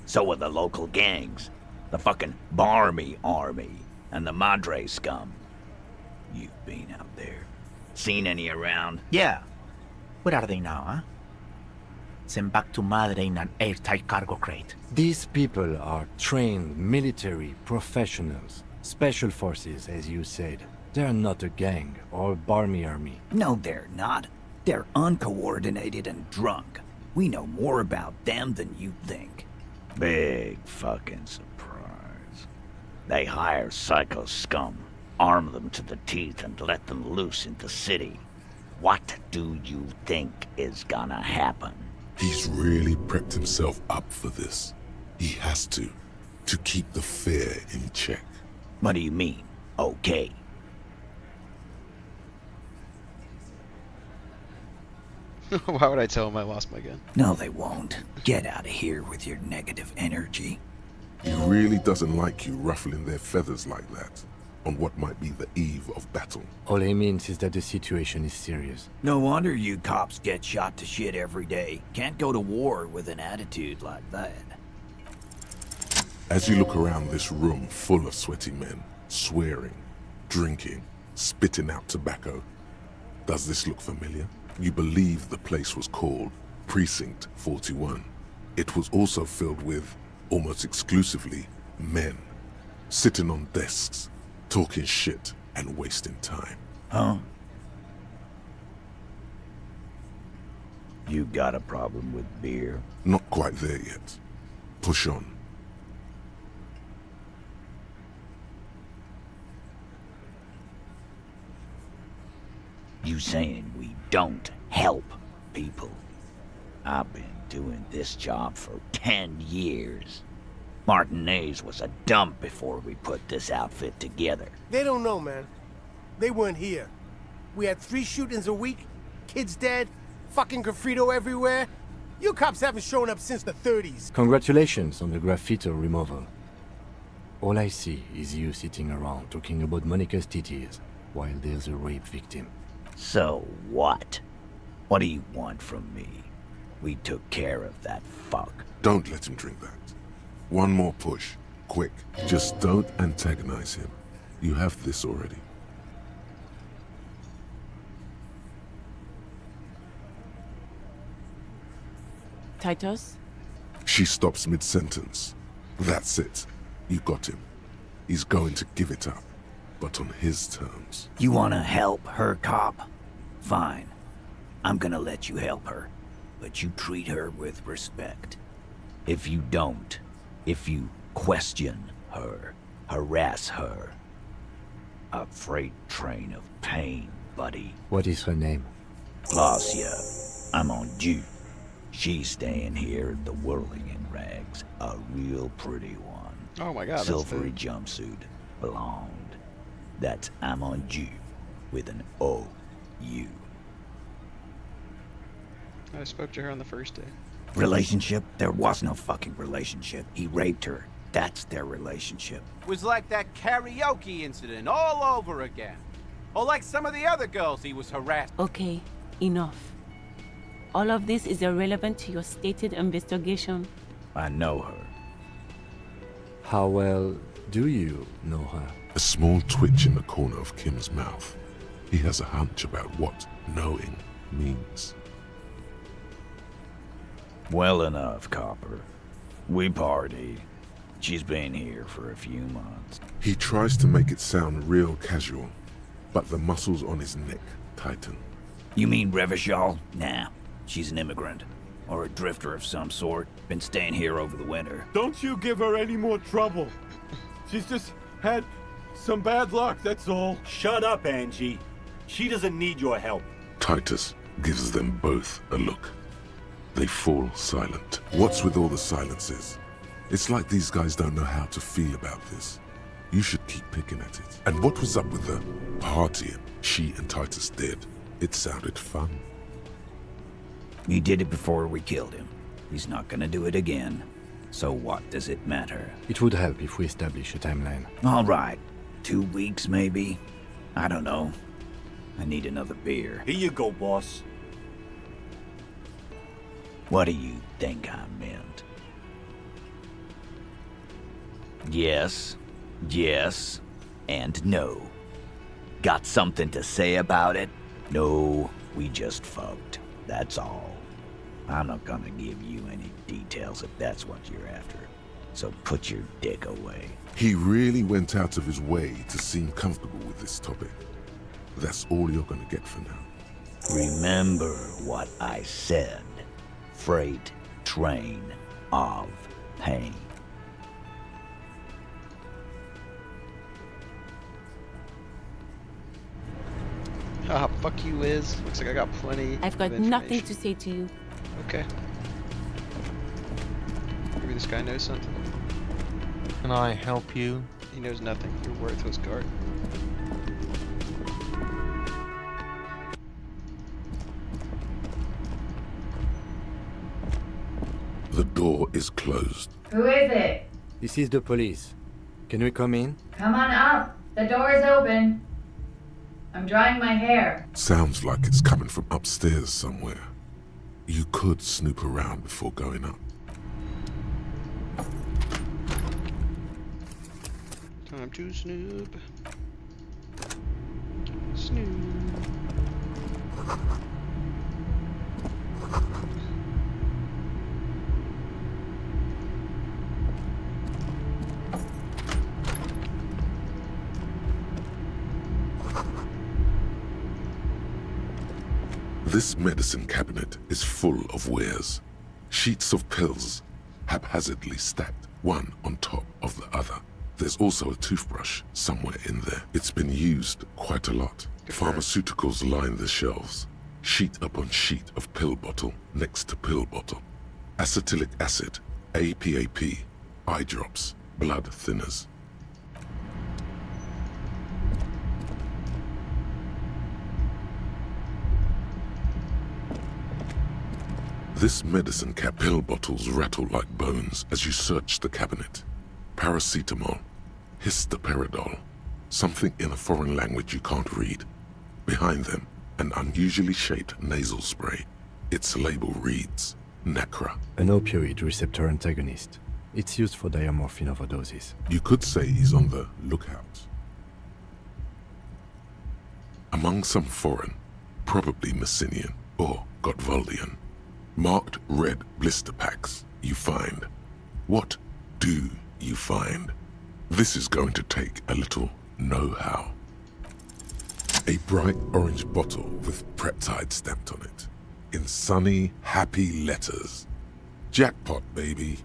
So are the local gangs, the fucking Barmy army, and the Madre scum. You've been out there. Seen any around? Yeah. Where are they now, huh? Sent back to Madre in an airtight cargo crate. These people are trained military professionals. Special forces, as you said. They're not a gang or a Barmy army. No, they're not. They're uncoordinated and drunk. We know more about them than you think. Big fucking surprise. They hire psycho scum, arm them to the teeth, and let them loose in the city. What do you think is gonna happen? He's really prepped himself up for this. He has to keep the fear in check. What do you mean, okay? Why would I tell him I lost my gun? No, they won't. Get out of here with your negative energy. He really doesn't like you ruffling their feathers like that, on what might be the eve of battle. All he means is that the situation is serious. No wonder you cops get shot to shit every day. Can't go to war with an attitude like that. As you look around this room full of sweaty men, swearing, drinking, spitting out tobacco, does this look familiar? You believe the place was called Precinct 41. It was also filled with, almost exclusively, men, sitting on desks, talking shit and wasting time. Huh? You got a problem with beer? Not quite there yet. Push on. You saying we don't help people? I've been doing this job for 10 years. Martinez was a dump before we put this outfit together. They don't know, man. They weren't here. We had 3 shootings a week, kids dead, fucking graffito everywhere. You cops haven't shown up since the 30s. Congratulations on the graffito removal. All I see is you sitting around talking about Monica's titties, while there's a rape victim. So what? What do you want from me? We took care of that fuck. Don't let him drink that. One more push. Quick. Just don't antagonize him. You have this already. Titus? She stops mid-sentence. That's it. You got him. He's going to give it up, but on his terms. You wanna help her, cop? Fine. I'm gonna let you help her, but you treat her with respect. If you don't, if you question her, harass her, a freight train of pain, buddy. What is her name? Glacia. I'm on due. She's staying here at the Whirling in Rags. A real pretty one. Oh my god, Silvery jumpsuit. Blonde. That's Amonju with an O-U. I spoke to her on the first day. Relationship? There was no fucking relationship. He raped her. That's their relationship. Was like that karaoke incident all over again. Or like some of the other girls he was harassed. Okay, enough. All of this is irrelevant to your stated investigation. I know her. How well do you know her? A small twitch in the corner of Kim's mouth. He has a hunch about what knowing means. Well enough, Copper. We party. She's been here for a few months. He tries to make it sound real casual, but the muscles on his neck tighten. You mean Revachol? Nah, she's an immigrant. Or a drifter of some sort. Been staying here over the winter. Don't you give her any more trouble. She's just had some bad luck, that's all. Shut up, Angie. She doesn't need your help. Titus gives them both a look. They fall silent. What's with all the silences? It's like these guys don't know how to feel about this. You should keep picking at it. And what was up with the partying she and Titus did? It sounded fun. He did it before we killed him. He's not gonna do it again. So what does it matter? It would help if we establish a timeline. All right. 2 weeks, maybe? I don't know. I need another beer. Here you go, boss. What do you think I meant? Yes, yes, and no. Got something to say about it? No, we just fucked. That's all. I'm not gonna give you any details if that's what you're after. So put your dick away. He really went out of his way to seem comfortable with this topic. That's all you're gonna get for now. Remember what I said. Freight train of pain. Ah, fuck you, Liz. Looks like I got plenty. I've got of nothing to say to you. Okay. Maybe this guy knows something. Can I help you? He knows nothing. You're worthless, guard. The door is closed. Who is it? This is the police. Can we come in? Come on up. The door is open. I'm drying my hair. Sounds like it's coming from upstairs somewhere. You could snoop around before going up. Time to snoop. Snoop. This medicine cabinet is full of wares. Sheets of pills, haphazardly stacked, one on top of the other. There's also a toothbrush somewhere in there. It's been used quite a lot. Pharmaceuticals line the shelves. Sheet upon sheet of pill bottle next to pill bottle. Acetylic acid, APAP, eye drops, blood thinners. This medicine pill bottles rattle like bones as you search the cabinet. Paracetamol, histoperidol, something in a foreign language you can't read. Behind them, an unusually shaped nasal spray. Its label reads, Nacra. An opioid receptor antagonist. It's used for diamorphine overdoses. You could say he's on the lookout. Among some foreign, probably Messinian or Gotvaldian, marked red blister packs you find. What do you find? This is going to take a little know-how. A bright orange bottle with Preptide stamped on it, in sunny, happy letters. Jackpot, baby.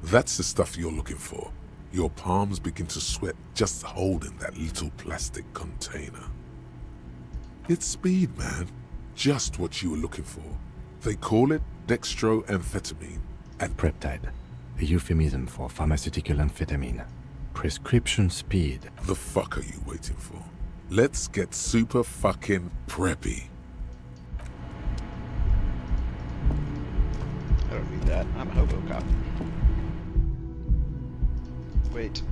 That's the stuff you're looking for. Your palms begin to sweat just holding that little plastic container. It's speed, man. Just what you were looking for. They call it dextroamphetamine. And Preptide, a euphemism for pharmaceutical amphetamine. Prescription speed. The fuck are you waiting for? Let's get super fucking preppy. I don't need that. I'm a hobo cop. Wait.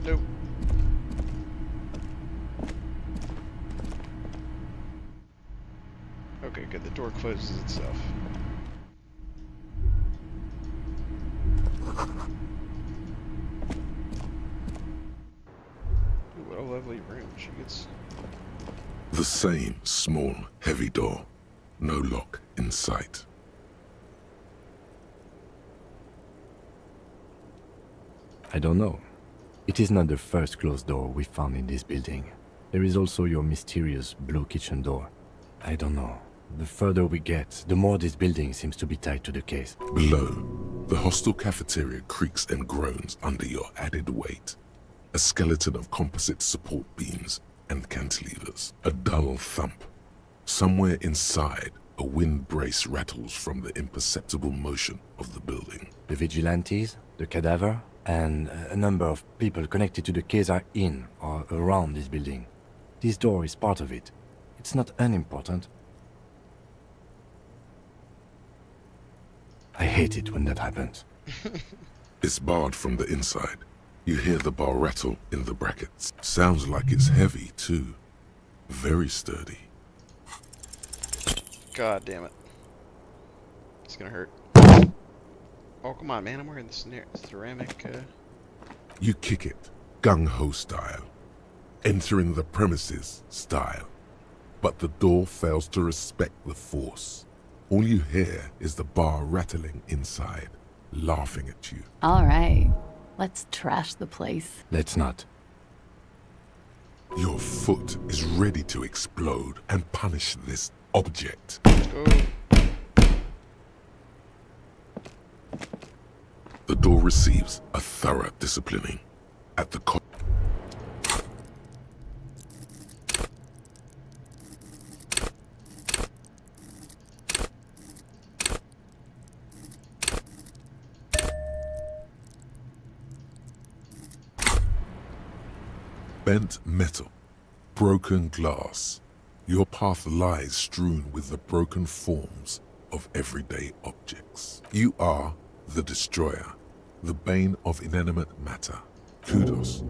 Nope. Okay, good. The door closes itself. Ooh, what a lovely room. She gets... The same small, heavy door. No lock in sight. I don't know. It is not the first closed door we found in this building. There is also your mysterious blue kitchen door. I don't know. The further we get, the more this building seems to be tied to the case. Below, the hostel cafeteria creaks and groans under your added weight. A skeleton of composite support beams and cantilevers. A dull thump. Somewhere inside, a wind brace rattles from the imperceptible motion of the building. The vigilantes, the cadaver, and a number of people connected to the case are in or around this building. This door is part of it. It's not unimportant. I hate it when that happens. It's barred from the inside. You hear the bar rattle in the brackets. Sounds like it's heavy, too. Very sturdy. God damn it. It's gonna hurt. Oh, come on, man. I'm wearing the ceramic, You kick it, gung-ho style. Entering the premises style. But the door fails to respect the force. All you hear is the bar rattling inside, laughing at you. All right. Let's trash the place. Let's not. Your foot is ready to explode and punish this object. Go. The door receives a thorough disciplining. At the bent metal, broken glass. Your path lies strewn with the broken forms of everyday objects. You are the destroyer, the bane of inanimate matter. Kudos.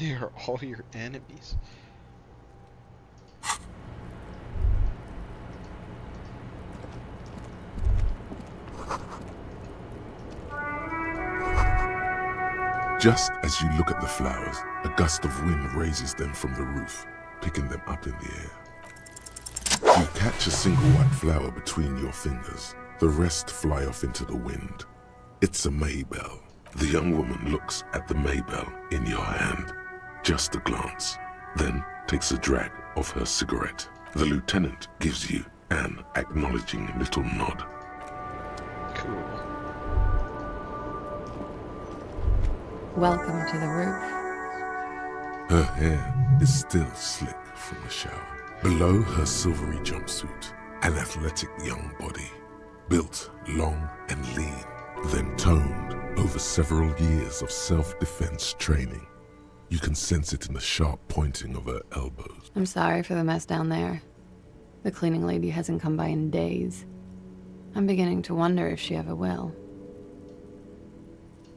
They are all your enemies. Just as you look at the flowers, a gust of wind raises them from the roof, picking them up in the air. You catch a single white flower between your fingers. The rest fly off into the wind. It's a Maybell. The young woman looks at the Maybell in your hand. Just a glance, then takes a drag of her cigarette. The lieutenant gives you an acknowledging little nod. Cool. Welcome to the roof. Her hair is still slick from the shower. Below her silvery jumpsuit, an athletic young body, built long and lean, then toned over several years of self-defense training. You can sense it in the sharp pointing of her elbows. I'm sorry for the mess down there. The cleaning lady hasn't come by in days. I'm beginning to wonder if she ever will.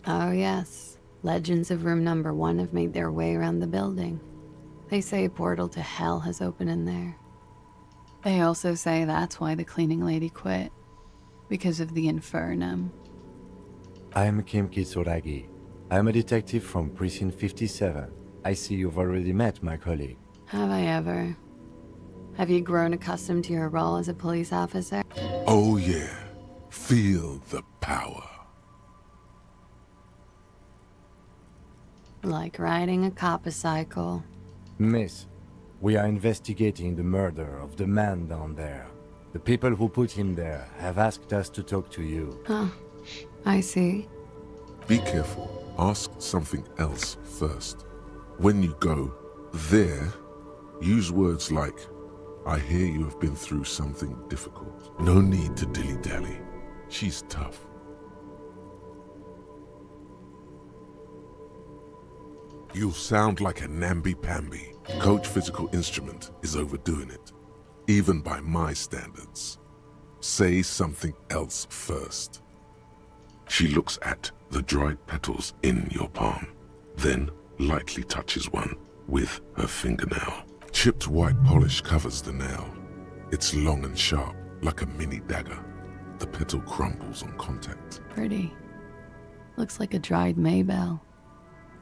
Oh yes, Legends of room number 1 have made their way around the building. They say a portal to hell has opened in there. They also say that's why the cleaning lady quit. Because of the infernum. I'm Kim Kitsuragi. I'm a detective from Precinct 57. I see you've already met my colleague. Have I ever? Have you grown accustomed to your role as a police officer? Oh yeah. Feel the power. Like riding a copper-cycle. Miss, we are investigating the murder of the man down there. The people who put him there have asked us to talk to you. Oh, I see. Be careful. Ask something else first. When you go there, use words like, I hear you have been through something difficult. No need to dilly-dally. She's tough. You'll sound like a namby-pamby. Coach Physical Instrument is overdoing it, even by my standards. Say something else first. She looks at the dried petals in your palm, then lightly touches one with her fingernail. Chipped white polish covers the nail. It's long and sharp, like a mini dagger. The petal crumbles on contact. Pretty. Looks like a dried maybell.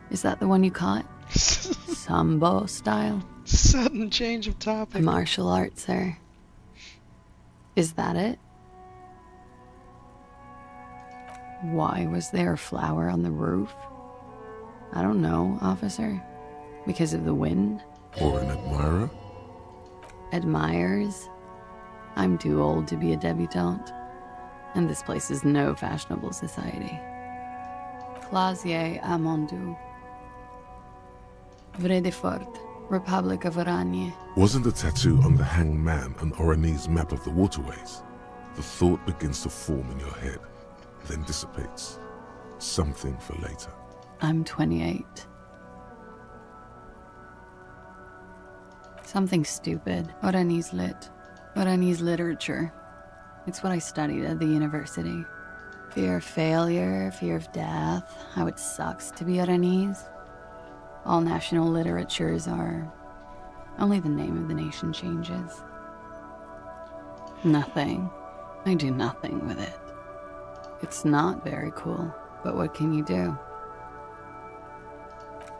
Is that the one you caught? Sambo style? Sudden change of topic. A martial art, sir. Is that it? Why was there a flower on the roof? I don't know, officer. Because of the wind? Or an admirer? Admires? I'm too old to be a debutante. And this place is no fashionable society. Clasier Amondu. Vredefort, Republic of Oranje. Wasn't the tattoo on the hanged man an Oranese map of the waterways? The thought begins to form in your head, then dissipates. Something for later. I'm 28. Something stupid. Oranese lit. Oranese literature. It's what I studied at the university. Fear of failure, fear of death, how it sucks to be Oranese. All national literatures are... only the name of the nation changes. Nothing. I do nothing with it. It's not very cool, but what can you do?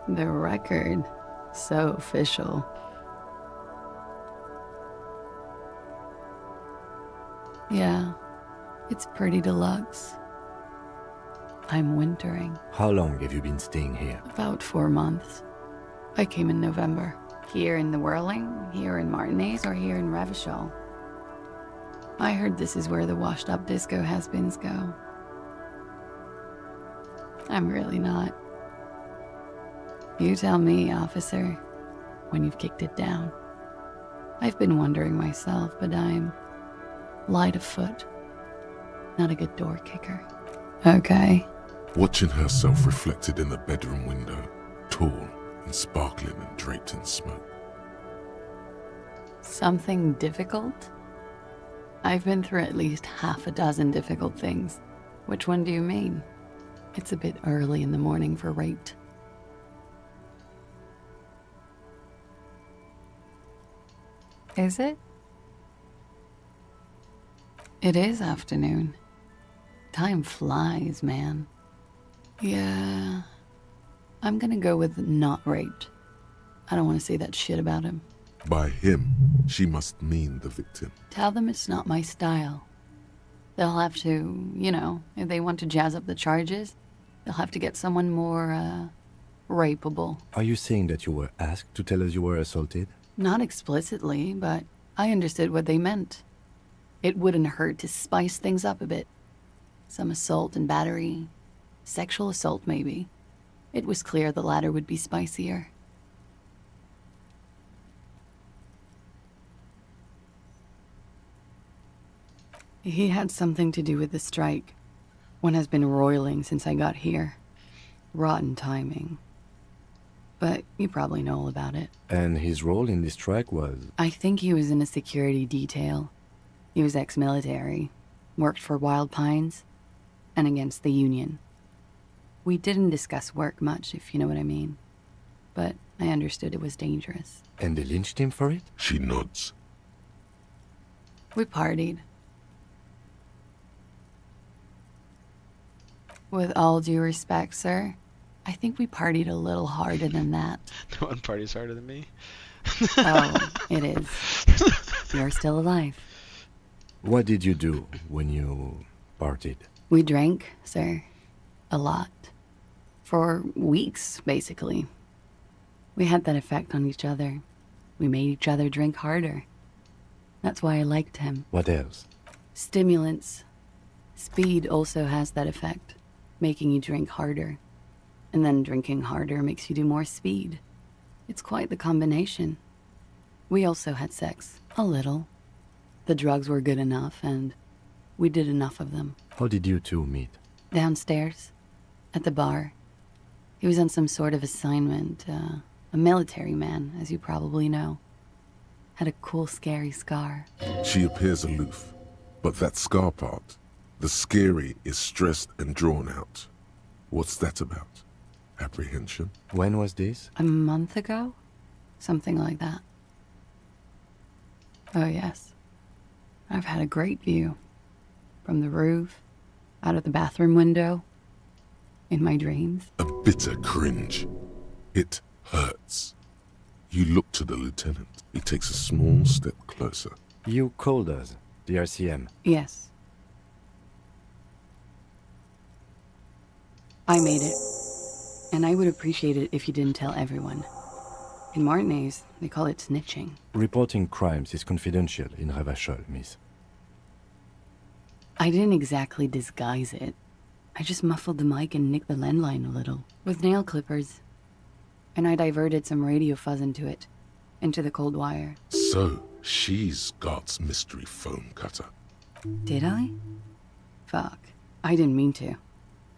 The record. So official. Yeah, it's pretty deluxe. I'm wintering. How long have you been staying here? About 4 months. I came in November. Here in the Whirling, here in Martinez, or here in Revachol. I heard this is where the washed-up disco has-beens go. I'm really not. You tell me, officer, when you've kicked it down. I've been wondering myself, but I'm light of foot. Not a good door kicker. Okay. Watching herself reflected in the bedroom window, tall and sparkling and draped in smoke. Something difficult? I've been through at least half a dozen difficult things. Which one do you mean? It's a bit early in the morning for rate. Is it? It is afternoon. Time flies, man. Yeah. I'm gonna go with not raped. I don't want to say that shit about him. By him, she must mean the victim. Tell them it's not my style. They'll have to, you know, if they want to jazz up the charges, they'll have to get someone more, rapeable. Are you saying that you were asked to tell us you were assaulted? Not explicitly, but I understood what they meant. It wouldn't hurt to spice things up a bit. Some assault and battery. Sexual assault, maybe. It was clear the latter would be spicier. He had something to do with the strike. One has been roiling since I got here. Rotten timing. But you probably know all about it. And his role in this strike was? I think he was in a security detail. He was ex-military, worked for Wild Pines, and against the Union. We didn't discuss work much, if you know what I mean. But I understood it was dangerous. And they lynched him for it? She nods. We partied. With all due respect, sir, I think we partied a little harder than that. No one parties harder than me. Oh, it is. You're still alive. What did you do when you partied? We drank, sir. A lot. For weeks, basically. We had that effect on each other. We made each other drink harder. That's why I liked him. What else? Stimulants. Speed also has that effect, making you drink harder. And then drinking harder makes you do more speed. It's quite the combination. We also had sex. A little. The drugs were good enough, and we did enough of them. How did you two meet? Downstairs. At the bar. He was on some sort of assignment. A military man, as you probably know. Had a cool, scary scar. She appears aloof, but that scar part, the scary, is stressed and drawn out. What's that about? Apprehension? When was this? A month ago? Something like that. Oh, yes. I've had a great view. From the roof, out of the bathroom window, in my dreams. A bitter cringe. It hurts. You look to the lieutenant. He takes a small step closer. You called us, the RCM. Yes. I made it. And I would appreciate it if you didn't tell everyone. In Martinez, they call it snitching. Reporting crimes is confidential in Revachol, miss. I didn't exactly disguise it. I just muffled the mic and nicked the landline a little. With nail clippers. And I diverted some radio fuzz into it. Into the cold wire. So, she's God's mystery foam cutter. Did I? Fuck. I didn't mean to.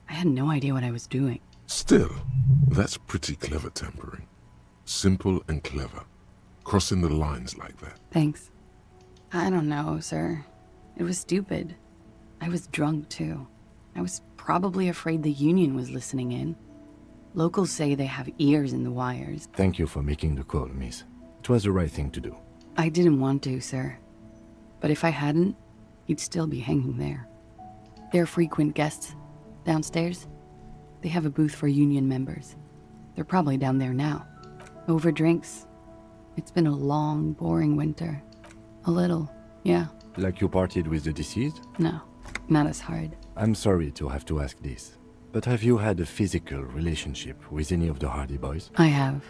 I had no idea what I was doing. Still, that's pretty clever tampering. Simple and clever. Crossing the lines like that. Thanks. I don't know, sir. It was stupid. I was drunk, too. I was probably afraid the Union was listening in. Locals say they have ears in the wires. Thank you for making the call, miss. It was the right thing to do. I didn't want to, sir. But if I hadn't, he'd still be hanging there. They're frequent guests. Downstairs, they have a booth for Union members. They're probably down there now. Over drinks. It's been a long, boring winter. A little, yeah. Like you partied with the deceased? No, not as hard. I'm sorry to have to ask this, but have you had a physical relationship with any of the Hardy Boys? I have.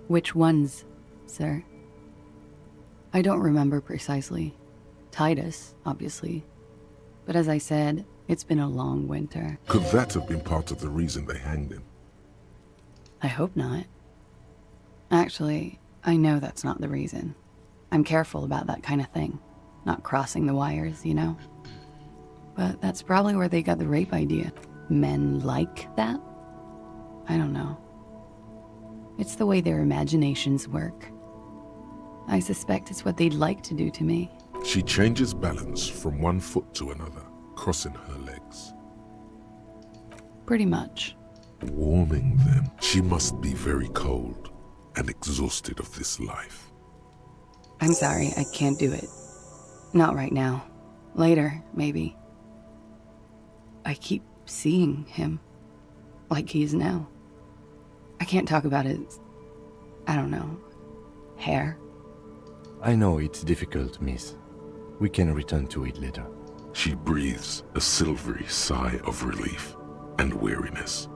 Which ones, sir? I don't remember precisely. Titus, obviously. But as I said, it's been a long winter. Could that have been part of the reason they hanged him? I hope not. Actually, I know that's not the reason. I'm careful about that kind of thing. Not crossing the wires, you know? But that's probably where they got the rape idea. Men like that? I don't know. It's the way their imaginations work. I suspect it's what they'd like to do to me. She changes balance from one foot to another, crossing her legs. Pretty much. Warming them. She must be very cold and exhausted of this life. I'm sorry, I can't do it. Not right now. Later, maybe. I keep seeing him. Like he is now. I can't talk about his... I don't know... hair. I know it's difficult, miss. We can return to it later. She breathes a silvery sigh of relief and weariness.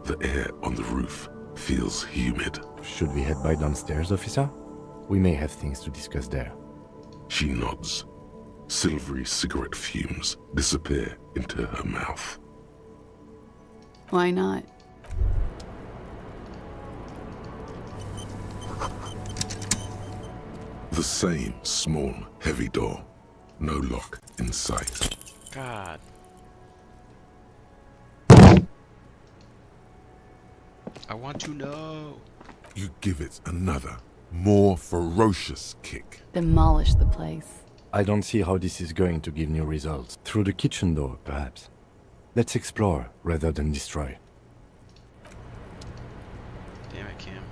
The air on the roof feels humid. Should we head by downstairs, officer? We may have things to discuss there. She nods. Silvery cigarette fumes disappear into her mouth. Why not? The same small, heavy door. No lock in sight. God. I want to know. You give it another, more ferocious kick. Demolish the place. I don't see how this is going to give new results. Through the kitchen door, perhaps. Let's explore rather than destroy. Damn it, Cam.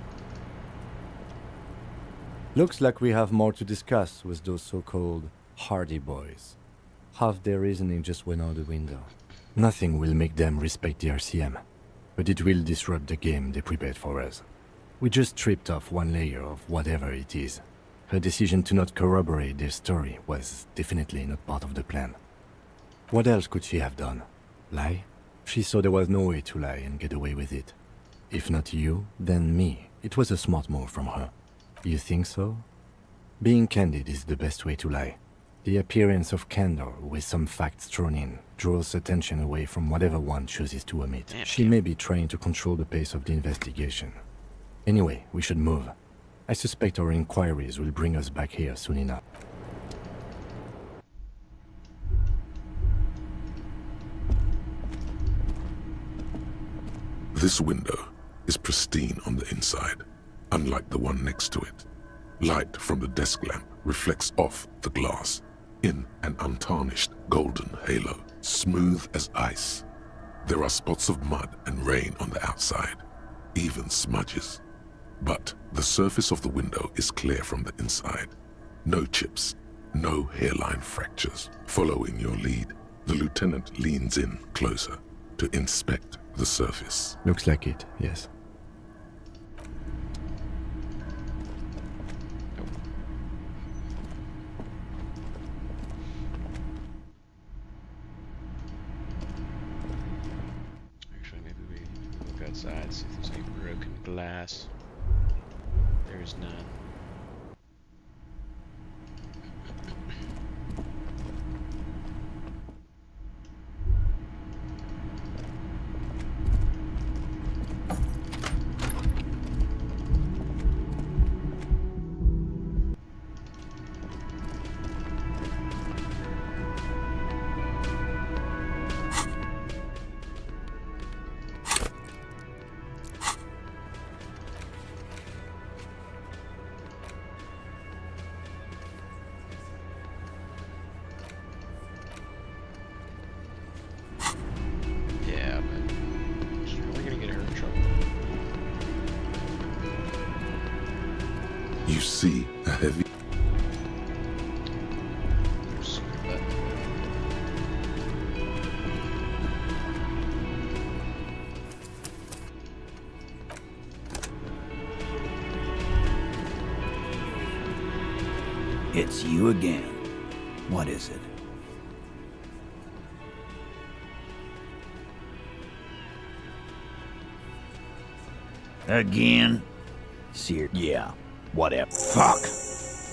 Looks like we have more to discuss with those so-called Hardy Boys. Half their reasoning just went out the window. Nothing will make them respect the RCM, but it will disrupt the game they prepared for us. We just stripped off one layer of whatever it is. Her decision to not corroborate their story was definitely not part of the plan. What else could she have done? Lie? She saw there was no way to lie and get away with it. If not you, then me. It was a smart move from her. You think so? Being candid is the best way to lie. The appearance of candor with some facts thrown in draws attention away from whatever one chooses to omit. She may be trying to control the pace of the investigation. Anyway, we should move. I suspect our inquiries will bring us back here soon enough. This window is pristine on the inside, unlike the one next to it. Light from the desk lamp reflects off the glass in an untarnished golden halo, smooth as ice. There are spots of mud and rain on the outside, even smudges. But the surface of the window is clear from the inside. No chips, no hairline fractures. Following your lead, the lieutenant leans in closer to inspect the surface. Looks like it, yes. Actually, maybe we look outside, see if there's any broken glass. There's none. Yeah, but she's really gonna get her in trouble. You see a heavy It's you again. What is it? Again? Sear, yeah, whatever. Fuck!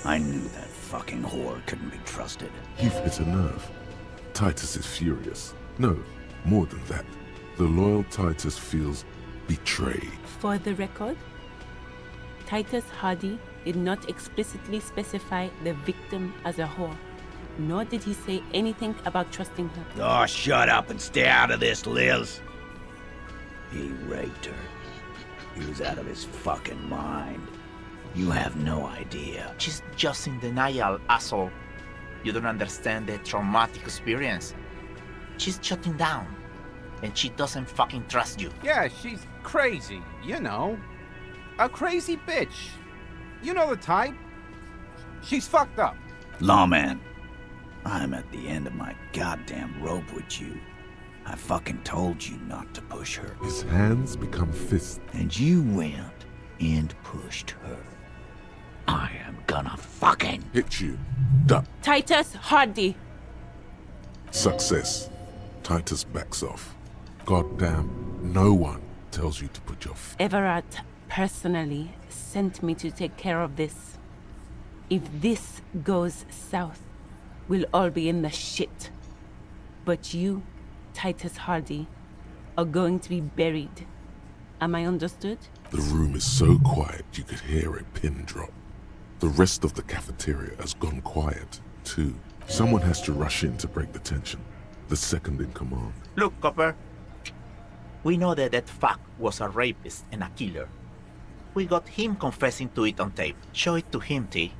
I knew that fucking whore couldn't be trusted. You've hit a nerve. Titus is furious. No, more than that. The loyal Titus feels betrayed. For the record, Titus Hardy did not explicitly specify the victim as a whore, nor did he say anything about trusting her. Oh, shut up and stay out of this, Liz. He raped her. He was out of his fucking mind. You have no idea. She's just in denial, asshole. You don't understand the traumatic experience. She's shutting down. And she doesn't fucking trust you. Yeah, she's crazy, you know. A crazy bitch. You know the type. She's fucked up. Lawman, I'm at the end of my goddamn rope with you. I fucking told you not to push her. His hands become fists. And you went and pushed her. I am gonna fucking hit you. Duck. Titus Hardy! Success. Titus backs off. Goddamn, no one tells you to put your Everard personally sent me to take care of this. If this goes south, we'll all be in the shit. But you, Titus Hardy, are going to be buried. Am I understood? The room is so quiet you could hear a pin drop. The rest of the cafeteria has gone quiet, too. Someone has to rush in to break the tension. The second in command. Look, Copper. We know that fuck was a rapist and a killer. We got him confessing to it on tape. Show it to him, T.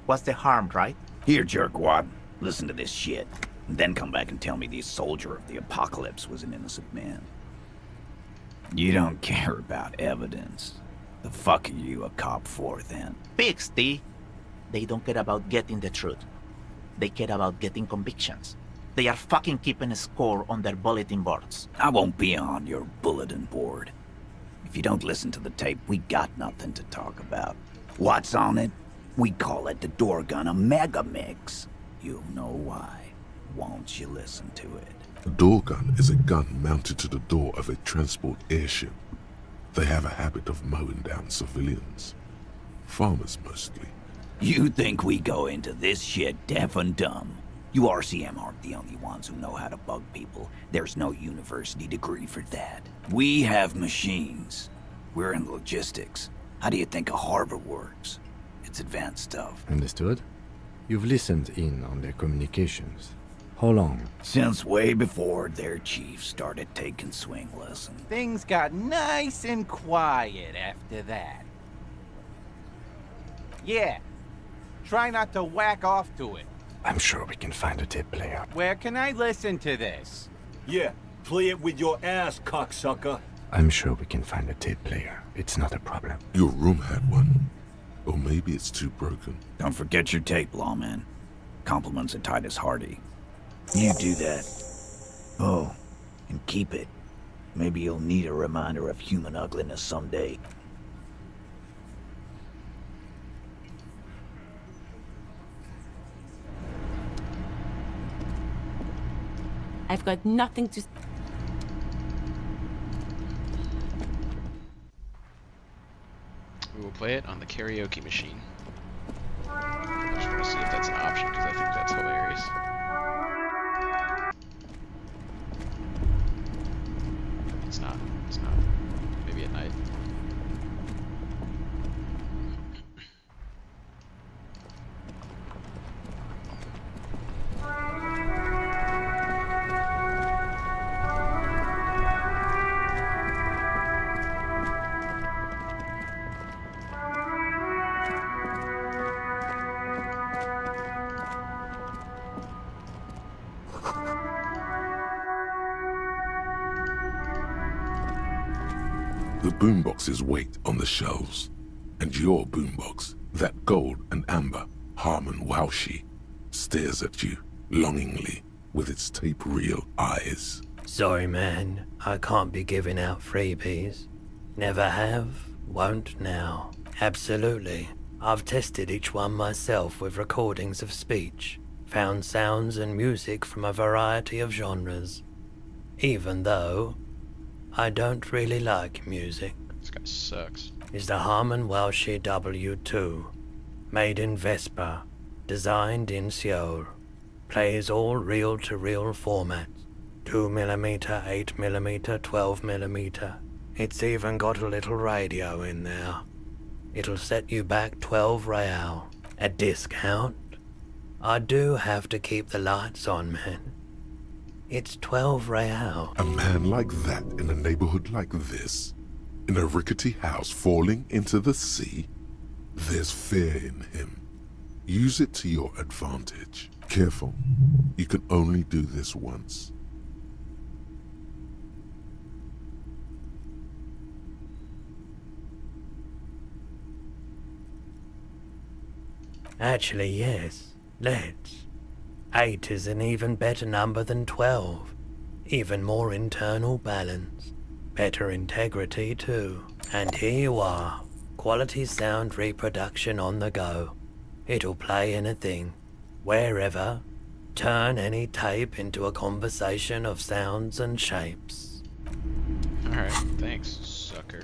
What's the harm, right? Here, jerkwad. Listen to this shit. And then come back and tell me the soldier of the apocalypse was an innocent man. You don't care about evidence. The fuck are you a cop for, then? Pigs, T. They don't care about getting the truth. They care about getting convictions. They are fucking keeping a score on their bulletin boards. I won't be on your bulletin board. If you don't listen to the tape, we got nothing to talk about. What's on it? We call it the door gun a mega mix. You'll know why. Won't you listen to it? A door gun is a gun mounted to the door of a transport airship. They have a habit of mowing down civilians. Farmers mostly. You think we go into this shit deaf and dumb? You RCM aren't the only ones who know how to bug people. There's no university degree for that. We have machines. We're in logistics. How do you think a harbor works? It's advanced stuff. Understood? You've listened in on their communications. How long? Since way before their chief started taking swing lessons. Things got nice and quiet after that. Yeah. Try not to whack off to it. I'm sure we can find a tape player. Where can I listen to this? Yeah, play it with your ass, cocksucker. I'm sure we can find a tape player. It's not a problem. Your room had one. Or maybe it's too broken. Don't forget your tape, lawman. Compliments of Titus Hardy. You do that. Oh, and keep it. Maybe you'll need a reminder of human ugliness someday. I've got nothing to... We will play it on the karaoke machine. I just want to see if that's an option, because I think that's hilarious. It's not. It's not. Maybe at night. The boomboxes wait on the shelves. And your boombox, that gold and amber Harmon Waushi, stares at you longingly with its tape reel eyes. Sorry, man. I can't be giving out freebies. Never have, won't now. Absolutely. I've tested each one myself with recordings of speech, found sounds and music from a variety of genres. Even though I don't really like music. This guy sucks. Is the Harmon Waushi W2, made in Vespa, designed in Seoul, plays all reel-to-reel formats, 2mm, 8mm, 12mm. It's even got a little radio in there. It'll set you back 12 real. A discount? I do have to keep the lights on, man. It's 12 real. A man like that in a neighborhood like this, in a rickety house falling into the sea, there's fear in him. Use it to your advantage. Careful, you can only do this once. Actually, yes. Let's. 8 is an even better number than 12. Even more internal balance. Better integrity, too. And here you are. Quality sound reproduction on the go. It'll play anything, wherever. Turn any tape into a conversation of sounds and shapes. Alright, thanks, sucker.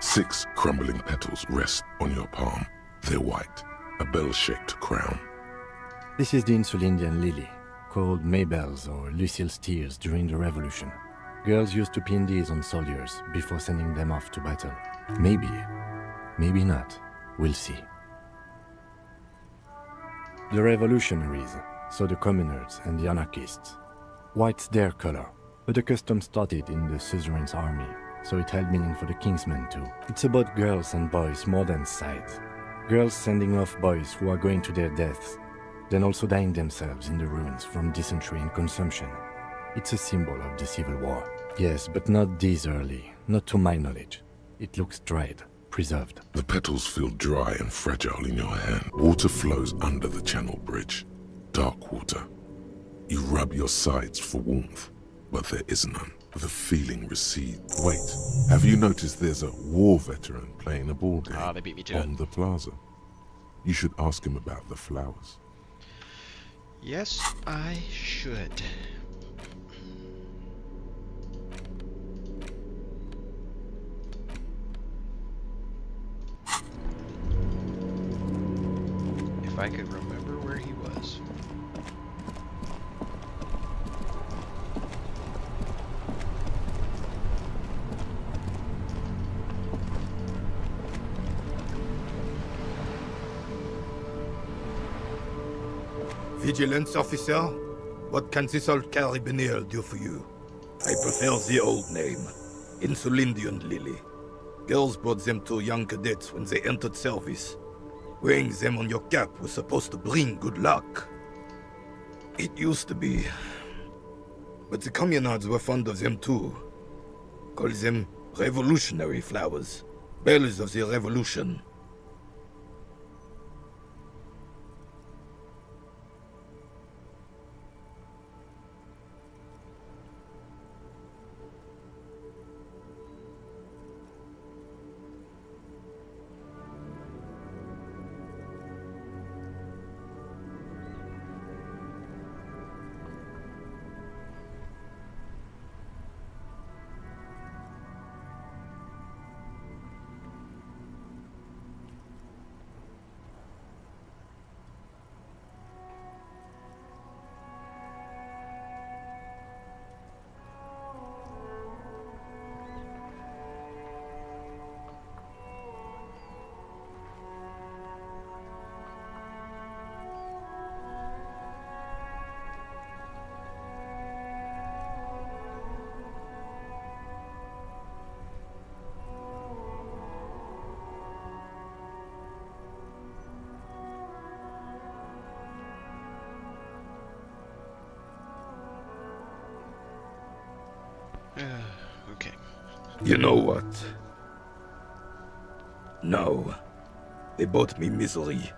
Six crumbling petals rest on your palm. They're white, a bell-shaped crown. This is the Insulindian lily, called Maybells or Lucille's tears during the Revolution. Girls used to pin these on soldiers before sending them off to battle. Maybe, maybe not. We'll see. The revolutionaries so the commoners and the anarchists. White's their color, but the custom started in the suzerain's army, so it held meaning for the kingsmen too. It's about girls and boys more than sides. Girls sending off boys who are going to their deaths, then also dying themselves in the ruins from dysentery and consumption. It's a symbol of the Civil War. Yes, but not this early, not to my knowledge. It looks dried, preserved. The petals feel dry and fragile in your hand. Water flows under the channel bridge. Dark water. You rub your sides for warmth, but there is none. The feeling recedes. Wait, have you noticed there's a war veteran playing a ball game Ah, they beat me to on it. the plaza? You should ask him about the flowers. Yes, I should. If I could remember where he was. Vigilance officer? What can this old carabinier do for you? I prefer the old name, Insulindian Lily. Girls brought them to young cadets when they entered service. Wearing them on your cap was supposed to bring good luck. It used to be. But the communards were fond of them too. Call them revolutionary flowers. Bells of the revolution. Okay. You know what? No. They brought me misery,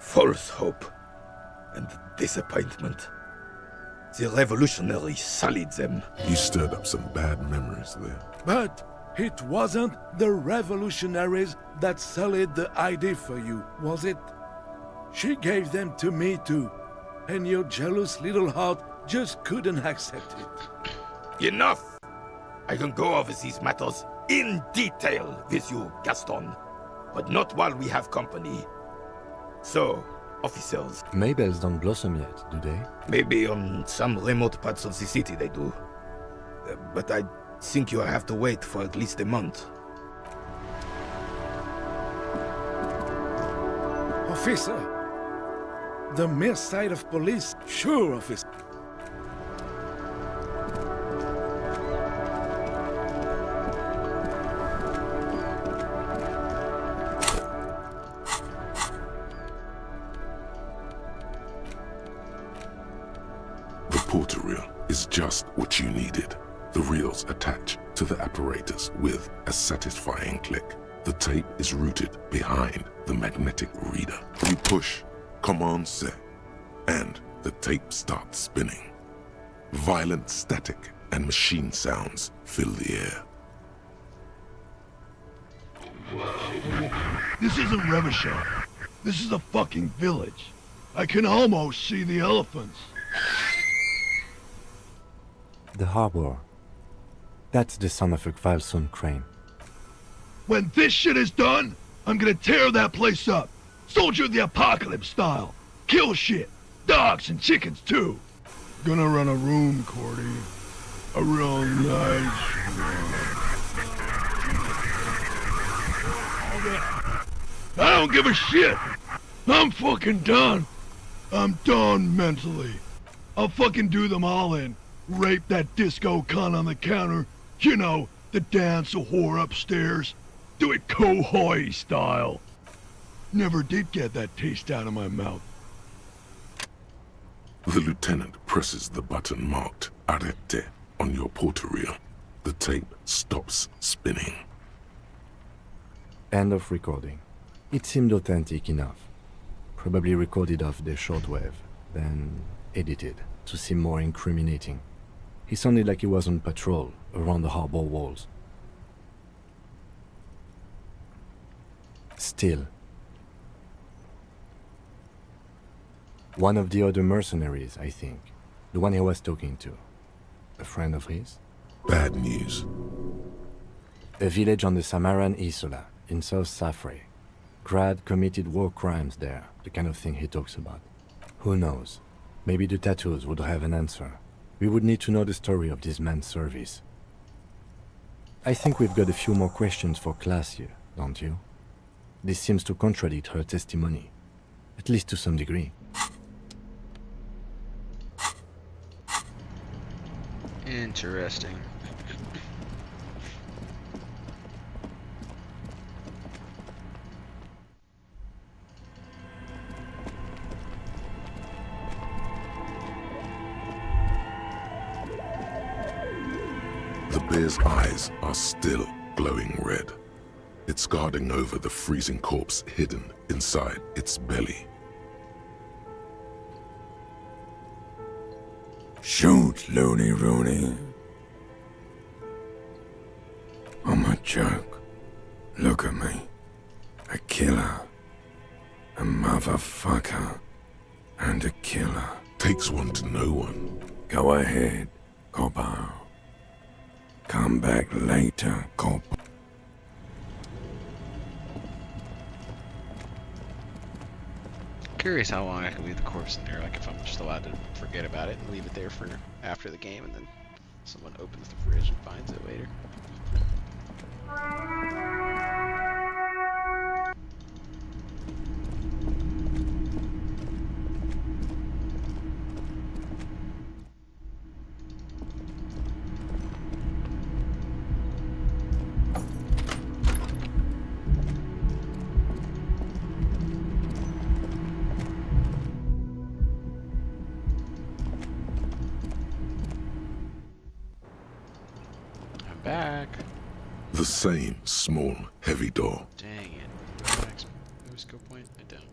false hope, and disappointment. The revolutionaries sullied them. You stirred up some bad memories there. But it wasn't the revolutionaries that sullied the ID for you, was it? She gave them to me too, and your jealous little heart just couldn't accept it. Enough! I can go over these matters in detail with you, Gaston, but not while we have company. So, officers. Maybells don't blossom yet, do they? Maybe on some remote parts of the city they do. But I think you have to wait for at least a month. Officer! The mere sight of police, sure, officer. The porter reel is just what you needed. The reels attach to the apparatus with a satisfying click. The tape is routed behind the magnetic reader. You push Command set, and the tape starts spinning. Violent static and machine sounds fill the air. This isn't Revachol. This is a fucking village. I can almost see the elephants. The harbor. That's the son of a Kvalson crane. When this shit is done, I'm gonna tear that place up. Soldier of the apocalypse style. Kill shit. Dogs and chickens too. Gonna run a room, Cordy. A real nice one. I don't give a shit. I'm fucking done. I'm done mentally. I'll fucking do them all in. Rape that disco cunt on the counter. You know, the dance a whore upstairs. Do it Kohoi style. Never did get that taste out of my mouth. The lieutenant presses the button marked Arrête on your portal-reel. The tape stops spinning. End of recording. It seemed authentic enough. Probably recorded off the shortwave, then edited to seem more incriminating. He sounded like he was on patrol around the harbor walls. Still, one of the other mercenaries, I think. The one he was talking to. A friend of his? Bad news. A village on the Samaran Isola, in South Safre. Grad committed war crimes there, the kind of thing he talks about. Who knows? Maybe the tattoos would have an answer. We would need to know the story of this man's service. I think we've got a few more questions for class here, don't you? This seems to contradict her testimony. At least to some degree. Interesting. The bear's eyes are still glowing red. It's guarding over the freezing corpse hidden inside its belly. Shoot, Looney Rooney. I'm a joke. Look at me. A killer. A motherfucker. And a killer. Takes one to know one. Go ahead, Coppo. Come back later, Coppo. Curious how long I can leave the corpse in there, like if I'm just allowed to forget about it and leave it there for after the game, and then someone opens the fridge and finds it later. Back. The same small, heavy door. Dang it. No scope point? I don't.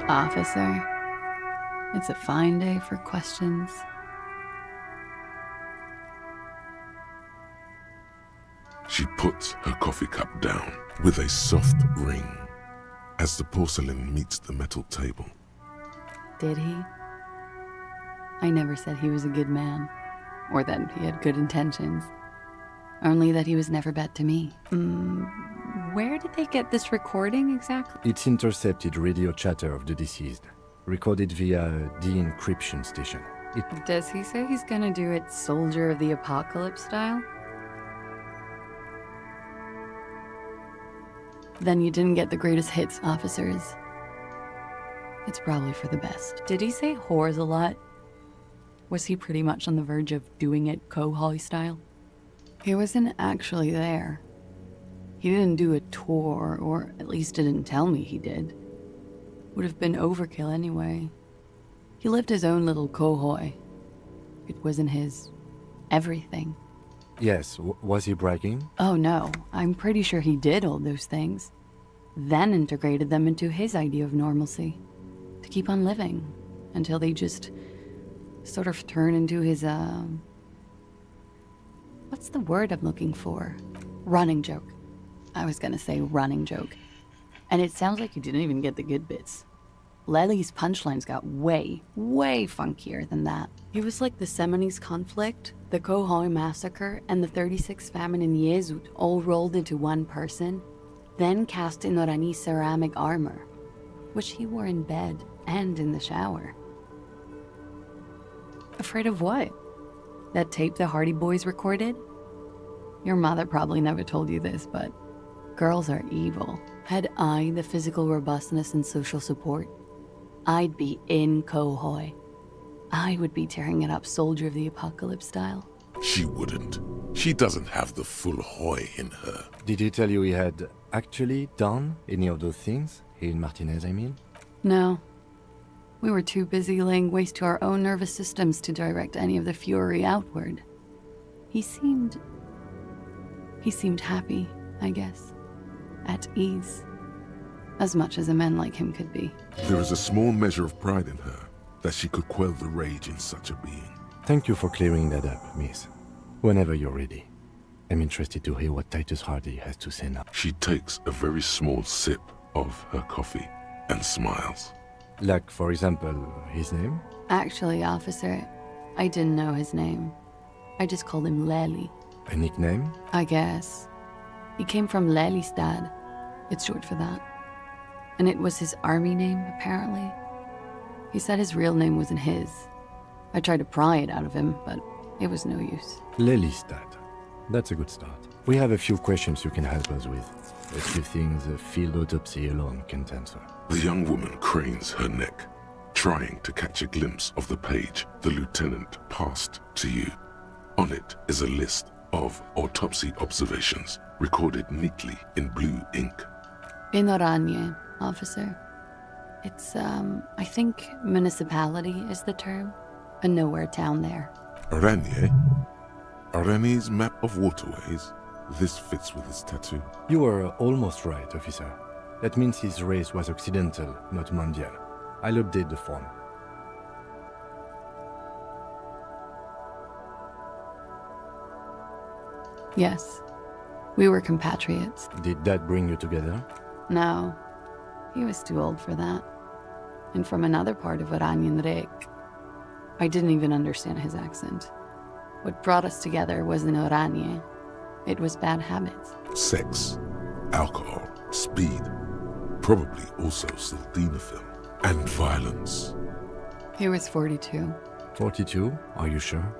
Officer, it's a fine day for questions. She puts her coffee cup down with a soft ring as the porcelain meets the metal table. Did he? I never said he was a good man, or that he had good intentions. Only that he was never bad to me. Where did they get this recording exactly? It's intercepted radio chatter of the deceased, recorded via a de-encryption station. Does he say he's gonna do it Soldier of the Apocalypse style? Then you didn't get the greatest hits, officers. It's probably for the best. Did he say whores a lot? Was he pretty much on the verge of doing it Kohoi style? He wasn't actually there. He didn't do a tour, or at least didn't tell me he did. Would have been overkill anyway. He lived his own little Kohoi. It wasn't his everything. Yes, was he bragging? Oh no, I'm pretty sure he did all those things. Then integrated them into his idea of normalcy. To keep on living. Until they just sort of turn into his, what's the word I'm looking for? Running joke. I was gonna say running joke. And it sounds like you didn't even get the good bits. Lely's punchlines got way, way funkier than that. He was like the Seminese conflict, the Kohoi massacre, and the 36 famine in Yezut all rolled into one person, then cast in Orani ceramic armor, which he wore in bed and in the shower. Afraid of what? That tape the Hardy Boys recorded? Your mother probably never told you this, but Girls are evil. Had I the physical robustness and social support, I'd be in Kohoi. I would be tearing it up Soldier of the Apocalypse style. She wouldn't. She doesn't have the full Hoy in her. Did he tell you he had actually done any of those things? He and Martinez, I mean? No. We were too busy laying waste to our own nervous systems to direct any of the fury outward. He seemed happy, I guess. At ease. As much as a man like him could be. There is a small measure of pride in her, that she could quell the rage in such a being. Thank you for clearing that up, miss. Whenever you're ready. I'm interested to hear what Titus Hardy has to say now. She takes a very small sip of her coffee and smiles. Like, for example, his name? Actually, officer, I didn't know his name. I just called him Lely. A nickname? I guess. He came from Lelystad. It's short for that. And it was his army name, apparently. He said his real name wasn't his. I tried to pry it out of him, but it was no use. Lelystad. That's a good start. We have a few questions you can help us with. A few things a field autopsy alone can't answer. The young woman cranes her neck, trying to catch a glimpse of the page the lieutenant passed to you. On it is a list of autopsy observations, recorded neatly in blue ink. In Oranje, officer. It's, I think municipality is the term. A nowhere town there. Oranje? Oranje's map of waterways? This fits with his tattoo. You were almost right, officer. That means his race was occidental, not mondial. I'll update the form. Yes. We were compatriots. Did that bring you together? No. He was too old for that. And from another part of Oranjenrek. I didn't even understand his accent. What brought us together wasn't Oranje. It was bad habits. Sex, alcohol, speed, probably also sildenafil, and violence. He was 42. 42? Are you sure?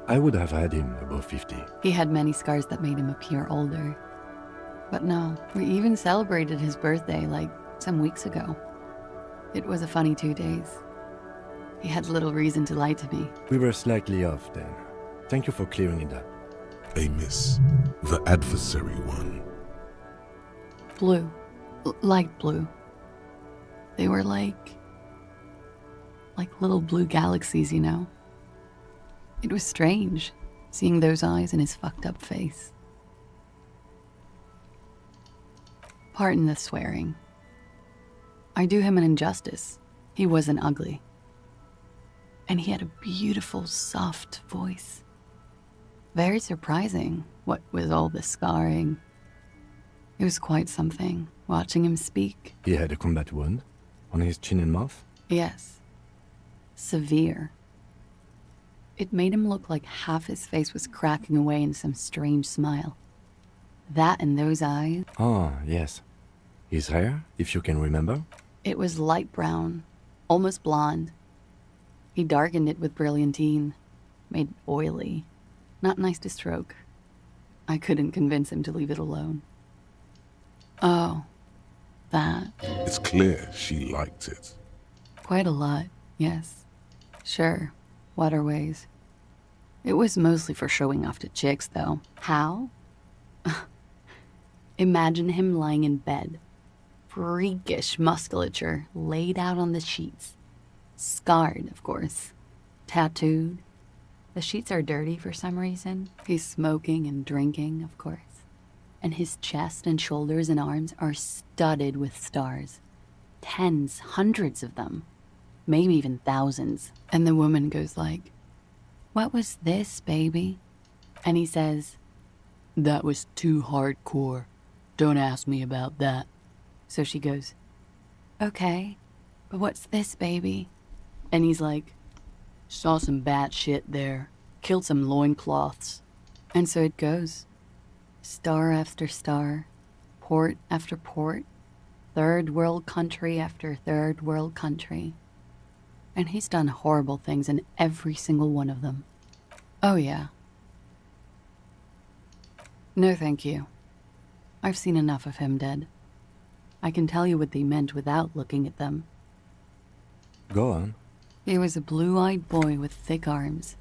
I would have had him above 50. He had many scars that made him appear older. But no, we even celebrated his birthday like some weeks ago. It was a funny 2 days. He had little reason to lie to me. We were slightly off then. Thank you for clearing it up. A miss. The adversary one. Blue. Light blue. They were like little blue galaxies, you know? It was strange, seeing those eyes in his fucked up face. Pardon the swearing. I do him an injustice. He wasn't ugly. And he had a beautiful, soft voice. Very surprising, what with all the scarring. It was quite something, watching him speak. He had a combat wound on his chin and mouth? Yes. Severe. It made him look like half his face was cracking away in some strange smile. That and those eyes. Ah, yes. His hair, if you can remember? It was light brown, almost blonde. He darkened it with brilliantine, made oily. Not nice to stroke. I couldn't convince him to leave it alone. Oh, that. It's clear she liked it. Quite a lot, yes. Sure, waterways. It was mostly for showing off to chicks, though. How? Imagine him lying in bed. Freakish musculature laid out on the sheets. Scarred, of course. Tattooed. The sheets are dirty for some reason. He's smoking and drinking, of course. And his chest and shoulders and arms are studded with stars. Tens, hundreds of them. Maybe even thousands. And the woman goes like, "What was this, baby?" And he says, "That was too hardcore. Don't ask me about that." So she goes, "Okay, but what's this, baby?" And he's like, "Saw some bat shit there. Killed some loincloths." And so it goes. Star after star. Port after port. Third world country after third world country. And he's done horrible things in every single one of them. Oh yeah. No thank you. I've seen enough of him dead. I can tell you what they meant without looking at them. Go on. He was a blue-eyed boy with thick arms,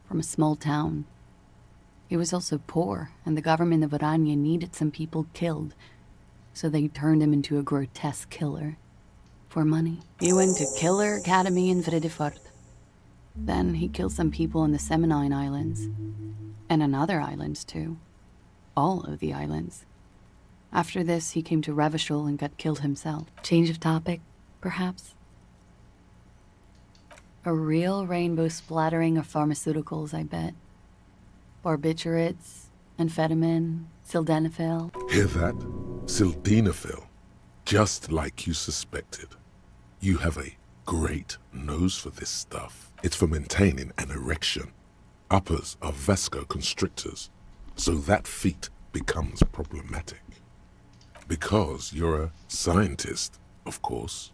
from a small town. He was also poor, and the government of Orania needed some people killed, so they turned him into a grotesque killer. For money. He went to Killer Academy in Vredefort. Then he killed some people in the Seminine Islands. And on other islands, too. All of the islands. After this, he came to Revachol and got killed himself. Change of topic, perhaps? A real rainbow splattering of pharmaceuticals, I bet. Barbiturates, amphetamine, sildenafil. Hear that? Sildenafil. Just like you suspected. You have a great nose for this stuff. It's for maintaining an erection. Uppers are vasoconstrictors, so that feat becomes problematic. Because you're a scientist, of course.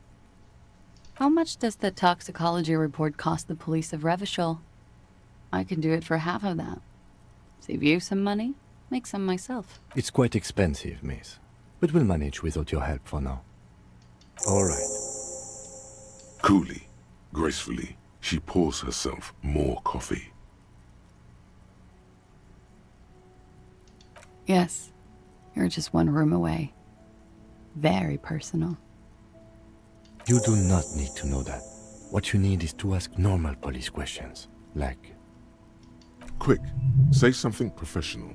How much does the toxicology report cost the police of Revachol? I can do it for half of that. Save you some money, make some myself. It's quite expensive, miss. But we'll manage without your help for now. All right. Coolly, gracefully, she pours herself more coffee. Yes, you're just one room away. Very personal. You do not need to know that. What you need is to ask normal police questions, like... Quick, say something professional.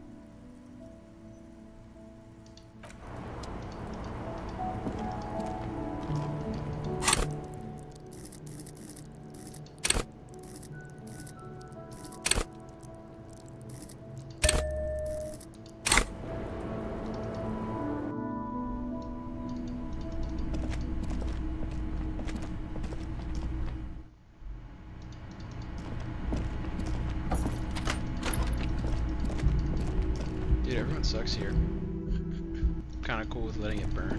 Dude, everyone sucks here. I'm kinda cool with letting it burn.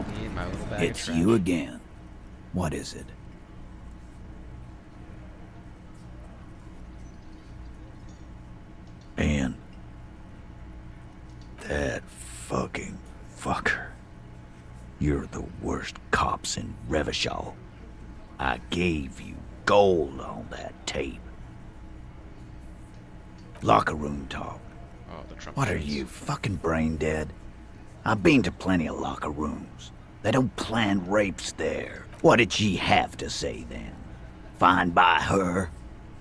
Me and my little bag of It's trash. you again. What is it? And that fucking fucker. You're the worst cops in Revachol. I gave you gold on that tape. Locker room talk. Oh, the Trump What are kids. you, fucking brain dead? I've been to plenty of locker rooms. They don't plan rapes there. What did she have to say then? Fine by her?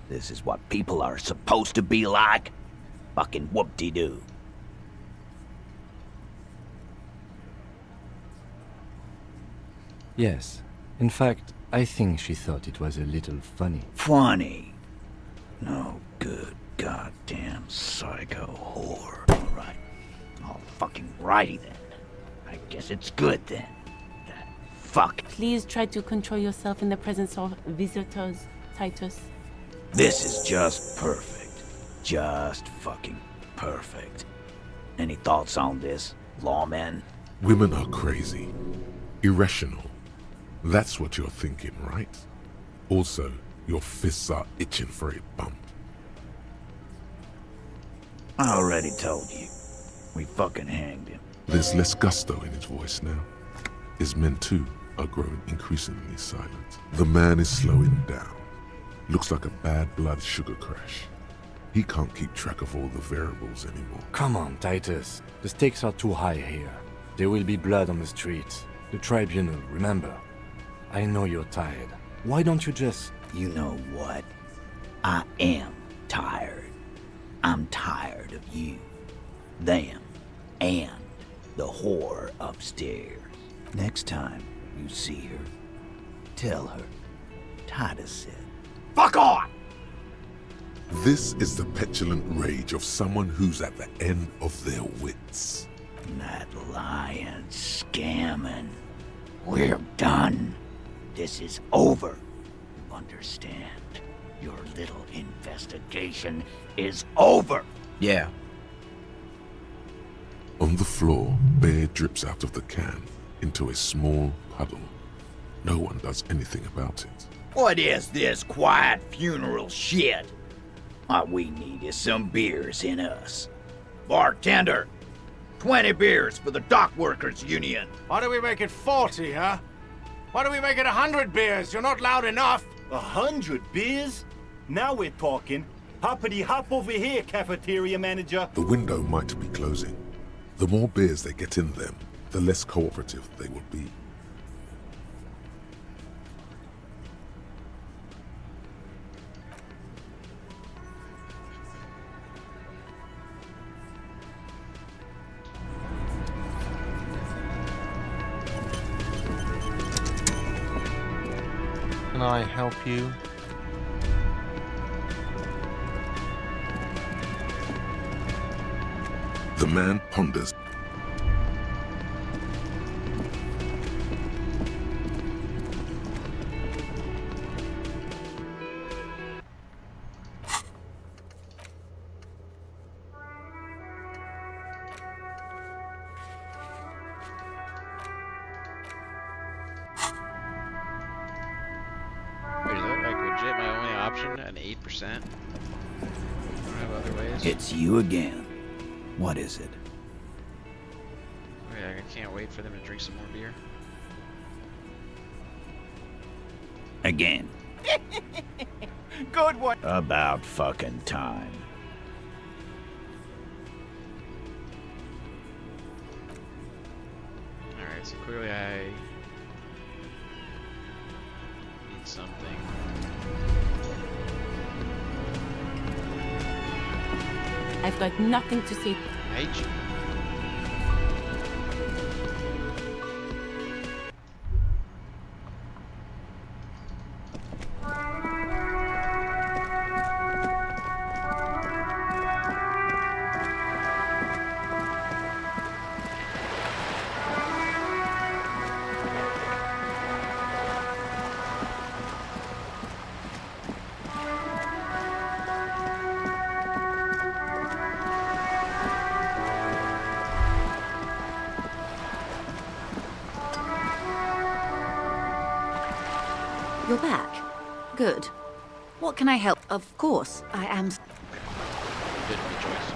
This is what people are supposed to be like? Fucking whoop-de-doo. Yes. In fact, I think she thought it was a little funny. Funny? No good goddamn psycho whore. Alright. All fucking righty then. I guess it's good then. That fuck. Please try to control yourself in the presence of visitors, Titus. This is just perfect. Just fucking perfect. Any thoughts on this, lawman? Women are crazy. Irrational. That's what you're thinking, right? Also, your fists are itching for a bump. I already told you. We fucking hanged him. There's less gusto in his voice now. His men too are growing increasingly silent. The man is slowing down. Looks like a bad blood sugar crash. He can't keep track of all the variables anymore. Come on, Titus. The stakes are too high here. There will be blood on the streets. The tribunal, remember. I know you're tired. Why don't you just... You know what? I am tired. I'm tired of you, them, and the whore upstairs. Next time you see her, tell her Titus said, "Fuck on!" This is the petulant rage of someone who's at the end of their wits. That lying, scamming. We're done. This is over. You understand? Your little investigation is over. Yeah. On the floor, beer drips out of the can into a small puddle. No one does anything about it. What is this quiet funeral shit? All we need is some beers in us. Bartender, 20 beers for the Dock Workers Union. Why do we make it 40, huh? Why do we make it 100 beers? You're not loud enough. 100 beers? Now we're talking. Hoppity hop over here, cafeteria manager. The window might be closing. The more beers they get in them, the less cooperative they will be. Can I help you? The man ponders. Wait, is that like legit my only option? An 8%? I don't have other ways? It's you again. What is it? Wait, I can't wait for them to drink some more beer. Again. Good one. About fucking time. Alright, so clearly I need something. I've got nothing to say. I hate you. You're back. Good. What can I help? Of course, I am. Good choice.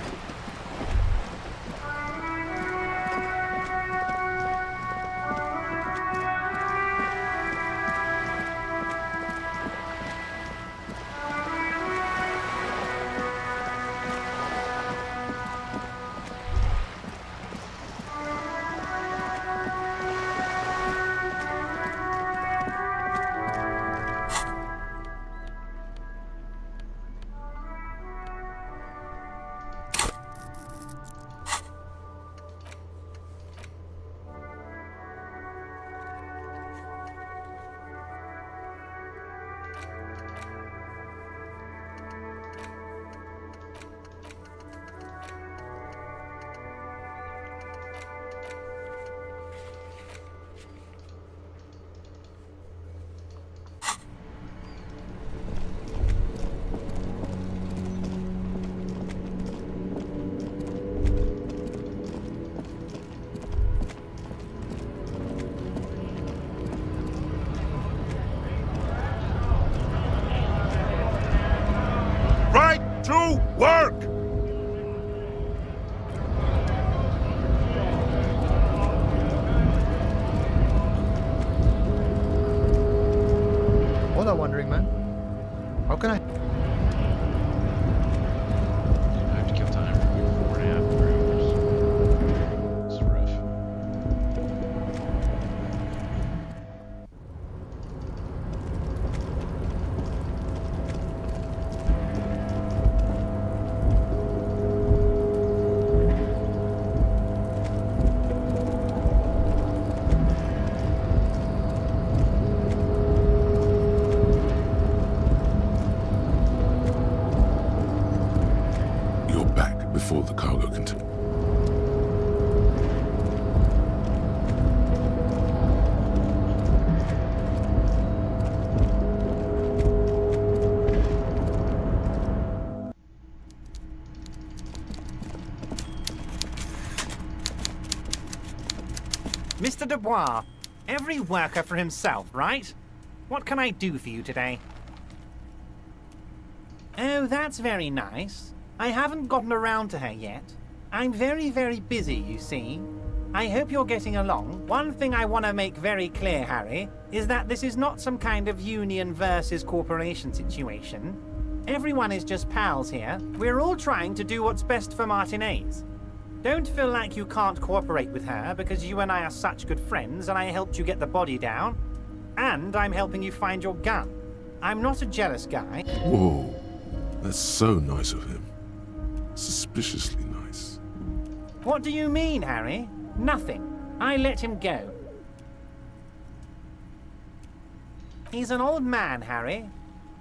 Right to work! What are wondering, man? How can I? I have to kill time for 4.5 hours. It's rough. Mr. Dubois, every worker for himself, right? What can I do for you today? Oh, that's very nice. I haven't gotten around to her yet. I'm very, very busy, you see. I hope you're getting along. One thing I want to make very clear, Harry, is that this is not some kind of union versus corporation situation. Everyone is just pals here. We're all trying to do what's best for Martinez. Don't feel like you can't cooperate with her because you and I are such good friends and I helped you get the body down. And I'm helping you find your gun. I'm not a jealous guy. Whoa, that's so nice of him. Suspiciously nice. What do you mean, Harry? Nothing. I let him go. He's an old man, Harry.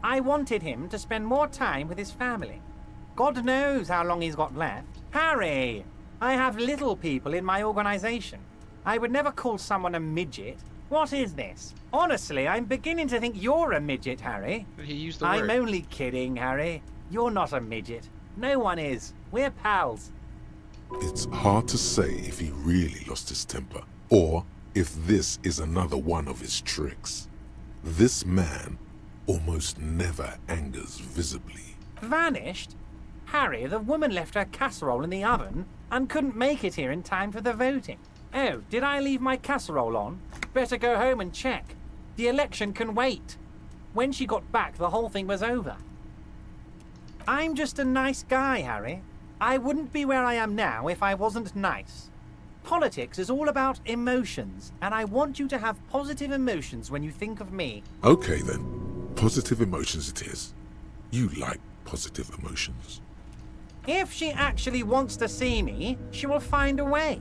I wanted him to spend more time with his family. God knows how long he's got left. Harry! I have little people in my organization. I would never call someone a midget. What is this? Honestly, I'm beginning to think you're a midget, Harry. But he used the I'm word. only kidding, Harry. You're not a midget. No one is. We're pals. It's hard to say if he really lost his temper, or if this is another one of his tricks. This man almost never angers visibly. Vanished? Harry, the woman left her casserole in the oven and couldn't make it here in time for the voting. Oh, did I leave my casserole on? Better go home and check. The election can wait. When she got back, the whole thing was over. I'm just a nice guy, Harry. I wouldn't be where I am now if I wasn't nice. Politics is all about emotions, and I want you to have positive emotions when you think of me. Okay then, positive emotions it is. You like positive emotions. If she actually wants to see me, she will find a way.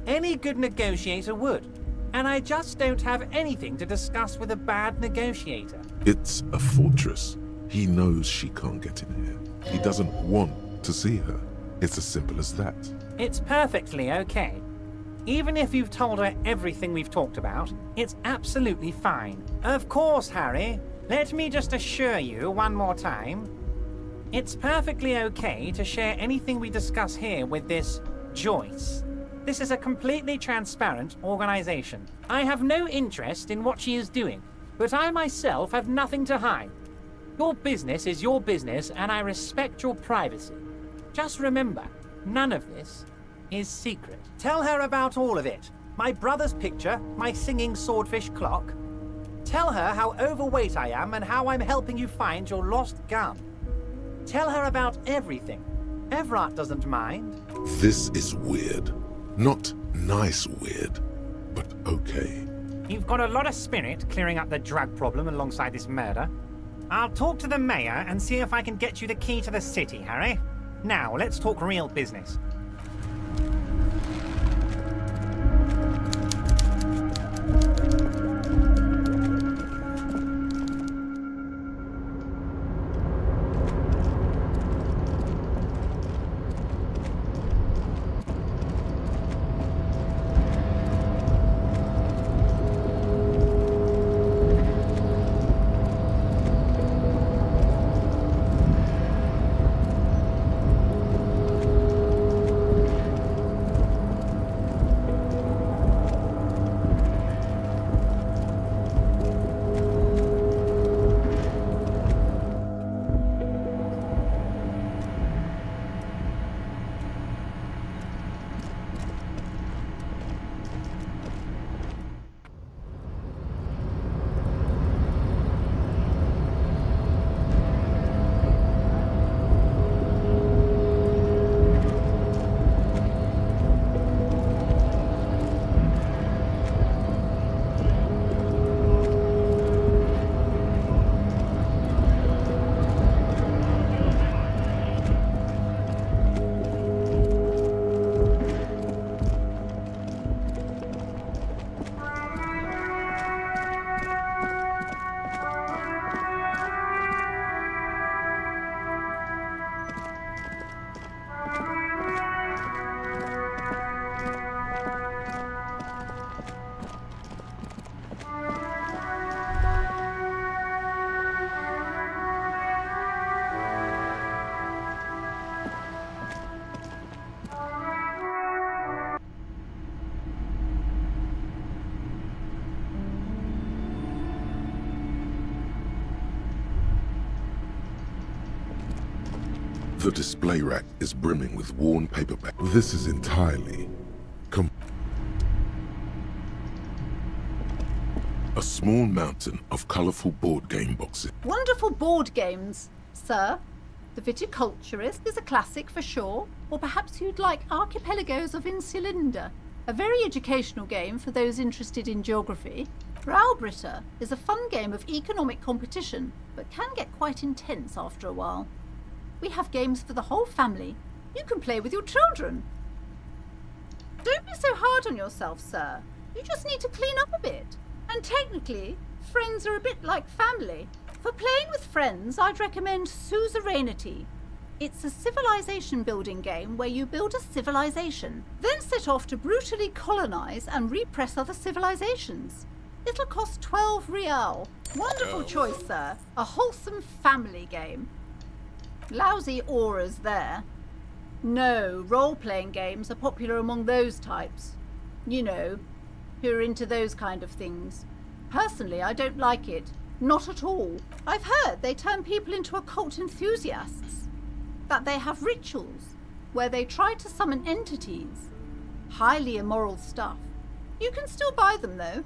Any good negotiator would. And I just don't have anything to discuss with a bad negotiator. It's a fortress. He knows she can't get in here. He doesn't want to see her. It's as simple as that. It's perfectly okay. Even if you've told her everything we've talked about, it's absolutely fine. Of course, Harry. Let me just assure you one more time. It's perfectly okay to share anything we discuss here with this Joyce. This is a completely transparent organization. I have no interest in what she is doing, but I myself have nothing to hide. Your business is your business, and I respect your privacy. Just remember, none of this is secret. Tell her about all of it. My brother's picture, my singing swordfish clock. Tell her how overweight I am and how I'm helping you find your lost gun. Tell her about everything. Everett doesn't mind. This is weird. Not nice weird, but okay. You've got a lot of spirit clearing up the drug problem alongside this murder. I'll talk to the mayor and see if I can get you the key to the city, Harry. Now, let's talk real business. The display rack is brimming with worn paperback. This is entirely a small mountain of colorful board game boxes. Wonderful board games, sir. The Viticulturist is a classic for sure, or perhaps you'd like Archipelagos of Insulinda, a very educational game for those interested in geography. Browbritter is a fun game of economic competition, but can get quite intense after a while. We have games for the whole family. You can play with your children. Don't be so hard on yourself, sir. You just need to clean up a bit. And technically, friends are a bit like family. For playing with friends, I'd recommend Suzerainty. It's a civilization building game where you build a civilization, then set off to brutally colonize and repress other civilizations. It'll cost 12 real. Wonderful choice, sir. A wholesome family game. Lousy auras there. No, role-playing games are popular among those types. You know, who are into those kind of things. Personally, I don't like it. Not at all. I've heard they turn people into occult enthusiasts. That they have rituals where they try to summon entities. Highly immoral stuff. You can still buy them, though.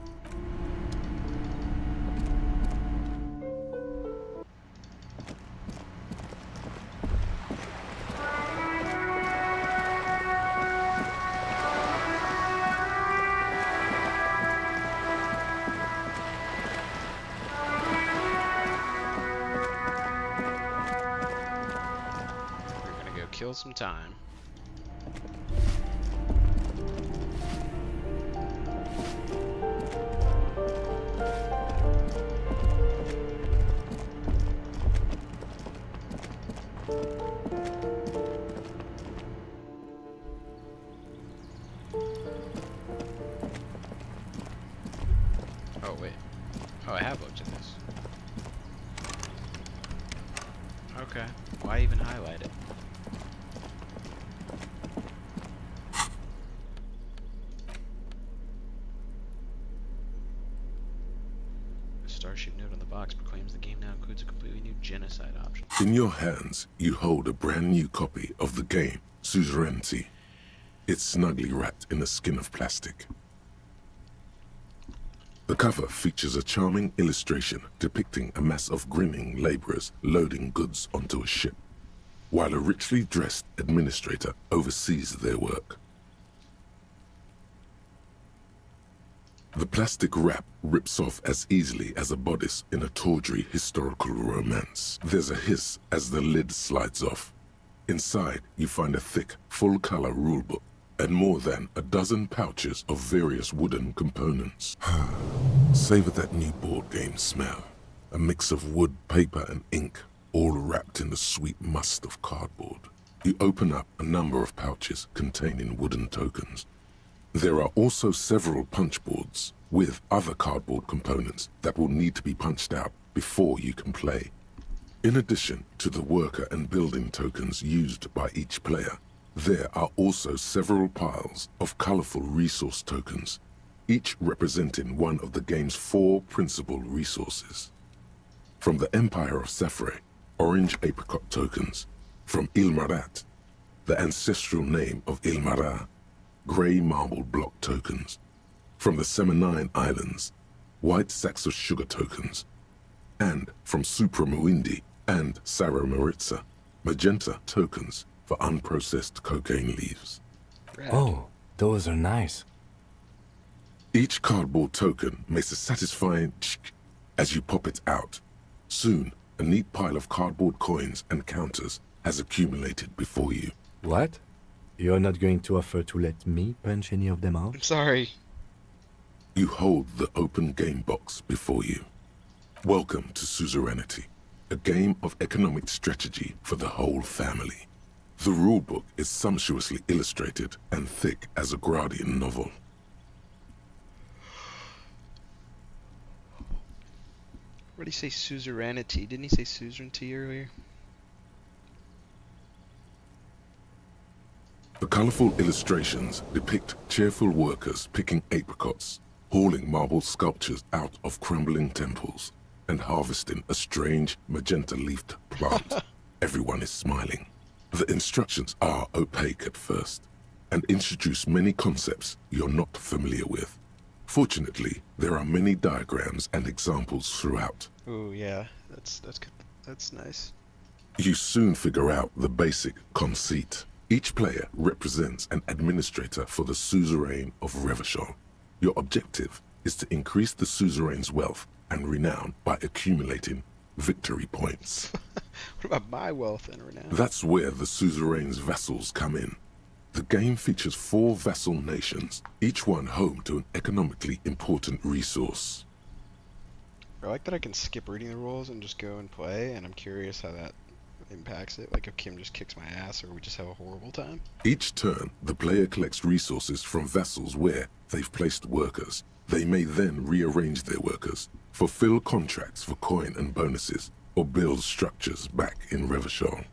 Kill some time. Oh wait. Oh, I have looked at this. Okay. Why even highlight it? Starship note on the box proclaims the game now includes a completely new genocide option. In your hands, you hold a brand new copy of the game, Suzerainty. It's snugly wrapped in a skin of plastic. The cover features a charming illustration depicting a mass of grinning laborers loading goods onto a ship, while a richly dressed administrator oversees their work. The plastic wrap rips off as easily as a bodice in a tawdry historical romance. There's a hiss as the lid slides off. Inside, you find a thick, full-color rulebook and more than a dozen pouches of various wooden components. Savor that new board game smell. A mix of wood, paper, and ink, all wrapped in the sweet must of cardboard. You open up a number of pouches containing wooden tokens. There are also several punch boards with other cardboard components that will need to be punched out before you can play. In addition to the worker and building tokens used by each player, there are also several piles of colorful resource tokens, each representing one of the game's 4 principal resources. From the Empire of Safre, orange apricot tokens. From Ilmarat, the ancestral name of Ilmara, grey marble block tokens. From the Semenine Islands, white sacks of sugar tokens. And from Supramuindi and Sarah Maritza, magenta tokens for unprocessed cocaine leaves. Oh, those are nice. Each cardboard token makes a satisfying tsk as you pop it out. Soon, a neat pile of cardboard coins and counters has accumulated before you. What? You're not going to offer to let me punch any of them out? I'm sorry. You hold the open game box before you. Welcome to Suzerainty, a game of economic strategy for the whole family. The rulebook is sumptuously illustrated and thick as a Gradian novel. What did he say, suzerainty? Didn't he say suzerainty earlier? The colorful illustrations depict cheerful workers picking apricots, hauling marble sculptures out of crumbling temples, and harvesting a strange magenta-leafed plant. Everyone is smiling. The instructions are opaque at first, and introduce many concepts you're not familiar with. Fortunately, there are many diagrams and examples throughout. Ooh, yeah, that's good. That's nice. You soon figure out the basic conceit. Each player represents an administrator for the suzerain of Revachol. Your objective is to increase the suzerain's wealth and renown by accumulating victory points. What about my wealth and renown? That's where the suzerain's vassals come in. The game features 4 vassal nations, each one home to an economically important resource. I like that I can skip reading the rules and just go and play, and I'm curious how that impacts it. Like if Kim just kicks my ass or we just have a horrible time. Each turn, the player collects resources from vassals where they've placed workers. They may then rearrange their workers, fulfill contracts for coin and bonuses, or build structures back in Revachol.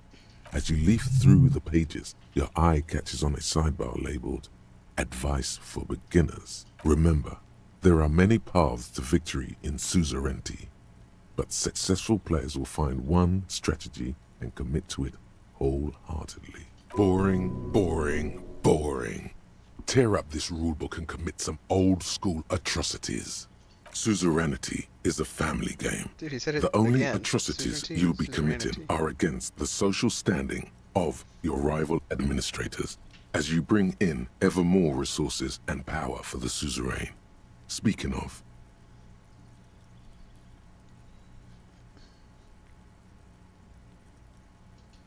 As you leaf through the pages, your eye catches on a sidebar labeled Advice for Beginners. Remember, there are many paths to victory in suzerainty, but successful players will find one strategy and commit to it wholeheartedly. Boring, boring, boring. Tear up this rulebook and commit some old-school atrocities. Suzerainty is a family game. Dude, he said it The only again. atrocities Suzerainty, you'll be suzerainty. committing are against the social standing of your rival administrators as you bring in ever more resources and power for the suzerain. Speaking of,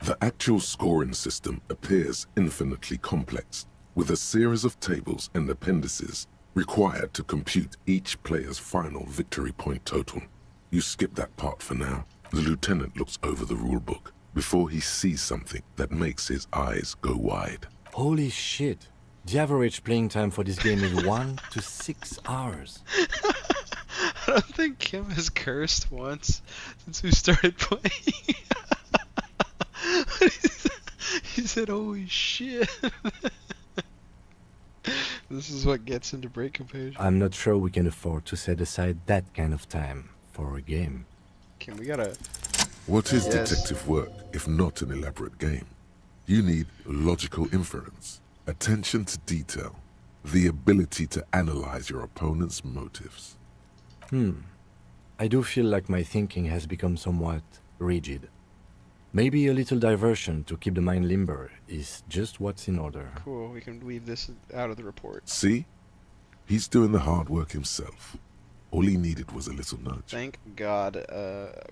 the actual scoring system appears infinitely complex, with a series of tables and appendices required to compute each player's final victory point total. You skip that part for now. The lieutenant looks over the rulebook before he sees something that makes his eyes go wide. Holy shit. The average playing time for this game is 1 to 6 hours. I don't think Kim has cursed once since we started playing. He said, holy shit. This is what gets him to break composure. I'm not sure we can afford to set aside that kind of time for a game. Kim, we gotta... What is Yes. detective work if not an elaborate game? You need logical inference, attention to detail, the ability to analyze your opponent's motives. I do feel like my thinking has become somewhat rigid. Maybe a little diversion to keep the mind limber is just what's in order. Cool, we can leave this out of the report. See? He's doing the hard work himself. All he needed was a little nudge. Thank God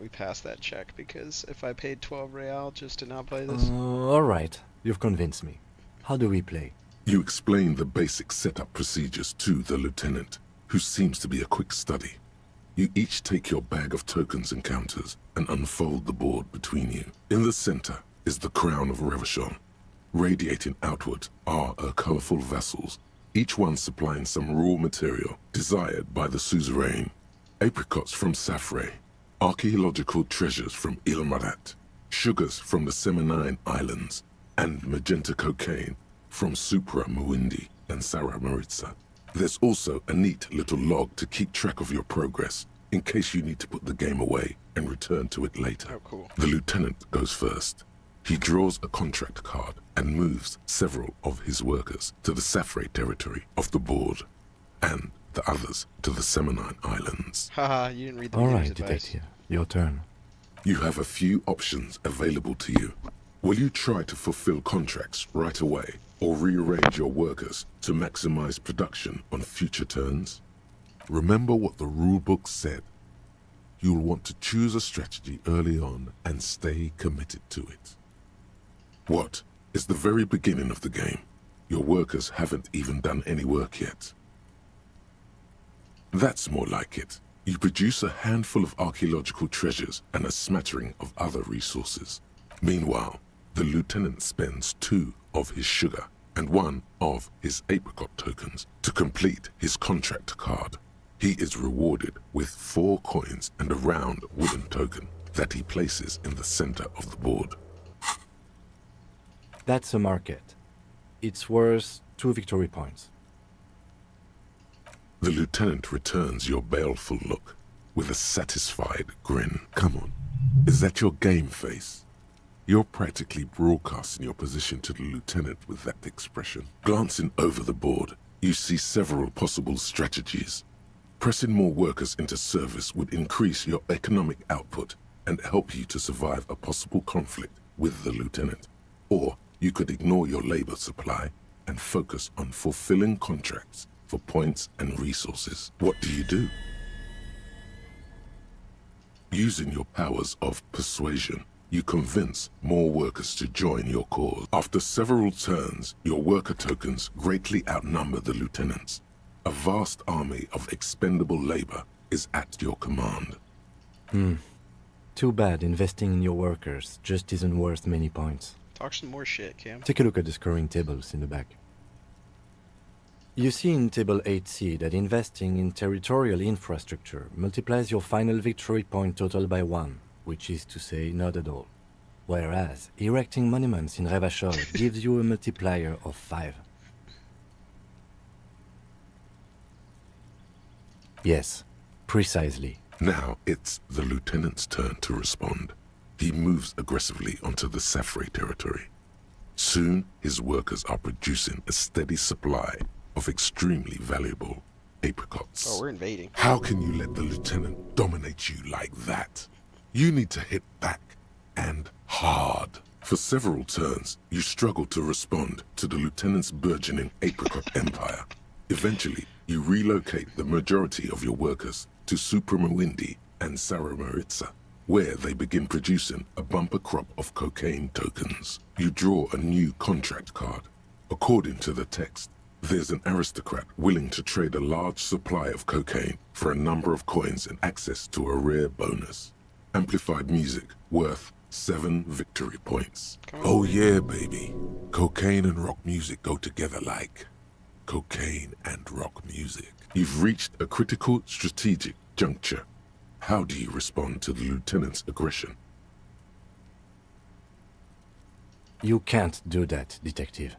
we passed that check, because if I paid 12 real just to not play this... Alright, you've convinced me. How do we play? You explain the basic setup procedures to the lieutenant, who seems to be a quick study. You each take your bag of tokens and counters and unfold the board between you. In the center is the crown of Revachol. Radiating outward are her colorful vassals, each one supplying some raw material desired by the suzerain. Apricots from Safre, archaeological treasures from Ilmarat, sugars from the Seminine Islands, and magenta cocaine from Supra Muindi and Sara Maritza. There's also a neat little log to keep track of your progress in case you need to put the game away and return to it later. Oh, cool. The lieutenant goes first. He draws a contract card and moves several of his workers to the Safre territory of the board, and the others to the Seminine Islands. Haha, you didn't read the Alright, beginner's advice. detective. Your turn. You have a few options available to you. Will you try to fulfill contracts right away, or rearrange your workers to maximize production on future turns? Remember what the rulebook said. You'll want to choose a strategy early on and stay committed to it. What is the very beginning of the game? Your workers haven't even done any work yet. That's more like it. You produce a handful of archaeological treasures and a smattering of other resources. Meanwhile, the lieutenant spends 2 of his sugar and 1 of his apricot tokens to complete his contract card. He is rewarded with 4 coins and a round wooden token that he places in the center of the board. That's a market. It's worth 2 victory points. The lieutenant returns your baleful look with a satisfied grin. Come on, is that your game face? You're practically broadcasting your position to the lieutenant with that expression. Glancing over the board, you see several possible strategies. Pressing more workers into service would increase your economic output and help you to survive a possible conflict with the lieutenant. Or you could ignore your labor supply and focus on fulfilling contracts for points and resources. What do? Using your powers of persuasion, you convince more workers to join your cause. After several turns, your worker tokens greatly outnumber the lieutenants. A vast army of expendable labor is at your command. Too bad investing in your workers just isn't worth many points. Talk some more shit, Cam. Take a look at the scoring tables in the back. You see in Table 8C that investing in territorial infrastructure multiplies your final victory point total by 1, which is to say not at all. Whereas erecting monuments in Revachol gives you a multiplier of 5. Yes, precisely. Now it's the lieutenant's turn to respond. He moves aggressively onto the Safre territory. Soon, his workers are producing a steady supply of extremely valuable apricots. Oh, we're invading. How can you let the lieutenant dominate you like that? You need to hit back, and hard. For several turns, you struggle to respond to the lieutenant's burgeoning apricot empire. Eventually, you relocate the majority of your workers to Supremawindi and Saramaritsa, where they begin producing a bumper crop of cocaine tokens. You draw a new contract card. According to the text, there's an aristocrat willing to trade a large supply of cocaine for a number of coins and access to a rare bonus. Amplified music worth 7 victory points. Oh yeah, baby. Cocaine and rock music go together like cocaine and rock music. You've reached a critical strategic juncture. How do you respond to the lieutenant's aggression? You can't do that, detective.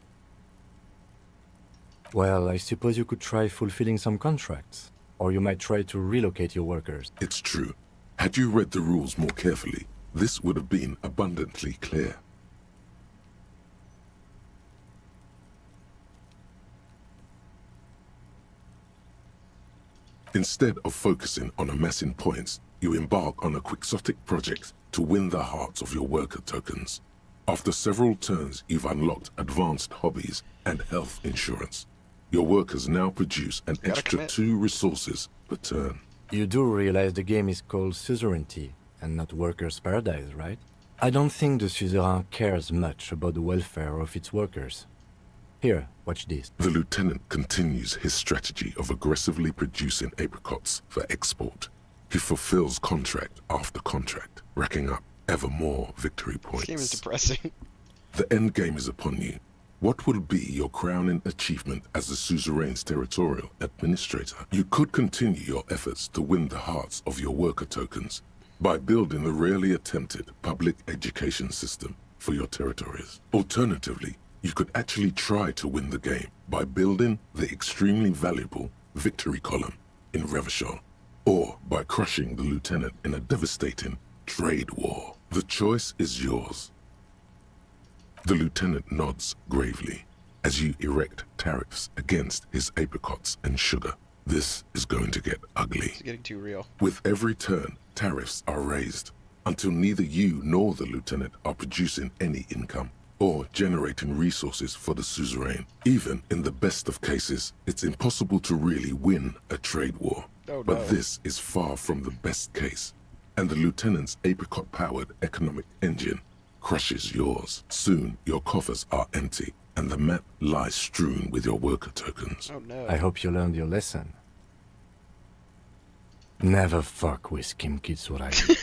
Well, I suppose you could try fulfilling some contracts. Or you might try to relocate your workers. It's true. Had you read the rules more carefully, this would have been abundantly clear. Instead of focusing on amassing points, you embark on a quixotic project to win the hearts of your worker tokens. After several turns, you've unlocked advanced hobbies and health insurance. Your workers now produce an extra 2 resources per turn. You do realize the game is called Suzerainty, and not Workers' Paradise, right? I don't think the suzerain cares much about the welfare of its workers. Here, watch this. The lieutenant continues his strategy of aggressively producing apricots for export. He fulfills contract after contract, racking up ever more victory points. This game is depressing. The end game is upon you. What will be your crowning achievement as the suzerain's territorial administrator? You could continue your efforts to win the hearts of your worker tokens by building the rarely attempted public education system for your territories. Alternatively, you could actually try to win the game by building the extremely valuable victory column in Revachol, or by crushing the lieutenant in a devastating trade war. The choice is yours. The lieutenant nods gravely as you erect tariffs against his apricots and sugar. This is going to get ugly. It's getting too real. With every turn, tariffs are raised until neither you nor the lieutenant are producing any income or generating resources for the suzerain. Even in the best of cases, it's impossible to really win a trade war. Oh, no. But this is far from the best case, and the lieutenant's apricot-powered economic engine crushes yours. Soon, your coffers are empty, and the map lies strewn with your worker tokens. Oh no. I hope you learned your lesson. Never fuck with Kim Kitsuragi.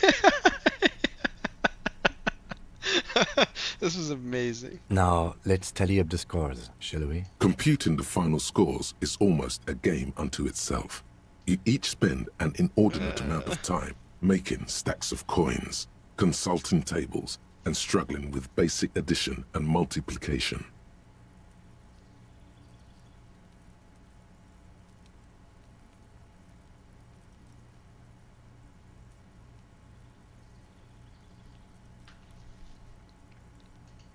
This is amazing. Now, let's tally up the scores, shall we? Computing the final scores is almost a game unto itself. You each spend an inordinate amount of time making stacks of coins, consulting tables, and struggling with basic addition and multiplication.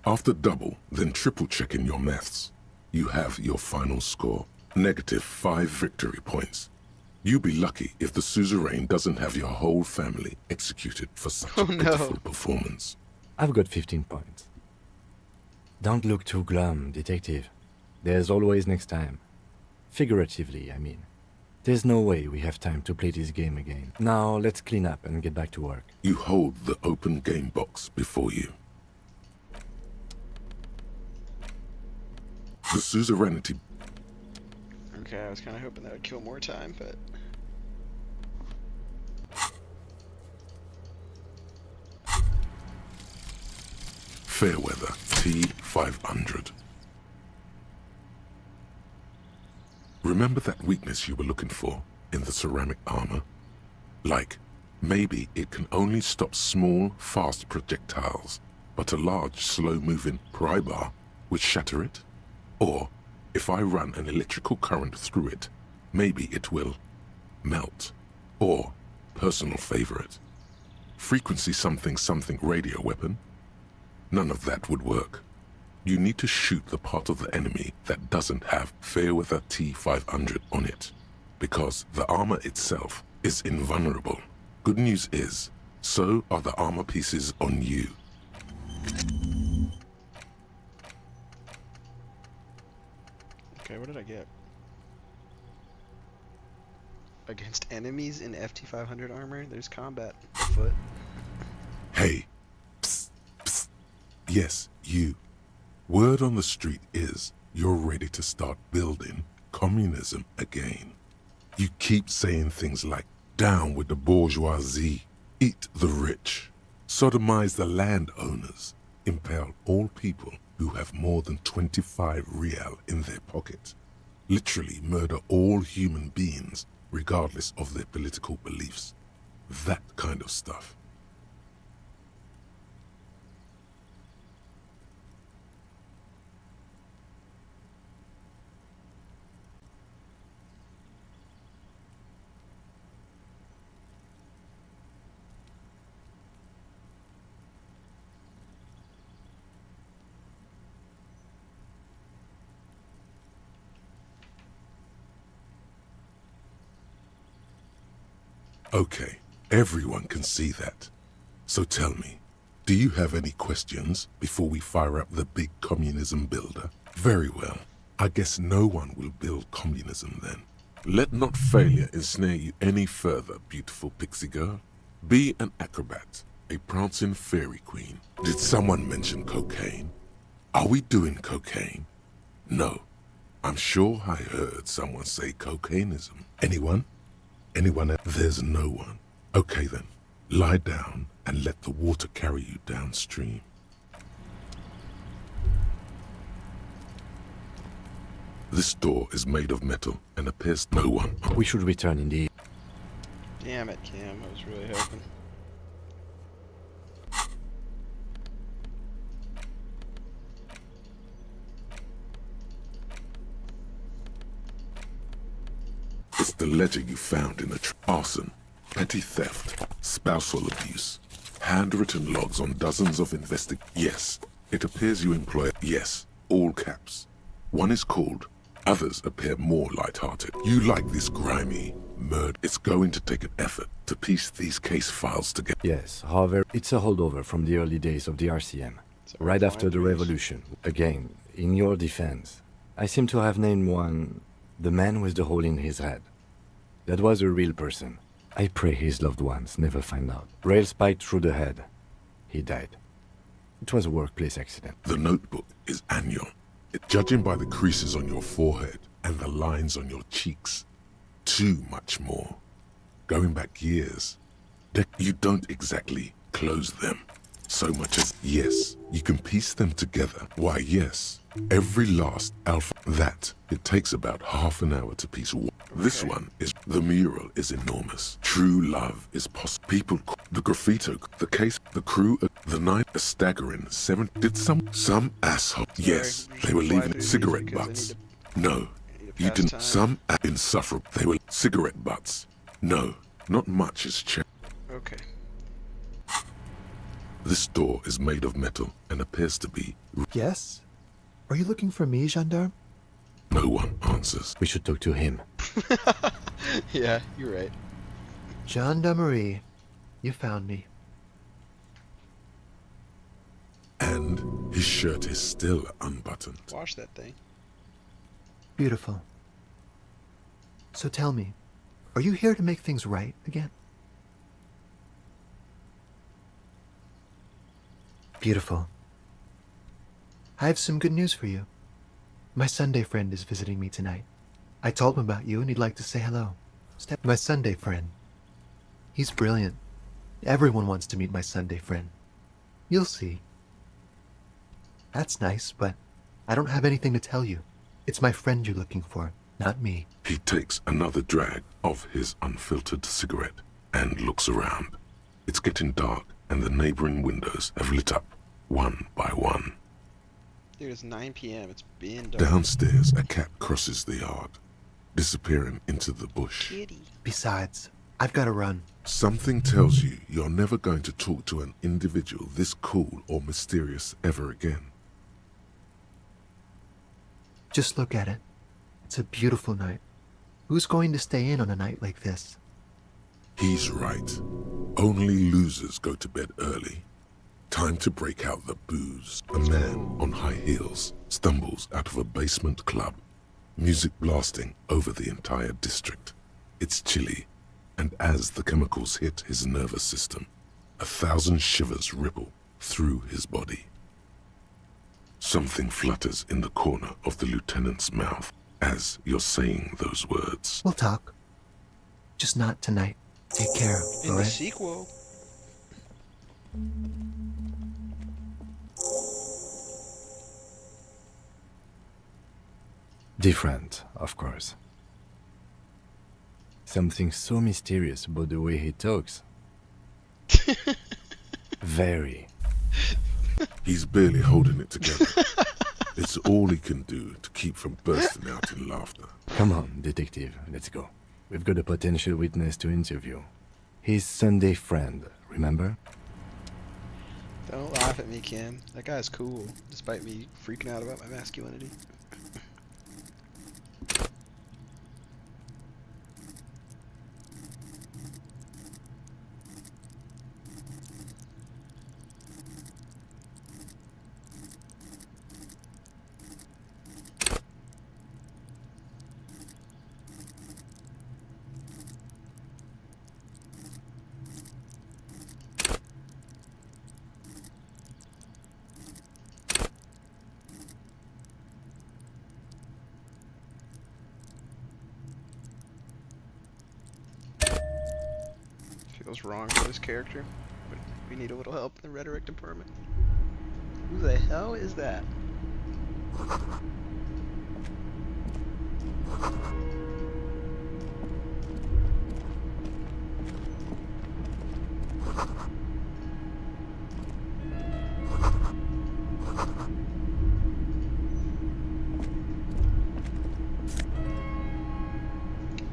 After double, then triple checking your maths, you have your final score. -5 victory points. You'll be lucky if the suzerain doesn't have your whole family executed for such a pitiful performance. I've got 15 points. Don't look too glum, detective. There's always next time. Figuratively, I mean. There's no way we have time to play this game again. Now, let's clean up and get back to work. You hold the open game box before you. The suzerainty. Okay, I was kind of hoping that would kill more time, but... Fairweather T500. Remember that weakness you were looking for in the ceramic armor? Like, maybe it can only stop small, fast projectiles, but a large, slow-moving pry bar would shatter it? Or, if I run an electrical current through it, maybe it will melt. Or, personal favorite, frequency something something radio weapon? None of that would work. You need to shoot the part of the enemy that doesn't have Fairweather T500 on it, because the armor itself is invulnerable. Good news is, so are the armor pieces on you. Okay, what did I get? Against enemies in FT500 armor, there's combat afoot. Hey, psst, psst. Yes, you. Word on the street is you're ready to start building communism again. You keep saying things like, down with the bourgeoisie, eat the rich, sodomize the landowners, impale all people who have more than 25 real in their pocket, literally murder all human beings regardless of their political beliefs. That kind of stuff. Okay, everyone can see that. So tell me, do you have any questions before we fire up the big communism builder? Very well. I guess no one will build communism then. Let not failure ensnare you any further, beautiful pixie girl. Be an acrobat, a prancing fairy queen. Did someone mention cocaine? Are we doing cocaine? No. I'm sure I heard someone say cocainism. Anyone? Anyone else? There's no one. Okay then, lie down and let the water carry you downstream. This door is made of metal and appears no one. We should return indeed. Damn it, Cam. I was really hoping. It's the ledger you found in the arson, petty theft, spousal abuse, handwritten logs on dozens of Yes, it appears you employ. Yes, all caps. One is called. Others appear more light-hearted. You like this grimy murder. It's going to take an effort to piece these case files together. Yes, however, it's a holdover from the early days of the RCM, right after the revolution. Again, in your defense, I seem to have named one the man with the hole in his head. That was a real person. I pray his loved ones never find out. Rail spiked through the head. He died. It was a workplace accident. The notebook is annual. Judging by the creases on your forehead and the lines on your cheeks, too much more. Going back years, you don't exactly close them so much as, yes, you can piece them together. Why, yes, every last alpha. That, it takes about half an hour to piece one. This one is, the mural is enormous. True love is possible. People, the graffito, the case, the crew, the night, a staggering 7. Did some asshole. Yes, they were leaving cigarette butts. No, you didn't. Some insufferable. They were cigarette butts. No, not much has changed. Okay. This door is made of metal and appears to be... Yes? Are you looking for me, gendarme? No one answers. We should talk to him. Yeah, you're right. Gendarmerie. You found me. And his shirt is still unbuttoned. Wash that thing. Beautiful. So tell me, are you here to make things right again? Beautiful. I have some good news for you. My Sunday friend is visiting me tonight. I told him about you and he'd like to say hello. My Sunday friend. He's brilliant. Everyone wants to meet my Sunday friend. You'll see. That's nice, but I don't have anything to tell you. It's my friend you're looking for, not me. He takes another drag of his unfiltered cigarette and looks around. It's getting dark and the neighboring windows have lit up one by one. Dude, it's 9 p.m. It's been dark. Downstairs, a cat crosses the yard, disappearing into the bush. Kitty. Besides, I've got to run. Something tells you you're never going to talk to an individual this cool or mysterious ever again. Just look at it. It's a beautiful night. Who's going to stay in on a night like this? He's right. Only losers go to bed early. Time to break out the booze. A man on high heels stumbles out of a basement club, music blasting over the entire district. It's chilly, and as the chemicals hit his nervous system, 1,000 shivers ripple through his body. Something flutters in the corner of the lieutenant's mouth as you're saying those words. We'll talk. Just not tonight. Take care, In all the right? sequel. Different, of course. Something so mysterious about the way he talks. Very. He's barely holding it together. It's all he can do to keep from bursting out in laughter. Come on, detective, let's go. We've got a potential witness to interview. His Sunday friend, remember? Don't laugh at me, Kim. That guy's cool, despite me freaking out about my masculinity. Feels wrong for this character, but we need a little help in the rhetoric department. Who the hell is that?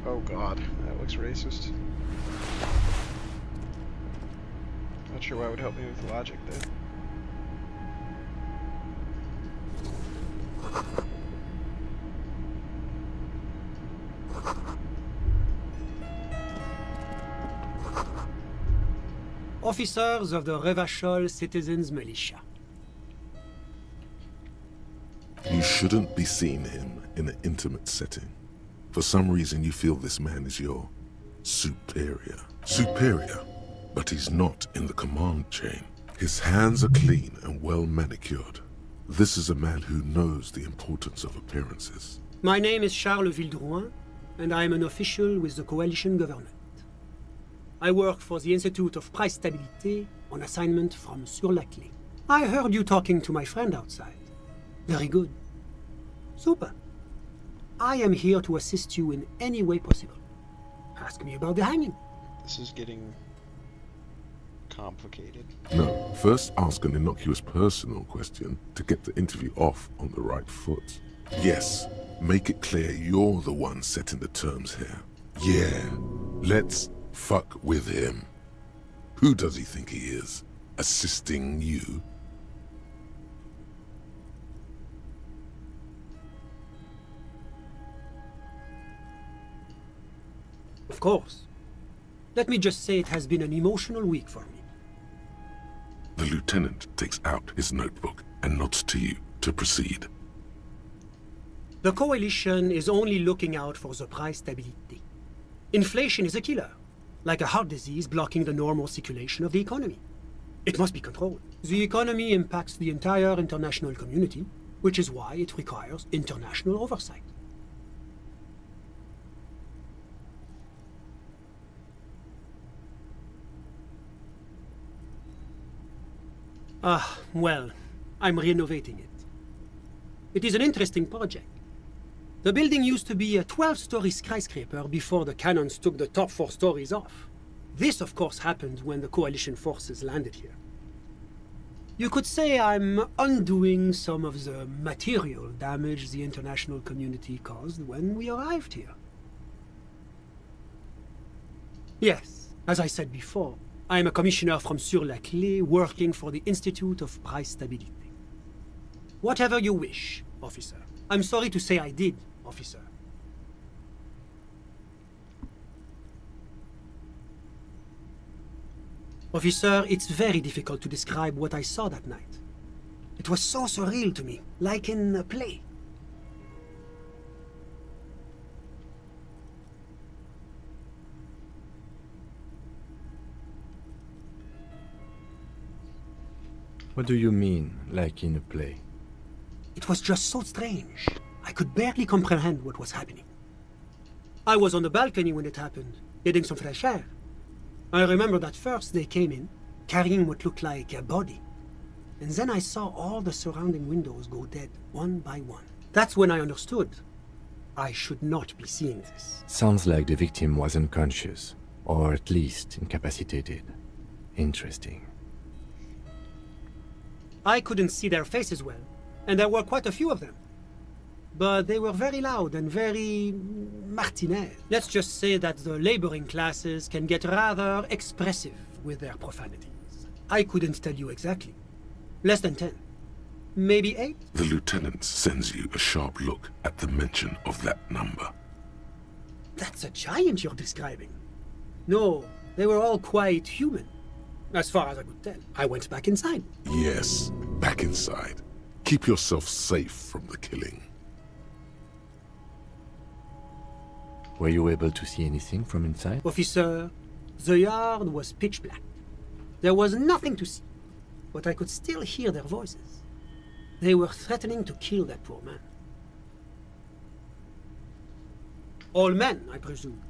Oh god, that looks racist. Not sure why it would help me with logic though. Officers of the Revachol Citizens Militia. You shouldn't be seeing him in an intimate setting. For some reason you feel this man is your superior. Superior, but he's not in the command chain. His hands are clean and well manicured. This is a man who knows the importance of appearances. My name is Charles Vildrouin, and I am an official with the coalition government. I work for the Institute of Price Stabilité on assignment from Sur-la-Clé. I heard you talking to my friend outside. Very good. Super. I am here to assist you in any way possible. Ask me about the hanging. This is getting complicated. No, first ask an innocuous personal question to get the interview off on the right foot. Yes, make it clear you're the one setting the terms here. Yeah, let's fuck with him. Who does he think he is? assisting you? Of course. Let me just say it has been an emotional week for me. The lieutenant takes out his notebook and nods to you to proceed. The Coalition is only looking out for the price stability. Inflation is a killer, like a heart disease blocking the normal circulation of the economy. It must be controlled. The economy impacts the entire international community, which is why it requires international oversight. Well, I'm renovating it. It is an interesting project. The building used to be a 12-story skyscraper before the cannons took the top 4 stories off. This, of course, happened when the Coalition forces landed here. You could say I'm undoing some of the material damage the international community caused when we arrived here. Yes, as I said before, I am a commissioner from Sur-la-Clé working for the Institute of Price Stability. Whatever you wish, officer. I'm sorry to say I did, officer. Officer, it's very difficult to describe what I saw that night. It was so surreal to me, like in a play. What do you mean, like in a play? It was just so strange. I could barely comprehend what was happening. I was on the balcony when it happened, getting some fresh air. I remember that first they came in, carrying what looked like a body. And then I saw all the surrounding windows go dead, one by one. That's when I understood. I should not be seeing this. Sounds like the victim was unconscious, or at least incapacitated. Interesting. I couldn't see their faces well, and there were quite a few of them. But they were very loud and very Martinez. Let's just say that the laboring classes can get rather expressive with their profanities. I couldn't tell you exactly. Less than 10. Maybe 8? The lieutenant sends you a sharp look at the mention of that number. That's a giant you're describing. No, they were all quite human. As far as I could tell. I went back inside. Yes, back inside. Keep yourself safe from the killing. Were you able to see anything from inside? Officer, the yard was pitch black. There was nothing to see, but I could still hear their voices. They were threatening to kill that poor man. All men, I presume.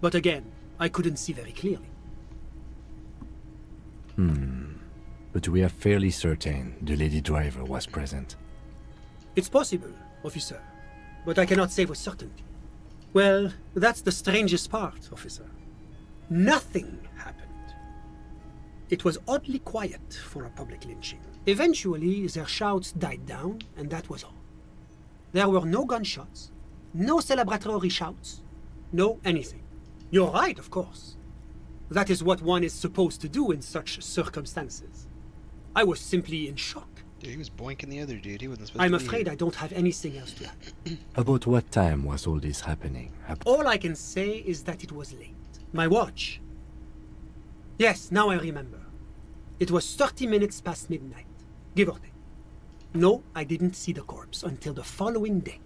But again, I couldn't see very clearly. But we are fairly certain the lady driver was present. It's possible, officer, but I cannot say with certainty. Well, that's the strangest part, officer. Nothing happened. It was oddly quiet for a public lynching. Eventually, their shouts died down, and that was all. There were no gunshots, no celebratory shouts, no anything. You're right, of course. That is what one is supposed to do in such circumstances. I was simply in shock. Dude, he was boinking the other dude. He wasn't supposed I'm to be afraid here. I don't have anything else to add. About what time was all this happening? All I can say is that it was late. My watch. Yes, now I remember. It was 30 minutes past midnight, give or take. No, I didn't see the corpse until the following day.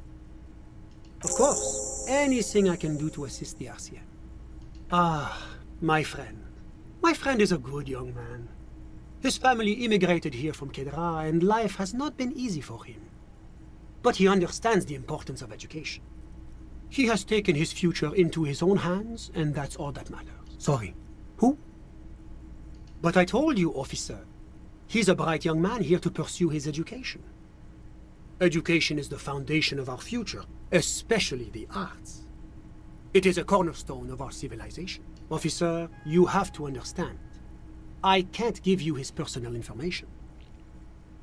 Of course, anything I can do to assist the RCM. Ah, my friend. My friend is a good young man. His family immigrated here from Kedra, and life has not been easy for him. But he understands the importance of education. He has taken his future into his own hands, and that's all that matters. Sorry. Who? But I told you, officer. He's a bright young man here to pursue his education. Education is the foundation of our future, especially the arts. It is a cornerstone of our civilization. Officer, you have to understand. I can't give you his personal information.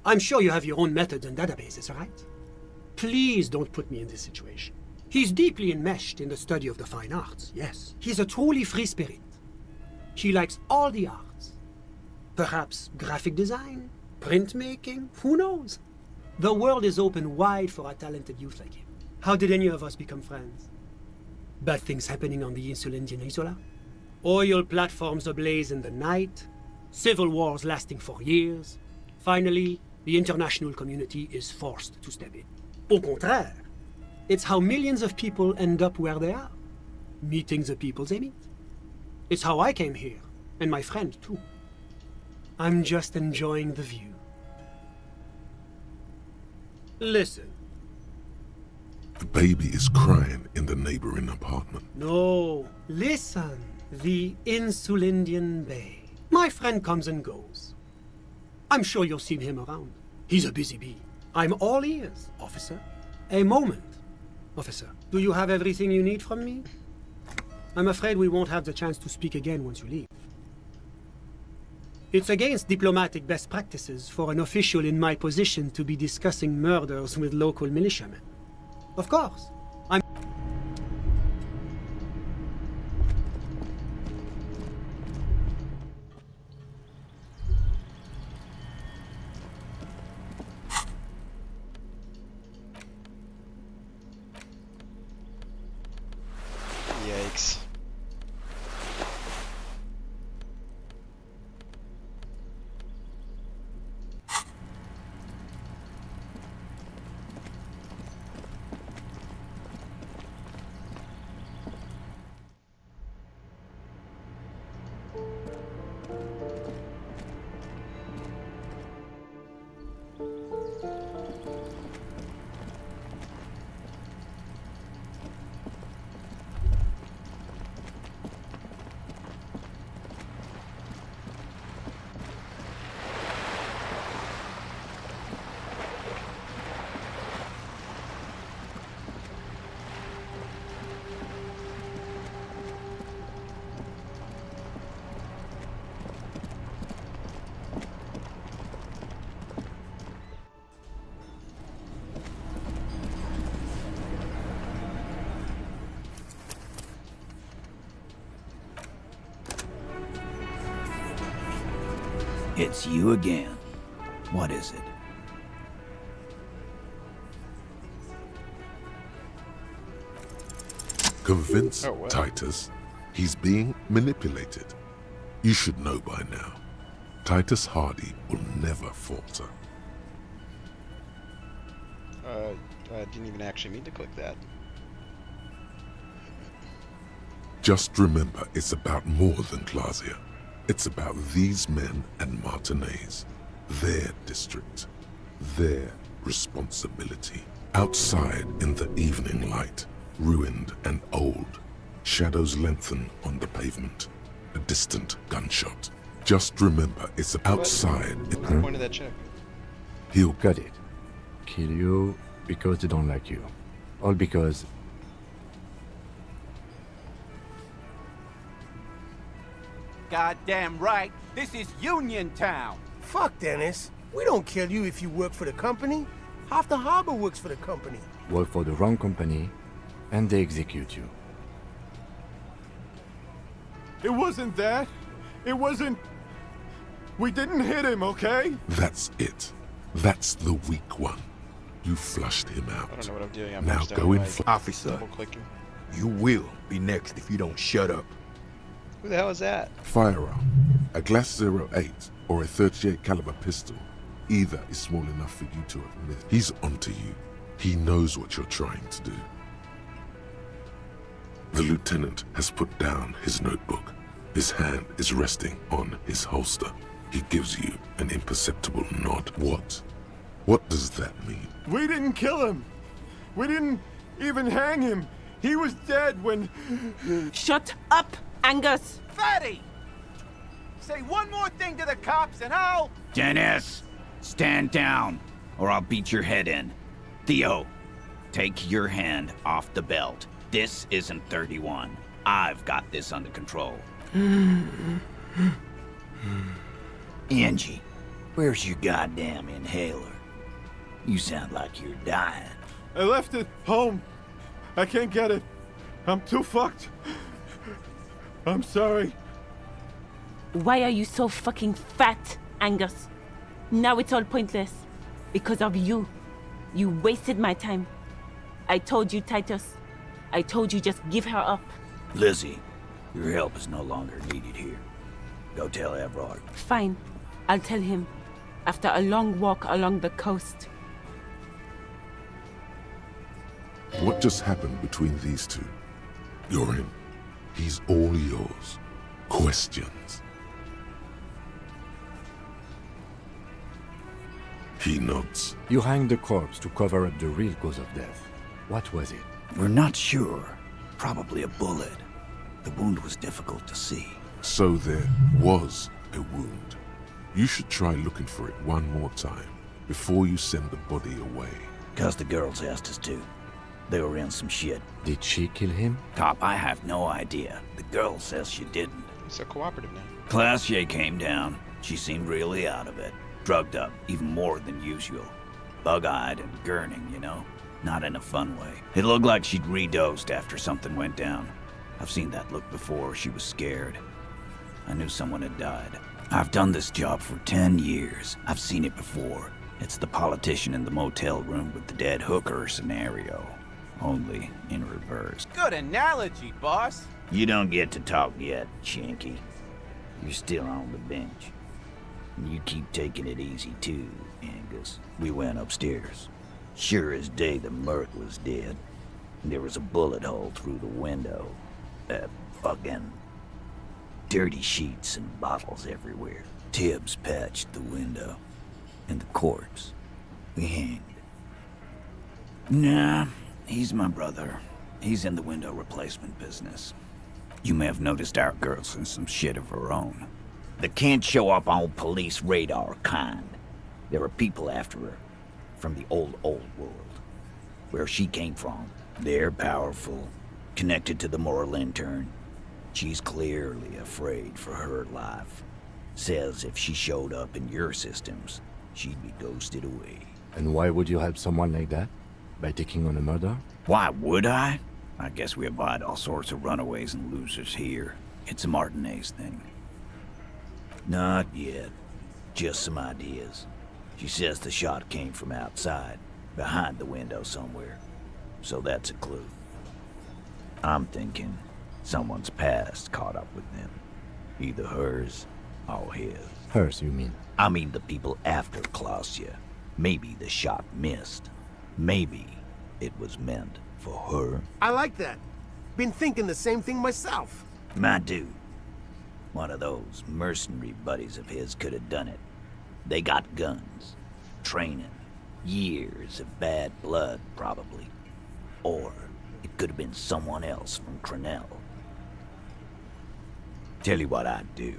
I'm sure you have your own methods and databases, right? Please don't put me in this situation. He's deeply enmeshed in the study of the fine arts, yes. He's a truly free spirit. He likes all the arts. Perhaps graphic design? Printmaking? Who knows? The world is open wide for a talented youth like him. How did any of us become friends? Bad things happening on the Insulindian Isola? Oil platforms ablaze in the night? Civil wars lasting for years? Finally, the international community is forced to step in. Au contraire, it's how millions of people end up where they are, meeting the people they meet. It's how I came here, and my friend too. I'm just enjoying the view. Listen. The baby is crying in the neighboring apartment. No, listen. The Insulindian Bay. My friend comes and goes. I'm sure you'll see him around. He's a busy bee. I'm all ears, officer. A moment. Officer, do you have everything you need from me? I'm afraid we won't have the chance to speak again once you leave. It's against diplomatic best practices for an official in my position to be discussing murders with local militiamen. Of course, I'm... Yikes. It's you again. What is it? Convince Titus he's being manipulated. You should know by now. Titus Hardy will never falter. I didn't even actually mean to click that. Just remember, it's about more than Glasia. It's about these men and Martinez, their district, their responsibility. Outside in the evening light, ruined and old, shadows lengthen on the pavement. A distant gunshot. Just remember, it's outside. What's the point of that check? He'll got it. Kill you because they don't like you. All because... Goddamn right, this is Union Town. Fuck, Dennis. We don't kill you if you work for the company. Half the harbor works for the company. work for the wrong company, and they execute you. It wasn't that. It wasn't... We didn't hit him, okay? That's it. That's the weak one. You flushed him out. I don't know what I'm doing. I'm now just go in. Officer, double-clicking. you will be next if you don't shut up. Who the hell is that? Firearm, a Glass 08 or a 38 caliber pistol. Either is small enough for you to admit. He's onto you. He knows what you're trying to do. The lieutenant has put down his notebook. His hand is resting on his holster. He gives you an imperceptible nod. What? What does that mean? We didn't kill him. We didn't even hang him. He was dead when... Shut up, Angus! Fatty! Say one more thing to the cops and I'll... Dennis, stand down, or I'll beat your head in. Theo, take your hand off the belt. This isn't 31. I've got this under control. Angie, where's your goddamn inhaler? You sound like you're dying. I left it home. I can't get it. I'm too fucked. I'm sorry. Why are you so fucking fat, Angus? Now it's all pointless. Because of you. You wasted my time. I told you, Titus. I told you just give her up. Lizzie, your help is no longer needed here. Go tell Everard. Fine. I'll tell him. After a long walk along the coast. What just happened between these two? You're in. He's all yours. Questions? He nods. You hanged the corpse to cover up the real cause of death. What was it? We're not sure. Probably a bullet. The wound was difficult to see. So there was a wound. You should try looking for it one more time before you send the body away. 'Cause the girls asked us to. They were in some shit. Did she kill him? Cop, I have no idea. The girl says she didn't. So cooperative now. Classier came down. She seemed really out of it. Drugged up, even more than usual. Bug-eyed and gurning, you know? Not in a fun way. It looked like she'd redosed after something went down. I've seen that look before. She was scared. I knew someone had died. I've done this job for 10 years. I've seen it before. It's the politician in the motel room with the dead hooker scenario. Only in reverse. Good analogy, boss. You don't get to talk yet, Shanky. You're still on the bench. And you keep taking it easy too, Angus. We went upstairs. Sure as day the Merc was dead. There was a bullet hole through the window. Fucking dirty sheets and bottles everywhere. Tibbs patched the window. And the corpse. We hanged. Nah, he's my brother. He's in the window replacement business. You may have noticed our girl's in some shit of her own. They can't show up on police radar kind. There are people after her. From the old world. Where she came from. They're powerful. Connected to the moral intern. She's clearly afraid for her life. Says if she showed up in your systems, she'd be ghosted away. And why would you help someone like that? By taking on a murder? Why would I? I guess we abide all sorts of runaways and losers here. It's a Martinez thing. Not yet. Just some ideas. She says the shot came from outside, behind the window somewhere. So that's a clue. I'm thinking someone's past caught up with them. Either hers or his. Hers, you mean? I mean the people after Clausia. Maybe the shot missed. Maybe it was meant for her. I like that. Been thinking the same thing myself. My dude. One of those mercenary buddies of his could have done it. They got guns, training, years of bad blood, probably. Or it could have been someone else from Crenell. Tell you what I'd do.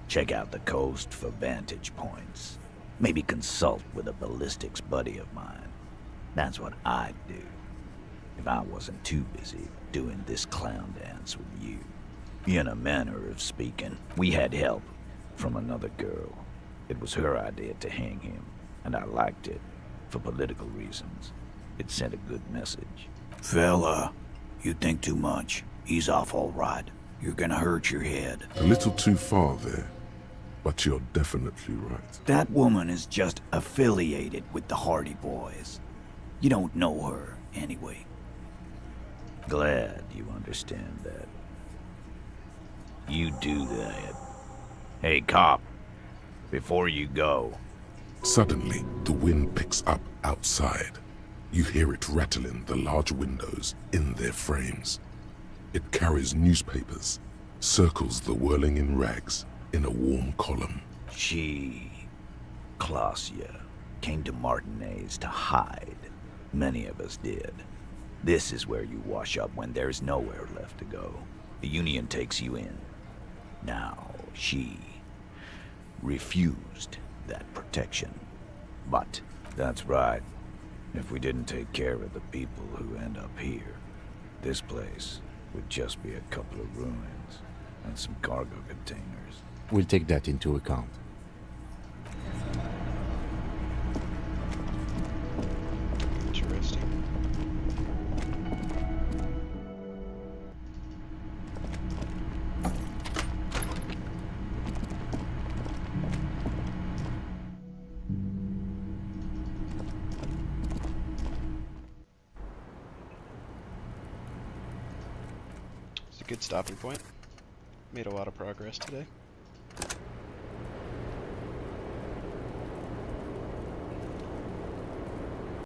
Check out the coast for vantage points. Maybe consult with a ballistics buddy of mine. That's what I'd do. If I wasn't too busy doing this clown dance with you. In a manner of speaking, we had help from another girl. It was her idea to hang him, and I liked it. For political reasons. It sent a good message. Fella, you think too much. He's off all right. You're gonna hurt your head. A little too far there, but you're definitely right. That woman is just affiliated with the Hardy Boys. You don't know her, anyway. Glad you understand that. You do that. Hey, cop. Before you go. Suddenly, the wind picks up outside. You hear it rattling the large windows in their frames. It carries newspapers, circles the whirling in rags in a warm column. She, Clausia, came to Martinez to hide. Many of us did. This is where you wash up when there's nowhere left to go. The Union takes you in. Now, she refused that protection. But, that's right. If we didn't take care of the people who end up here, this place would just be a couple of ruins and some cargo containers. We'll take that into account. Interesting. Good stopping point. Made a lot of progress today.